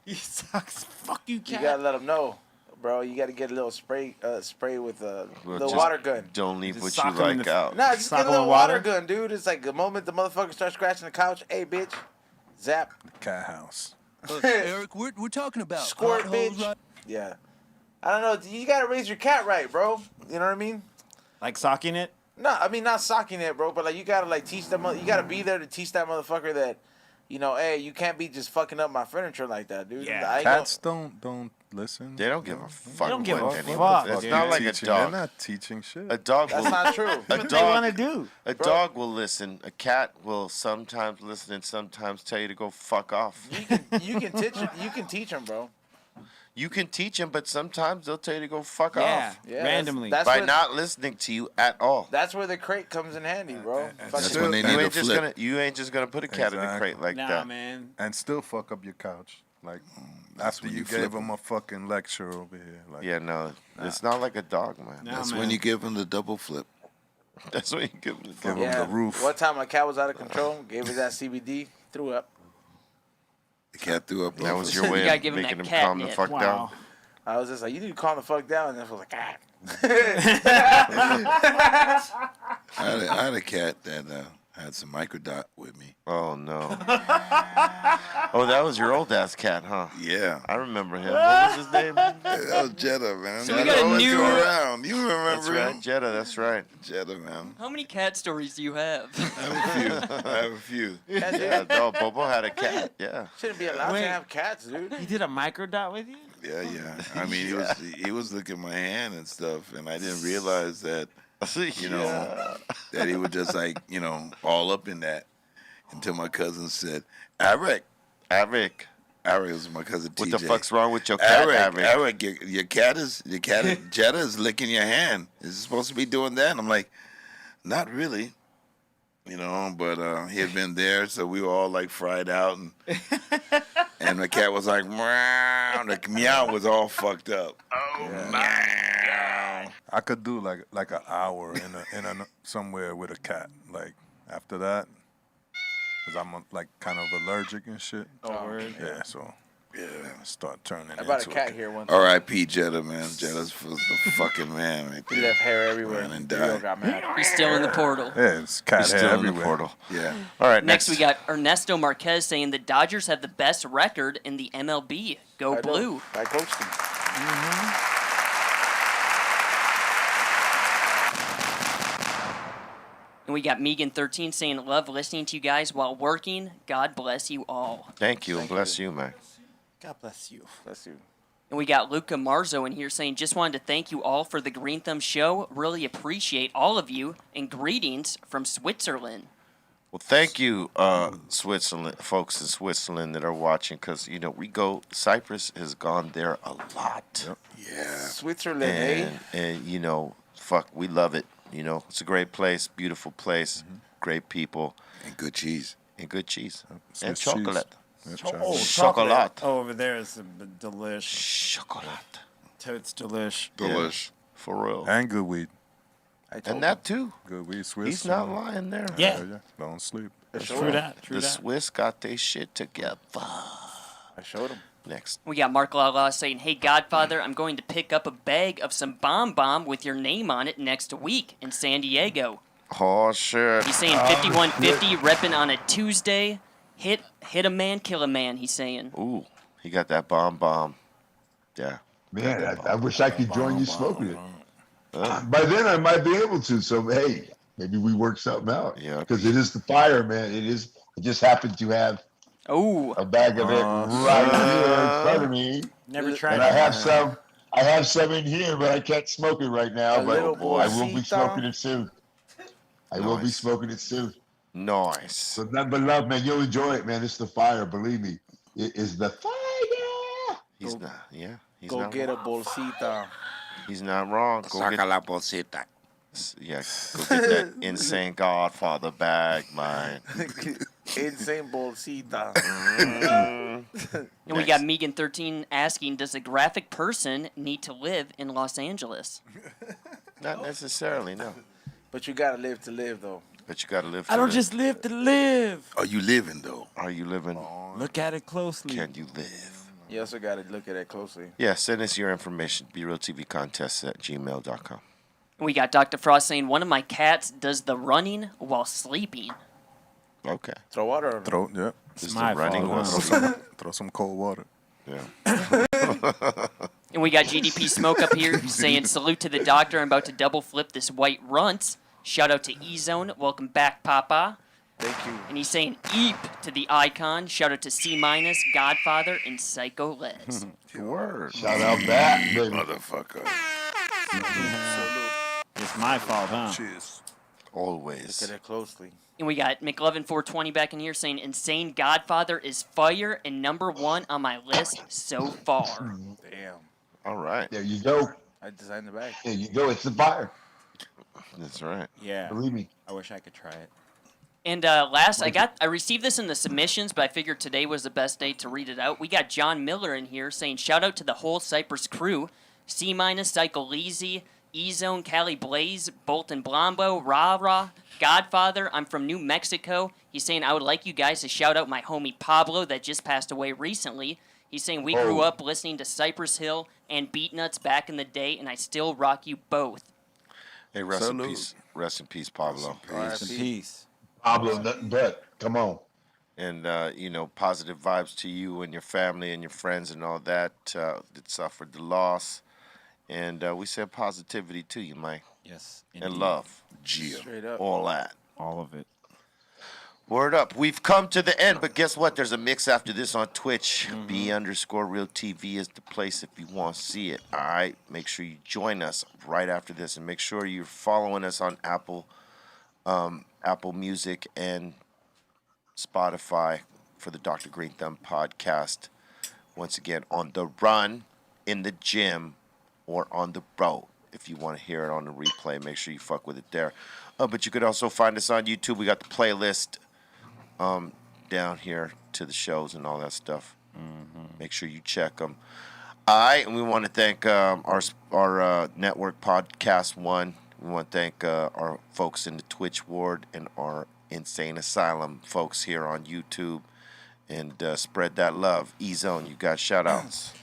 You sucks. Fuck you, cat. You gotta let them know, bro. You gotta get a little spray with a Well, little just water gun. Don't leave Just what sock you 'em in like the- out. Nah, just Sock get a 'em little with water water? gun, dude. It's like the moment the motherfucker starts scratching the couch, hey, bitch, zap. Cat house. Eric, we're talking about Squirt, potholes, bitch. right? Yeah. I don't know. You gotta raise your cat right, bro. You know what I mean? Like socking it? No, I mean not socking it, bro. But like you gotta like teach them. You gotta be there to teach that motherfucker that, you know, hey, you can't be just fucking up my furniture like that, dude. Yeah. I ain't Cats don't listen. They don't give a fuck. don't give what a anyone- fuck, It's dude. not like a Teaching- dog. They're not teaching shit. A dog That's will. not true. A What they want to dog. do? A dog will listen. A cat will sometimes listen and sometimes tell you to go fuck off. You can teach. You can teach them, bro. You can teach them, but sometimes they'll tell you to go fuck Yeah, off Yeah, randomly. That's by where, not listening to you at all. That's where the crate comes in handy, bro. That's Fucking- when they You need a ain't just flip. gonna. You ain't just gonna put a cat in a Exactly. crate like Nah, that. man. And still fuck up your couch. Like, after when you you gave flip him a fucking lecture over here. Like, Yeah, no, it's not like a dog, man. Nah, That's man. when you give them the double flip. That's what you give them. Give him Yeah. the roof. One time my cat was out of control. Gave his that CBD. Threw up. The cat threw up. That was both your of way You gotta of give him making that him calm the catnip. fuck Wow. down. I was just like, you need to calm the fuck down. And I was like, ah. I had a cat that had some microdot with me. Oh no. Oh, that was your old ass cat, huh? Yeah. I remember him. What was his name? That was Jetta, man. So we Jetta got a always new- go around. You remember That's right, him? Jetta. That's right. Jetta, man. How many cat stories do you have? I have a few. Yeah, no, Bobo had a cat. Yeah. Shouldn't be allowed Wait. to have cats, dude. He did a microdot with you? Yeah, yeah. I mean, he was looking at my hand and stuff, and I didn't realize that, you know, that he was just like, you know, all up in that until my cousin said, Eric. Eric. Eric was my cousin TJ. What the fuck's wrong with your cat, Eric? Eric, your cat Jetta is licking your hand. Is it supposed to be doing that? And I'm like, not really. You know, but he had been there, so we were all like fried out, and the cat was like, meow. The meow was all fucked up. Oh, meow. I could do like an hour in a somewhere with a cat. Like, after that, because I'm like kind of allergic and shit. Oh, word. Yeah, so start turning I bought a into cat here once. R.I.P. Jetta, man. Jetta's was the fucking man right He there. left hair everywhere. Ran and Rio died. got mad. He's still in the portal. Yeah, it's cat He's hair still in the everywhere. portal. Yeah. All right, Next, we got Ernesto Marquez saying the Dodgers have the best record in the MLB. Go I know. Blue. I coached him. And we got Megan13 saying, love listening to you guys while working. God bless you all. Thank you and bless you, man. God bless you. Bless you. And we got Luca Marzo in here saying, just wanted to thank you all for the Green Thumb show. Really appreciate all of you. And greetings from Switzerland. Well, thank you, Switzerland, folks in Switzerland that are watching, because, you know, Cyprus has gone there a lot. Yeah. Switzerland, eh? And, you know, fuck, we love it. You know, it's a great place, beautiful place, great people. And good cheese. And good cheese. Swiss And cheese. chocolate. Yeah, Oh, Chocolate. Oh, over there is a delish. Chocolate. Totes delish. Delish. For real. And good weed. And that too. Good weed, Swiss. He's not lying there. Yeah. Don't sleep. True that. True The that. Swiss got their shit together. I showed him. Next. We got Mark Lala saying, hey, Godfather, I'm going to pick up a bag of some Bomb with your name on it next week in San Diego. Oh, shit. He's saying 5150, repping on a Tuesday. Hit a man, kill a man, he's saying. Ooh, he got that bomb. Yeah. Man, I wish I could join you smoking it. By then, I might be able to. So, hey, maybe we work something out. Yeah. Because it is the fire, man. It is. I just happen to have Oh. A bag of it right here in front of me. Never tried And it. I have some in here, but I can't smoke it right now. A But little I will be bolsita. smoking it soon. I will be Nice. smoking it soon. Nice. So nothing but love, man. You'll enjoy it, man. It's the fire. Believe me, it is the fire. He's not. Yeah. He's Go not get a wrong. bolsita. He's not wrong. Go Saca get, la bolsita. yeah, go get that insane Godfather bag, man. Insane bolsita. And we got Megan13 asking, does a graphic person need to live in Los Angeles? Not necessarily, no. But you gotta live to live, though. But you gotta live. I don't just live to live. Are you living though? Are you living? Look at it closely. Can you live? You also gotta look at it closely. Yeah, send us your information. BRealTV@gmail.com. And we got Dr. Frost saying, one of my cats does the running while sleeping. Okay. Throw water on it. Yeah. Is my the running fault, was huh? Throw some cold water. yeah. And we got GDP Smoke up here saying, salute to the doctor. I'm about to double flip this white runt. Shout out to Ezone. Welcome back, Papa. Thank you. And he's saying eep to the icon. Shout out to C-, Godfather, and Psycho Les. Word. Shout out back, baby. Motherfucker. It's my fault, huh? Cheers. Always. Look at it closely. And we got McLovin420 back in here saying, insane Godfather is fire and #1 on my list so far. Damn. All right. There you go. I designed the bag. There you go. It's the fire. That's right. Yeah. Believe me. I wish I could try it. And last, I received this in the submissions, but I figured today was the best day to read it out. We got John Miller in here saying, shout out to the whole Cypress crew. C-, Psycho Leezy, Ezone, Cali Blaze, Bolton Blombo, Rah Rah, Godfather. I'm from New Mexico. He's saying, I would like you guys to shout out my homie Pablo that just passed away recently. He's saying, we grew up listening to Cypress Hill and Beatnuts back in the day, and I still rock you both. Hey, rest in peace. Rest in peace, Pablo. Rest in peace. Pablo, nothing but. Come on. And, positive vibes to you and your family and your friends and all that that suffered the loss. And we said positivity to you, Mike. Yes. And indeed. love. Straight up. All that. All of it. Word up. We've come to the end, but guess what? There's a mix after this on Twitch. B_RealTV is the place if you want to see it. All right? Make sure you join us right after this, and make sure you're following us on Apple Music and Spotify for the Dr. Greenthumb Podcast. Once again, on the run, in the gym, or on the road. If you want to hear it on the replay, make sure you fuck with it there. But you could also find us on YouTube. We got the playlist down here to the shows and all that stuff. Make sure you check them. All right, and we want to thank our network, Podcast One. We want to thank our folks in the Twitch ward and our Insane Asylum folks here on YouTube. And spread that love. Ezone, you got shout-outs.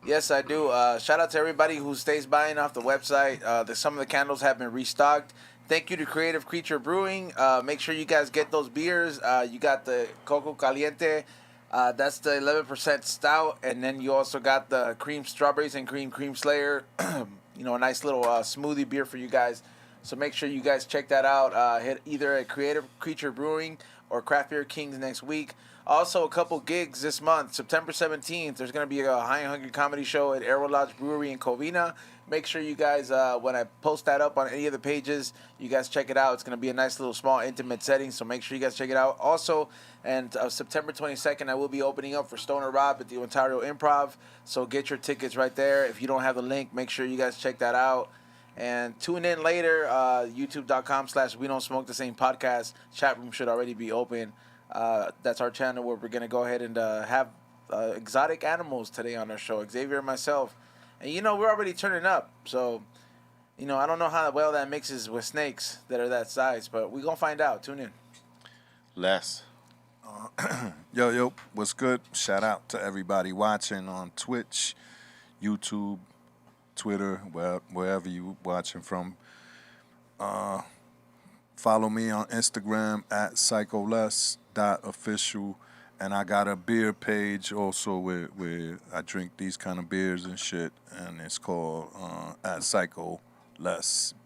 Yes, I do. Shout out to everybody who stays buying off the website. Some of the candles have been restocked. Thank you to Creative Creature Brewing. Make sure you guys get those beers. You got the Coco Caliente. That's the 11% stout. And then you also got the cream strawberries and cream slayer. A nice little smoothie beer for you guys. So make sure you guys check that out. Hit either at Creative Creature Brewing or Craft Beer Kings next week. Also, a couple gigs this month. September 17th, there's going to be a High and Hungry comedy show at Arrow Lodge Brewery in Covina. Make sure you guys, when I post that up on any of the pages, you guys check it out. It's going to be a nice little small intimate setting, so make sure you guys check it out. Also, and September 22nd, I will be opening up for Stoner Rob at the Ontario Improv, so get your tickets right there. If you don't have the link, make sure you guys check that out. And tune in later, youtube.com/We Don't Smoke the Same Podcast. Chat room should already be open. That's our channel where we're going to go ahead and have exotic animals today on our show. Xavier and myself. And, we're already turning up. So, I don't know how well that mixes with snakes that are that size. But we're going to find out. Tune in. Les. Yo, what's good? Shout out to everybody watching on Twitch, YouTube, Twitter, wherever you watching from. Follow me on Instagram at psycholes.official, and I got a beer page also where I drink these kind of beers and shit, and it's called at Psycholes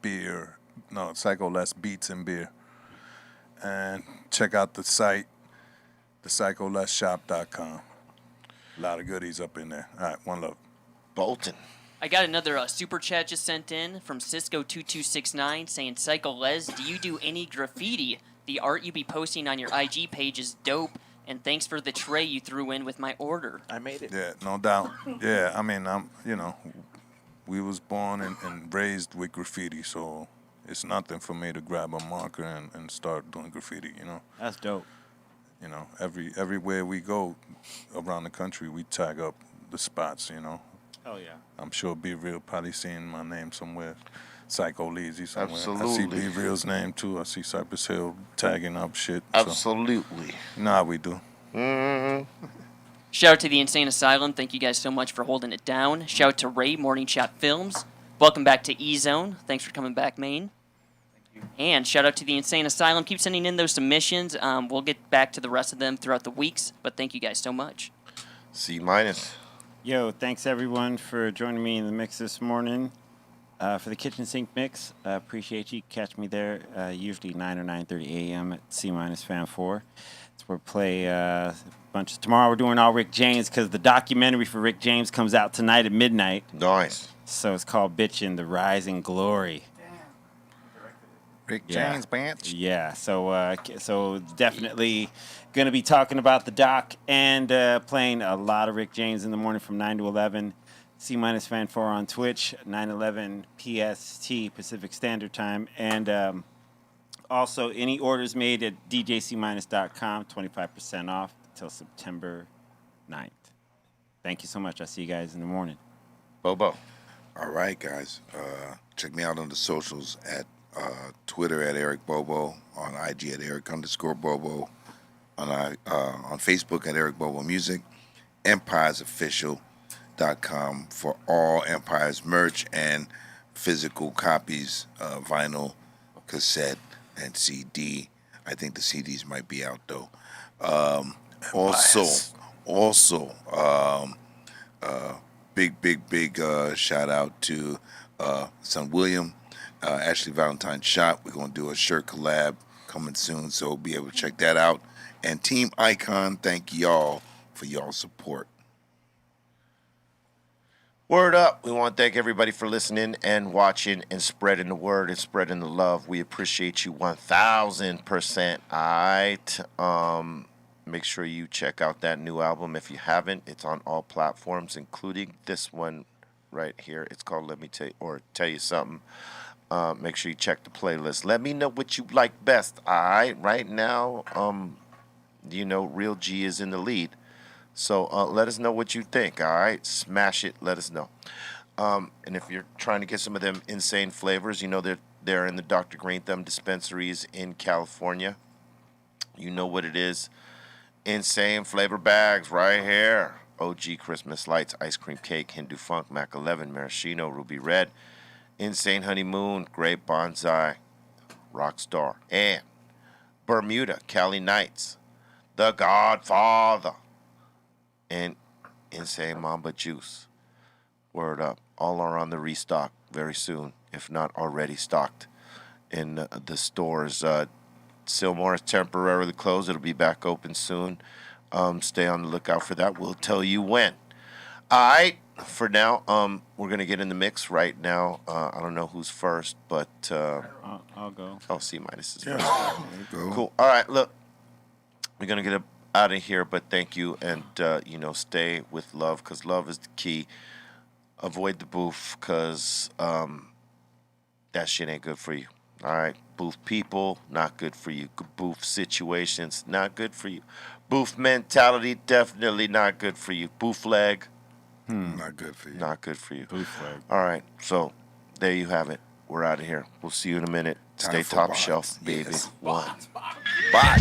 Beats and Beer. And check out the site. thepsycholessshop.com. A lot of goodies up in there. All right, one love. Bolton. I got another super chat just sent in from Cisco2269 saying, Psycho Les, do you do any graffiti? The art you be posting on your IG page is dope, and thanks for the tray you threw in with my order. I made it. Yeah, no doubt. Yeah, I mean, we was born and raised with graffiti, so it's nothing for me to grab a marker and start doing graffiti, That's dope. Everywhere we go around the country, we tag up the spots, Oh, yeah. I'm sure Be Real probably seeing my name somewhere. Psycho Leezy somewhere. Absolutely. I see Be Real's name too. I see Cypress Hill tagging up shit. Absolutely. You know how we do. Shout out to the Insane Asylum. Thank you guys so much for holding it down. Shout out to Ray, Morning Chat Films. Welcome back to Ezone. Thanks for coming back, Maine. And shout out to the Insane Asylum. Keep sending in those submissions. We'll get back to the rest of them throughout the weeks. But thank you guys so much. C-. Yo, thanks everyone for joining me in the mix this morning. For the Kitchen Sink Mix, appreciate you. Catch me there usually 9 or 9:30 a.m. at C-Fan 4. That's where we play a bunch of... Tomorrow we're doing all Rick James because the documentary for Rick James comes out tonight at midnight. Nice. So it's called Bitchin' the Rising Glory. Rick James, bitch. Yeah, so definitely going to be talking about the doc and playing a lot of Rick James in the morning from 9 to 11. C-Fan 4 on Twitch, 9/11 PST, Pacific Standard Time. And also, any orders made at djc-.com, 25% off until September 9th. Thank you so much. I'll see you guys in the morning. Bobo. All right, guys. Check me out on the socials at Twitter at Eric Bobo, on IG at Eric_Bobo, on Facebook at Eric Bobo Music, EmpiresOfficial.com for all Empires merch and physical copies, vinyl, cassette, and CD. I think the CDs might be out though. Also, big shout out to son William. Ashley Valentine Shop. We're going to do a shirt collab coming soon, so be able to check that out. And Team Icon, thank y'all for y'all support. Word up. We want to thank everybody for listening and watching and spreading the word and spreading the love. We appreciate you 1,000%. All right. Make sure you check out that new album. If you haven't, it's on all platforms, including this one right here. It's called Let Me Tell You Something. Make sure you check the playlist. Let me know what you like best. All right, right now, Real G is in the lead. So let us know what you think. All right, smash it. Let us know. And if you're trying to get some of them insane flavors, they're in the Dr. Greenthumb dispensaries in California. You know what it is. Insane flavor bags right here. OG Christmas Lights, Ice Cream Cake, Hindu Funk, Mac 11, Maraschino, Ruby Red, Insane Honeymoon, Grape Bonsai, Rockstar, and Bermuda, Cali Nights, The Godfather, and Insane Mamba Juice. Word up. All are on the restock very soon, if not already stocked in the stores. Sillmore is temporarily closed. It'll be back open soon. Stay on the lookout for that. We'll tell you when. All right. For now, we're going to get in the mix right now. I don't know who's first, but... I'll go. Oh, C- is first. Go. Cool. All right, look. We're going to get out of here, but thank you. And, stay with love, because love is the key. Avoid the booth, because that shit ain't good for you. All right? Booth people, not good for you. Booth situations, not good for you. Booth mentality, definitely not good for you. Booth leg... Not good for you. Not good for you. Booth leg. All right. So there you have it. We're out of here. We'll see you in a minute. Time Stay for top bonds. shelf, baby. Yes. One. Bye.